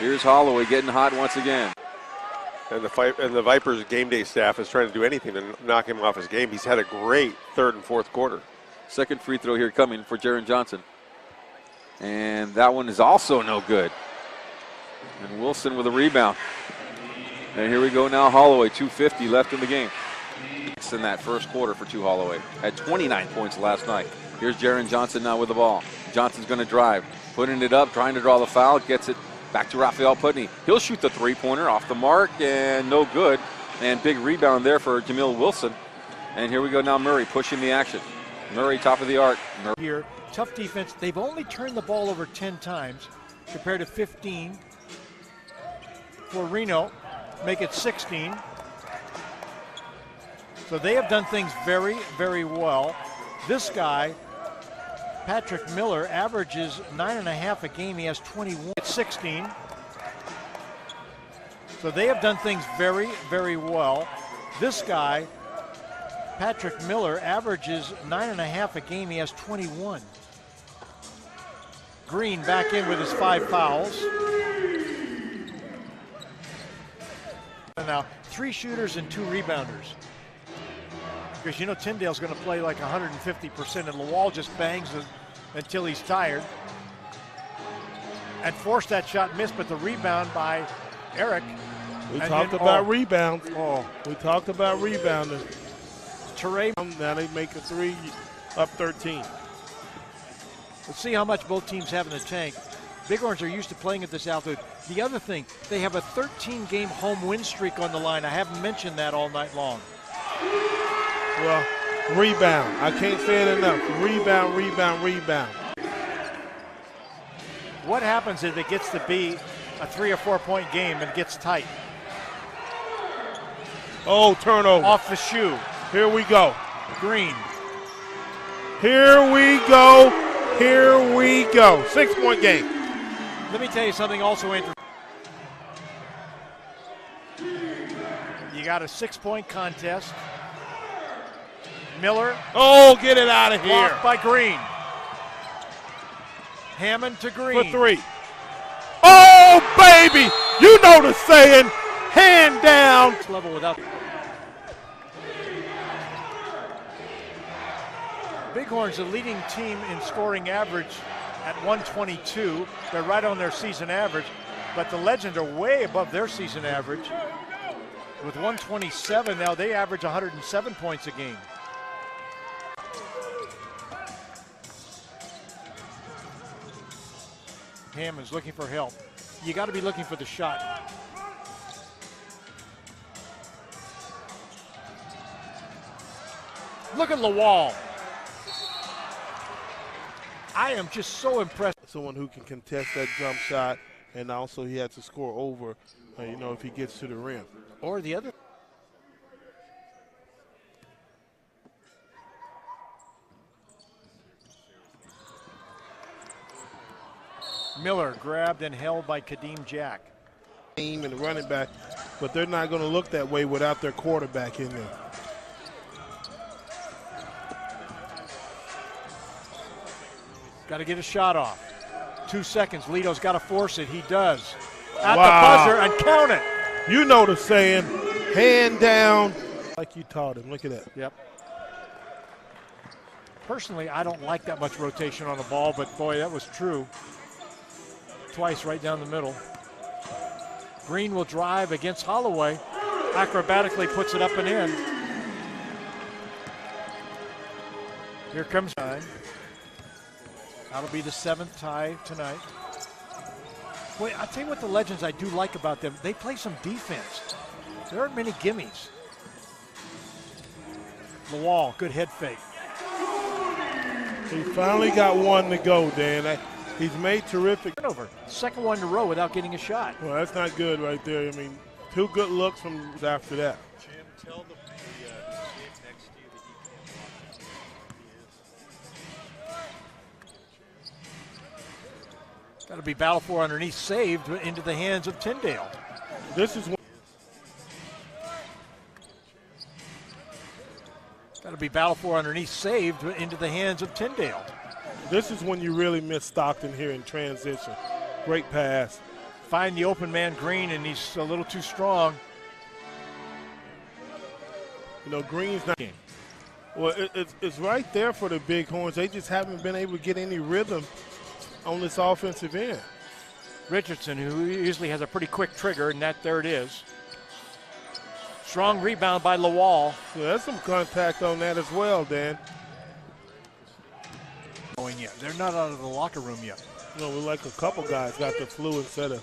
Here's Holloway getting hot once again. And the Vipers game day staff is trying to do anything to knock him off his game. He's had a great third and fourth quarter. Second free throw here coming for Jaron Johnson. And that one is also no good. And Wilson with a rebound. And here we go now, Holloway, 2:50 left in the game. In that first quarter for Holloway. Had 29 points last night. Here's Jaron Johnson now with the ball. Johnson's going to drive, putting it up, trying to draw the foul, gets it back to Raphael Putney. He'll shoot the three-pointer off the mark and no good. And big rebound there for Jamil Wilson. And here we go now, Murray pushing the action. Murray top of the arc. Here, tough defense. They've only turned the ball over 10 times compared to 15 for Reno. Make it 16. So they have done things very, very well. This guy, Patrick Miller, averages 9.5 a game. He has 21 at 16. So they have done things very, very well. This guy, Patrick Miller, averages 9.5 a game. He has 21. Green back in with his 5 fouls. And now 3 shooters and 2 rebounders. Because you know Tyndale's going to play like 150%, and Lawal just bangs until he's tired. And forced that shot, missed, but the rebound by Eric. We talked about rebounds. We talked about rebounding. Teray. Now they make a 3, up 13. Let's see how much both teams have in the tank. Bighorns are used to playing at this altitude. The other thing, they have a 13-game home win streak on the line. I haven't mentioned that all night long. Well, rebound. I can't say it enough. Rebound, rebound, rebound. What happens if it gets to be a 3 or 4 point game and gets tight? Oh, turnover. Off the shoe. Here we go. Green. Here we go. Here we go. 6-point game. Let me tell you something also interesting. You got a 6-point contest. Miller. Oh, get it out of here. Blocked by Green. Hammond to Green. For 3. Oh, baby. You know the saying. Hand down. Level without. Bighorns, the leading team in scoring average at 122. They're right on their season average, but the Legends are way above their season average. With 127 now, they average 107 points a game. Hammond's looking for help. You got to be looking for the shot. Look at Lawal. I am just so impressed. Someone who can contest that jump shot, and also he had to score over, if he gets to the rim. Or the other. Miller grabbed and held by Kadeem Jack. Team and the running back, but they're not going to look that way without their quarterback in there. Got to get a shot off. 2 seconds. Lito's got to force it. He does. At Wow. the buzzer and count it. You know the saying, hand down. Like you taught him. Look at that. Yep. Personally, I don't like that much rotation on the ball, but boy, that was true. Twice right down the middle. Green will drive against Holloway. Acrobatically puts it up and in. Here comes time. That'll be the 7th tie tonight. Boy, I'll tell you what the Legends I do like about them. They play some defense. There aren't many gimmies. Lawal, good head fake. He finally got one to go, Dan. He's made terrific. Turnover. Second one in a row without getting a shot. Well, that's not good right there. I mean, 2 good looks from after that. Jim, tell the kid next to you that he can't. Got to be battle for underneath, saved into the hands of Tyndale. This is got to be battle for underneath, saved into the hands of Tyndale. This is when you really miss Stockton here in transition. Great pass. Find the open man Green, and he's a little too strong. Green's not. Well, it's right there for the Bighorns. They just haven't been able to get any rhythm on this offensive end. Richardson, who usually has a pretty quick trigger, and there it is. Strong rebound by Lawal. Yeah, there's some contact on that as well, Dan. Yet. They're not out of the locker room yet. We're like a couple guys got the flu instead of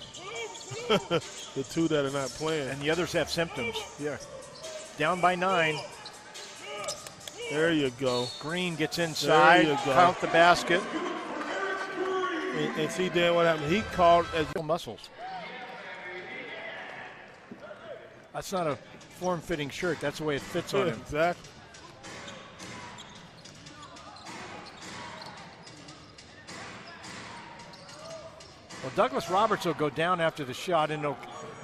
the 2 that are not playing. And the others have symptoms. Yeah. Down by 9. There you go. Green gets inside. There you go. Count the basket. And see, Dan, what happened? He called as muscles. That's not a form-fitting shirt. That's the way it fits on him. Exactly. Well, Douglas Roberts will go down after the shot, and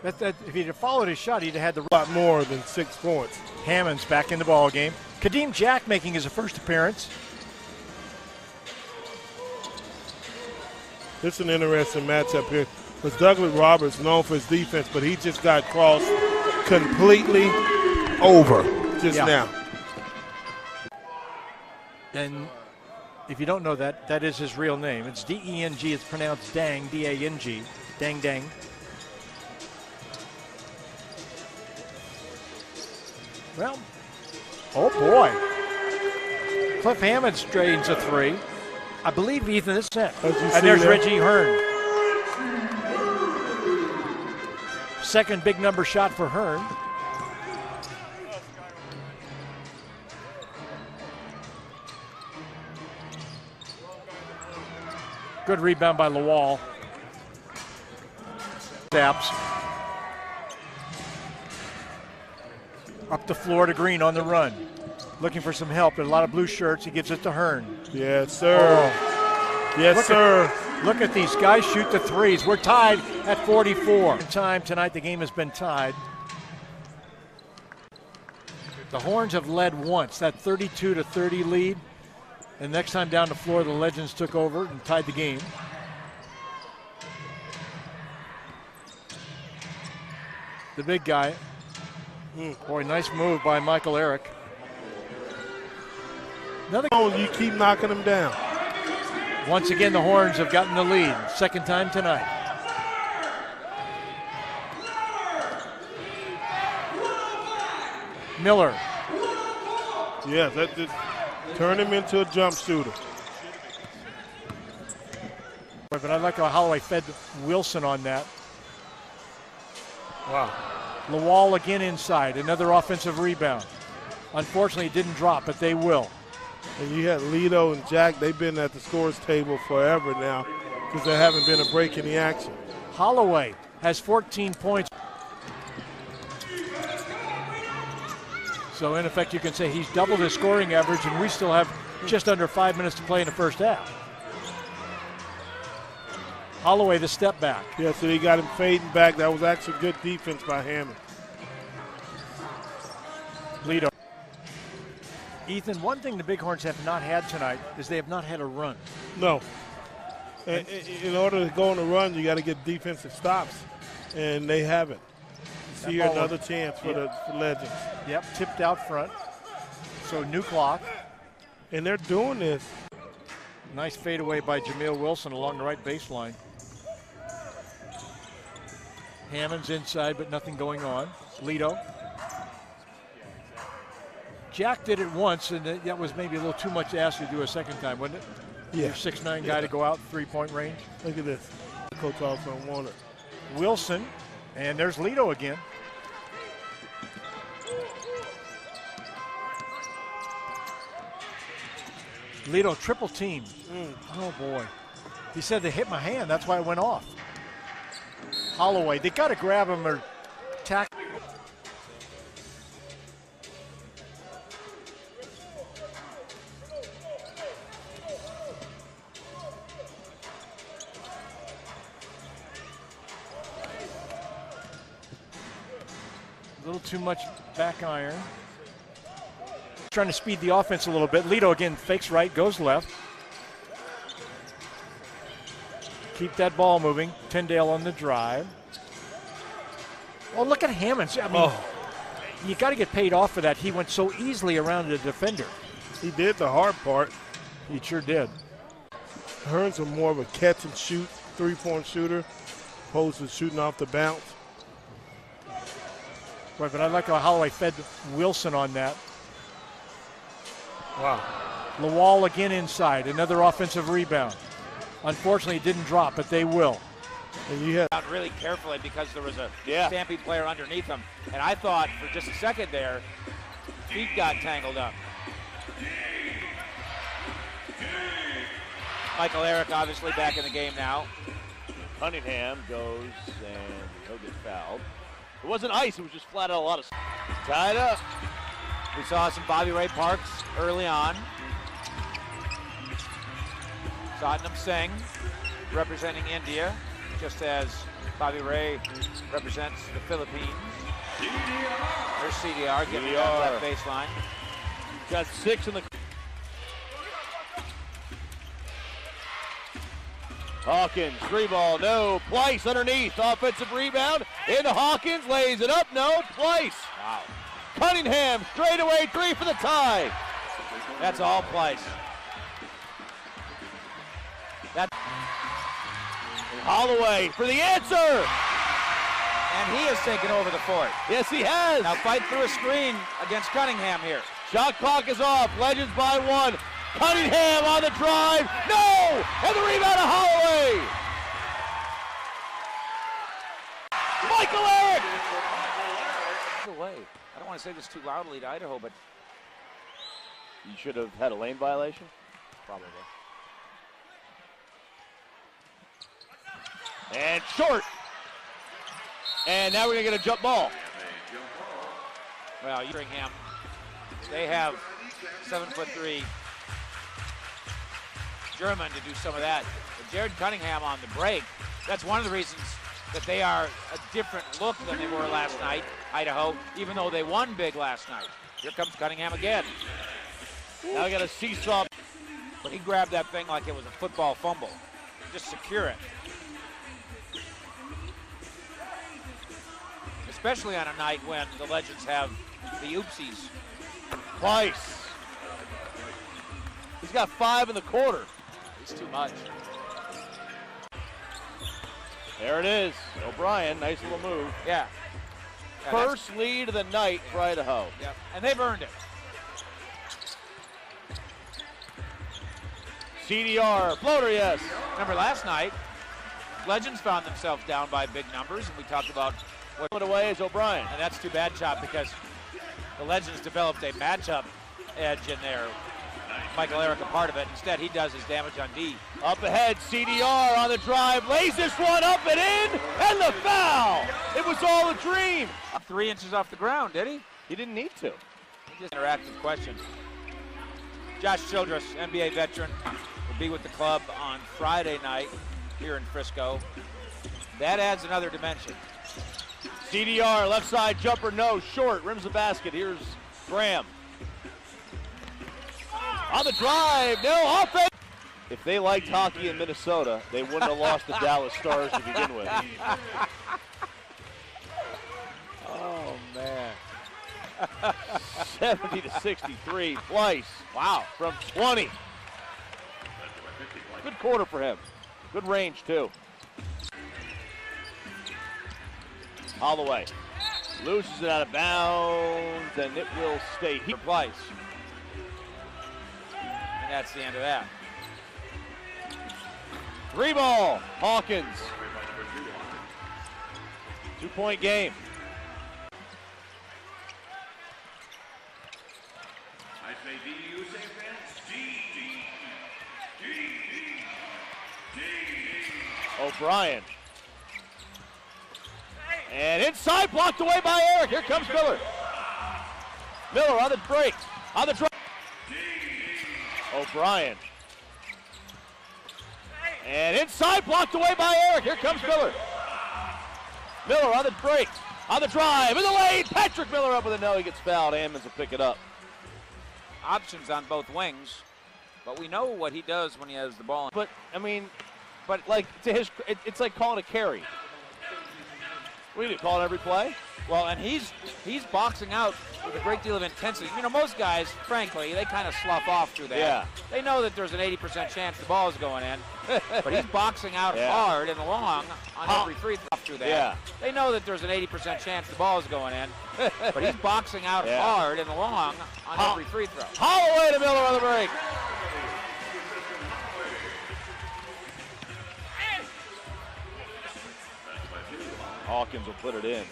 if he'd have followed his shot, he'd have had a lot more than 6 points. Hammond's back in the ball game. Kadeem Jack making his first appearance. This is an interesting matchup here. Because Douglas Roberts known for his defense, but he just got crossed completely over just now. And if you don't know that, that is his real name. It's D-E-N-G. It's pronounced Dang, D-A-N-G. Dang, dang. Well, oh boy. Cliff Hammond straightens a 3. I believe Ethan is set. And there's Reggie Hearn. Second big number shot for Hearn. Good rebound by Lawal. Zaps. Up the floor to Green on the run. Looking for some help. There's a lot of blue shirts. He gives it to Hearn. Yes, sir. Yes, sir. Look at these guys shoot the threes. We're tied at 44. In time tonight, the game has been tied. The Horns have led once, that 32-30 lead. And next time down the floor, the Legends took over and tied the game. The big guy. Boy, nice move by Michael Eric. Another you keep knocking them down. Once again, the Horns have gotten the lead. Second time tonight. Miller. Yes, that just turn him into a jump shooter. But I like how Holloway fed Wilson on that. Wow. Lawal again inside, another offensive rebound. Unfortunately, it didn't drop, but they will. And you had Lito and Jack, they've been at the scores table forever now because there haven't been a break in the action. Holloway has 14 points. So in effect, you can say he's doubled his scoring average, and we still have just under 5 minutes to play in the first half. Holloway, the step back. Yeah, so he got him fading back. That was actually good defense by Hammond. Lito. Ethan, one thing the Bighorns have not had tonight is they have not had a run. No. In order to go on a run, you got to get defensive stops, and they haven't. See here another chance for the Legends. Yep, tipped out front. So new clock. And they're doing this. Nice fadeaway by Jamil Wilson along the right baseline. Hammond's inside, but nothing going on. Lito. Jack did it once, and that was maybe a little too much to ask you to do a second time, wasn't it? Yeah. Your 6'9" guy to go out three-point range. Look at this. Coach also wanted. Wilson, and there's Lito again. Lito triple team. Oh boy. He said they hit my hand, that's why it went off. Holloway, they got to grab him or tackle. A little too much back iron. Trying to speed the offense a little bit. Lito again fakes right, goes left. Keep that ball moving. Tyndale on the drive. Oh, look at Hammond. I mean, you got to get paid off for that. He went so easily around the defender. He did the hard part. He sure did. Hearns are more of a catch and shoot three-point shooter, opposed to shooting off the bounce. Right, but I like how Holloway fed Wilson on that. Wow. Lawal again inside, another offensive rebound. Unfortunately, it didn't drop, but they will. And you had out really carefully because there was a Stampede player underneath him. And I thought for just a second there, feet got tangled up. Michael Eric obviously back in the game now. Cunningham goes and he'll get fouled. It wasn't ice, it was just flat out a lot of tied up. We saw some Bobby Ray Parks early on. Satnam Singh representing India, just as Bobby Ray represents the Philippines. There's CDR giving that left baseline. Got 6 in the... Hawkins, 3-ball, no. Pleiss underneath, offensive rebound. Into Hawkins, lays it up, no. Pleiss. Wow. Cunningham, straightaway 3 for the tie. That's all Pleiss. Holloway for the answer. And he has taken over the fort. Yes, he has. Now fight through a screen against Cunningham here. Shot clock is off. Legends by 1. Cunningham on the drive. No! And the rebound to Holloway. Michael Eric. Away. I don't want to say this too loudly to Idaho, but you should have had a lane violation. Probably. And short. And now we're going to get a jump ball. Well, Cunningham, they have 7'3" German to do some of that. But Jared Cunningham on the break, that's one of the reasons that they are a different look than they were last night, Idaho, even though they won big last night. Here comes Cunningham again. Now we got a seesaw. But he grabbed that thing like it was a football fumble. Just secure it. Especially on a night when the Legends have the oopsies. Twice. He's got 5 in the quarter. It's too much. There it is. O'Brien, nice little move. Yeah. First lead of the night for Idaho. Yep. And they've earned it. CDR, floater, yes. Remember last night, Legends found themselves down by big numbers, and we talked about what away is O'Brien. And that's too bad, Chop, because the Legends developed a matchup edge in there. Michael Eric a part of it. Instead, he does his damage on D. Up ahead, CDR on the drive, lays this one up and in, and the foul. It was all a dream. 3 inches off the ground, did he? He didn't need to. Just interactive question. Josh Childress, NBA veteran, will be with the club on Friday night here in Frisco. That adds another dimension. CDR, left side jumper, no, short, rims the basket. Here's Graham. On the drive, no offense. If they liked hockey in Minnesota, they wouldn't have lost the Dallas Stars to begin with. Oh, man. 70-63, Pleiss. Wow, from 20. Good quarter for him. Good range, too. Holloway loses it out of bounds, and it will stay here. Pleiss. And that's the end of that. 3 ball, Hawkins. 2-point game. O'Brien. And inside, blocked away by Eric. Here comes Miller. Miller on the break, on the drive. O'Brien. And inside, blocked away by Eric. Here comes Miller. Miller on the break, on the drive, in the lane. Patrick Miller up with a no. He gets fouled. Ammons will pick it up. Options on both wings, but we know what he does when he has the ball. But, I mean, but like to his, it's like calling a carry. What do you do, call it every play? Well, and he's boxing out with a great deal of intensity. You know, most guys, frankly, they kind of slough off through that. Yeah. They know that there's an 80% chance the ball is going in, but he's boxing out hard and long on every free throw through that. Yeah. They know that there's an 80% chance the ball is going in, but he's boxing out hard and long on every free throw. Holloway to Miller on the break. Hawkins will put it in.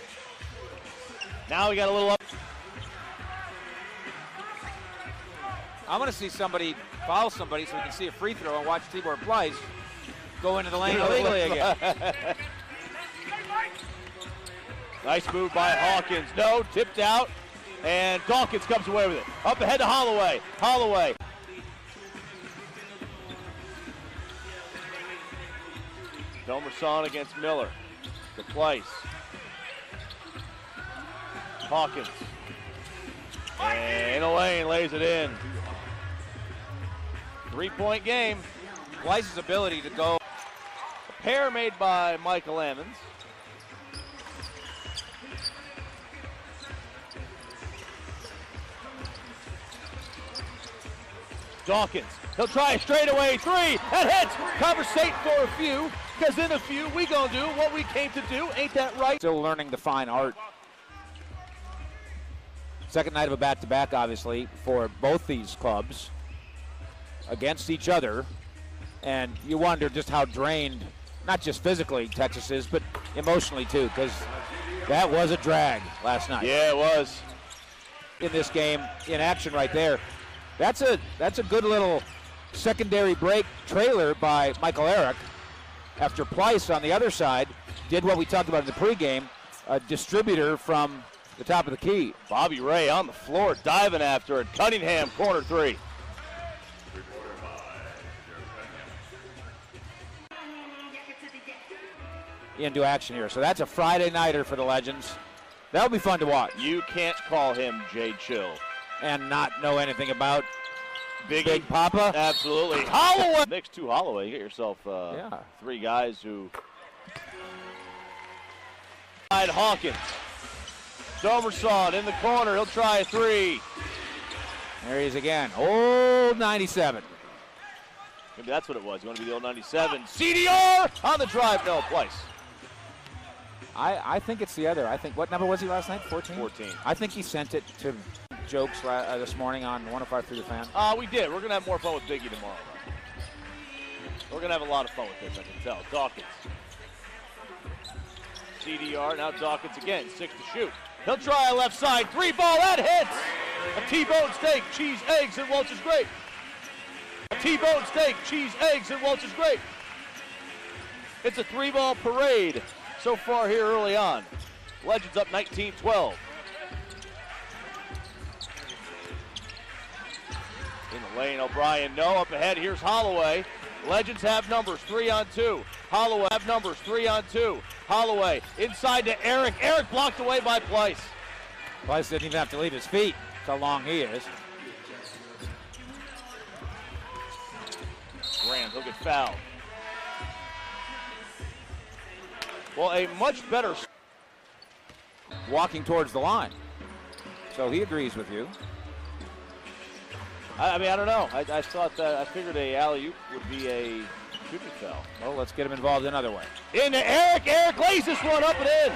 Now we got a little up. I want to see somebody foul somebody so we can see a free throw and watch Tibor Pleiss go into the lane illegally again. Nice move by Hawkins. No, tipped out, and Dawkins comes away with it. Up ahead to Holloway. Holloway. Domerson against Miller. To Pleiss. Hawkins. And in the lane, lays it in. 3-point game. Pleiss' ability to go. A pair made by Michael Ammons. Dawkins. He'll try a straightaway 3. That hits. Conversate for a few, because in a few we gonna do what we came to do. Ain't that right? Still learning the fine art. Second night of a back-to-back, obviously, for both these clubs against each other. And you wonder just how drained, not just physically Texas is, but emotionally too, because that was a drag last night. Yeah, it was. In this game, in action right there. That's a good little secondary break trailer by Michael Eric after Pleiss on the other side did what we talked about in the pregame, a distributor from the top of the key. Bobby Ray on the floor diving after it. Cunningham, corner 3. Into action here. So that's a Friday nighter for the Legends. That'll be fun to watch. You can't call him Jay Chill. and not know anything about Big Papa? Absolutely. Holloway! Mix to Holloway. You get yourself three guys who... Hawkins. Domerson in the corner. He'll try a three. There he is again. Old 97. Maybe that's what it was. You want to be the old 97. CDR on the drive. No, Place. I think it's the other. I think, what number was he last night? 14? 14. I think he sent it to Jokes this morning on 105 through the Fan. We did. We're going to have more fun with Biggie tomorrow. We're going to have a lot of fun with this, I can tell. Dawkins. CDR, now Dawkins again, 6 to shoot. He'll try a left side, 3-ball, that hits! A T-bone steak, cheese, eggs, and Welch's grape. A T-bone steak, cheese, eggs, and Welch's grape. It's a 3-ball parade so far here early on. Legends up 19-12. In the lane, O'Brien, no, up ahead, here's Holloway. Legends have numbers, 3-on-2. Holloway have numbers, 3-on-2. Holloway inside to Eric. Eric blocked away by Place. Place didn't even have to leave his feet. That's how long he is. Graham, he'll get fouled. Well, a much better... Walking towards the line. So he agrees with you. I mean, I don't know. I thought that, I figured a alley-oop would be a shooting foul. Well, let's get him involved another way. Into Eric. Eric lays this one up and in.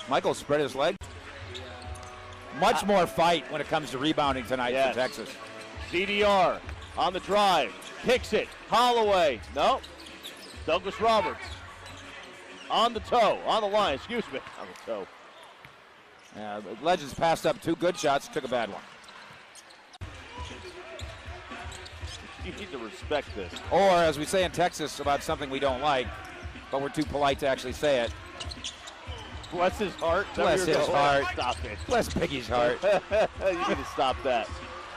Michael spread his leg. Much more fight when it comes to rebounding tonight for Texas. CDR on the drive. Kicks it. Holloway. No. Douglas Roberts. On the toe. On the line. Excuse me. On the toe. Legends passed up 2 good shots, took a bad one. You need to respect this. Or, as we say in Texas about something we don't like, but we're too polite to actually say it. Bless his heart. Bless his heart. Stop it. Bless Piggy's heart. You need to stop that.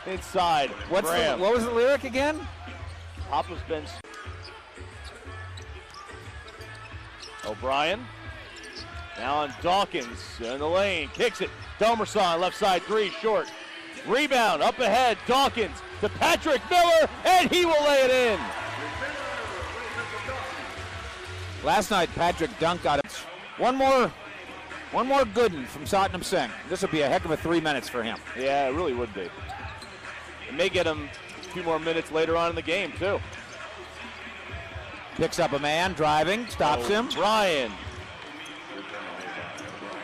Inside. What was the lyric again? Papa's been... O'Brien. Now on Dawkins in the lane. Kicks it. Domerson, left side 3, short. Rebound up ahead. Dawkins to Patrick Miller, and he will lay it in. Last night, Patrick dunked out of one more good one from Satnam Singh. This would be a heck of a 3 minutes for him. Yeah, it really would be. It may get him a few more minutes later on in the game, too. Picks up a man, driving, stops him. Ryan.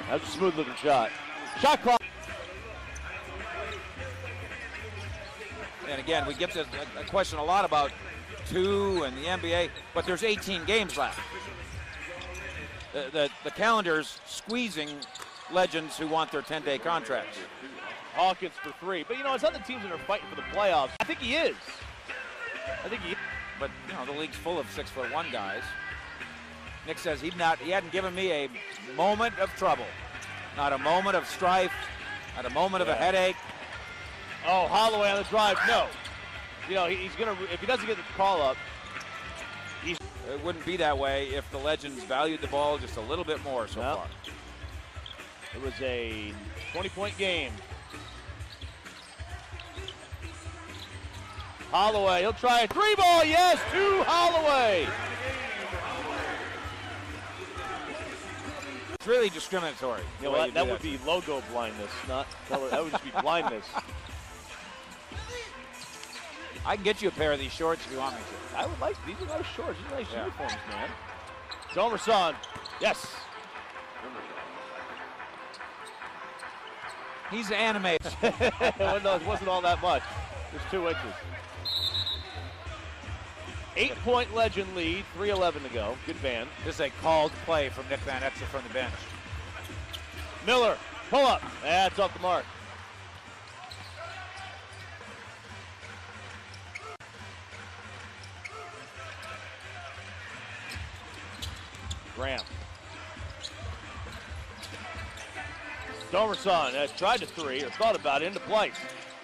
That's a smooth-looking shot. Shot clock. And again, we get a question a lot about 2 and the NBA, but there's 18 games left. The calendar's squeezing legends who want their 10-day contracts. Hawkins for 3. But, you know, it's other teams that are fighting for the playoffs. I think he is. But, you know, the league's full of 6'1" guys. Nick says he hadn't given me a moment of trouble. Not a moment of strife. Not a moment of a headache. Oh, Holloway on the drive. No. You know, he's going to, if he doesn't get the call up, it wouldn't be that way if the Legends valued the ball just a little bit more so far. It was a 20-point game. Holloway, he'll try a 3-ball. Yes, to Holloway. It's really discriminatory. You know what? That would be logo blindness, not color. That would just be blindness. I can get you a pair of these shorts if you want me to. I would like these. Are nice shorts. These are nice uniforms, man. Domerson, yes. He's animated. No, it wasn't all that much. Just 2 inches. 8-point Legend lead, 3:11 to go. Good van. This is a called play from Nick Van Exel from the bench. Miller, pull up. That's off the mark. Graham. Domerson has tried to 3, or thought about it, into Place.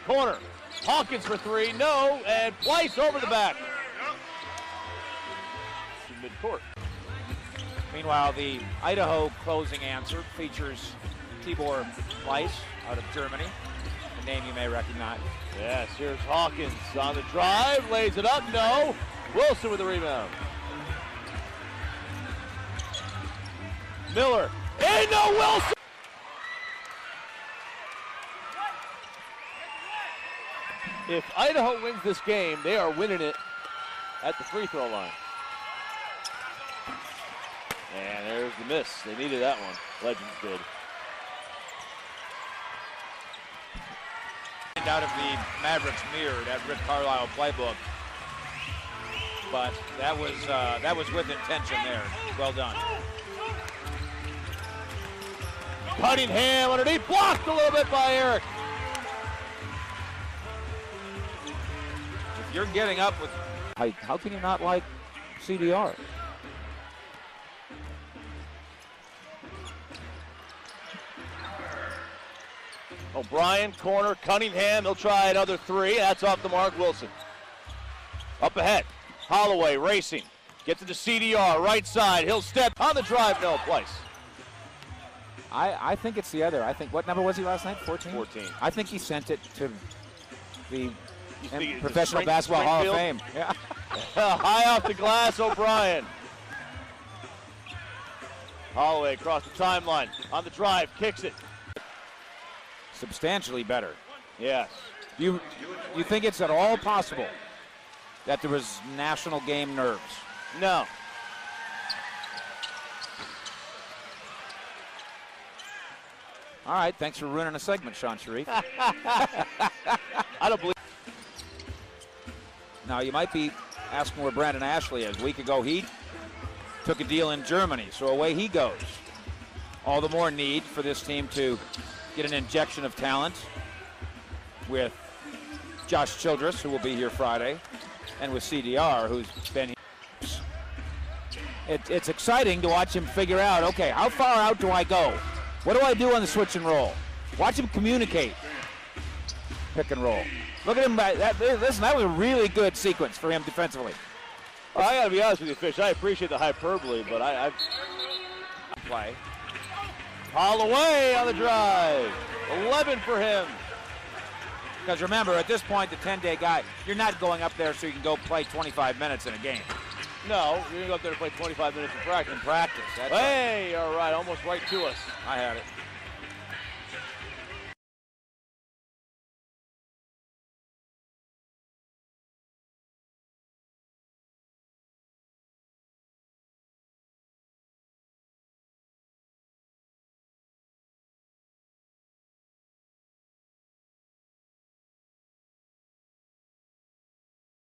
Corner. Hawkins for 3, no, and Place over the back. Mid-court. Meanwhile, the Idaho closing answer features Tibor Weiss out of Germany, a name you may recognize. Yes, here's Hawkins on the drive, lays it up, no. Wilson with the rebound. Miller, and no, Wilson! If Idaho wins this game, they are winning it at the free throw line. And there's the miss. They needed that one. Legends did. Out of the Mavericks mirror, that Rick Carlisle playbook. But that was with intention there. Well done. Cunningham underneath, blocked a little bit by Eric. If you're getting up with... How can you not like CDR? O'Brien, corner, Cunningham, he'll try another three. That's off the mark, Wilson. Up ahead, Holloway racing. Gets it to CDR, right side. He'll step on the drive, no place. I think it's the other. I think, what number was he last night? 14? 14. I think he sent it to the the Professional Basketball Hall of Fame. Yeah. High off the glass, O'Brien. Holloway across the timeline. On the drive, kicks it. Substantially better. Yes. You think it's at all possible that there was national game nerves? No. All right, thanks for ruining a segment, Sean Sharif. I don't believe. Now, you might be asking where Brandon Ashley is. A week ago, he took a deal in Germany, so away he goes. All the more need for this team to get an injection of talent with Josh Childress, who will be here Friday, and with CDR, who's been here. It's exciting to watch him figure out, okay, how far out do I go? What do I do on the switch and roll? Watch him communicate. Pick and roll. Look at him. Listen, that was a really good sequence for him defensively. Well, I got to be honest with you, Fish. I appreciate the hyperbole, but I play. Holloway on the drive. 11 for him. Because remember, at this point, the 10-day guy, you're not going up there so you can go play 25 minutes in a game. No, you're going to go up there to play 25 minutes in practice. In practice. That's hey, all right, almost right to us. I had it.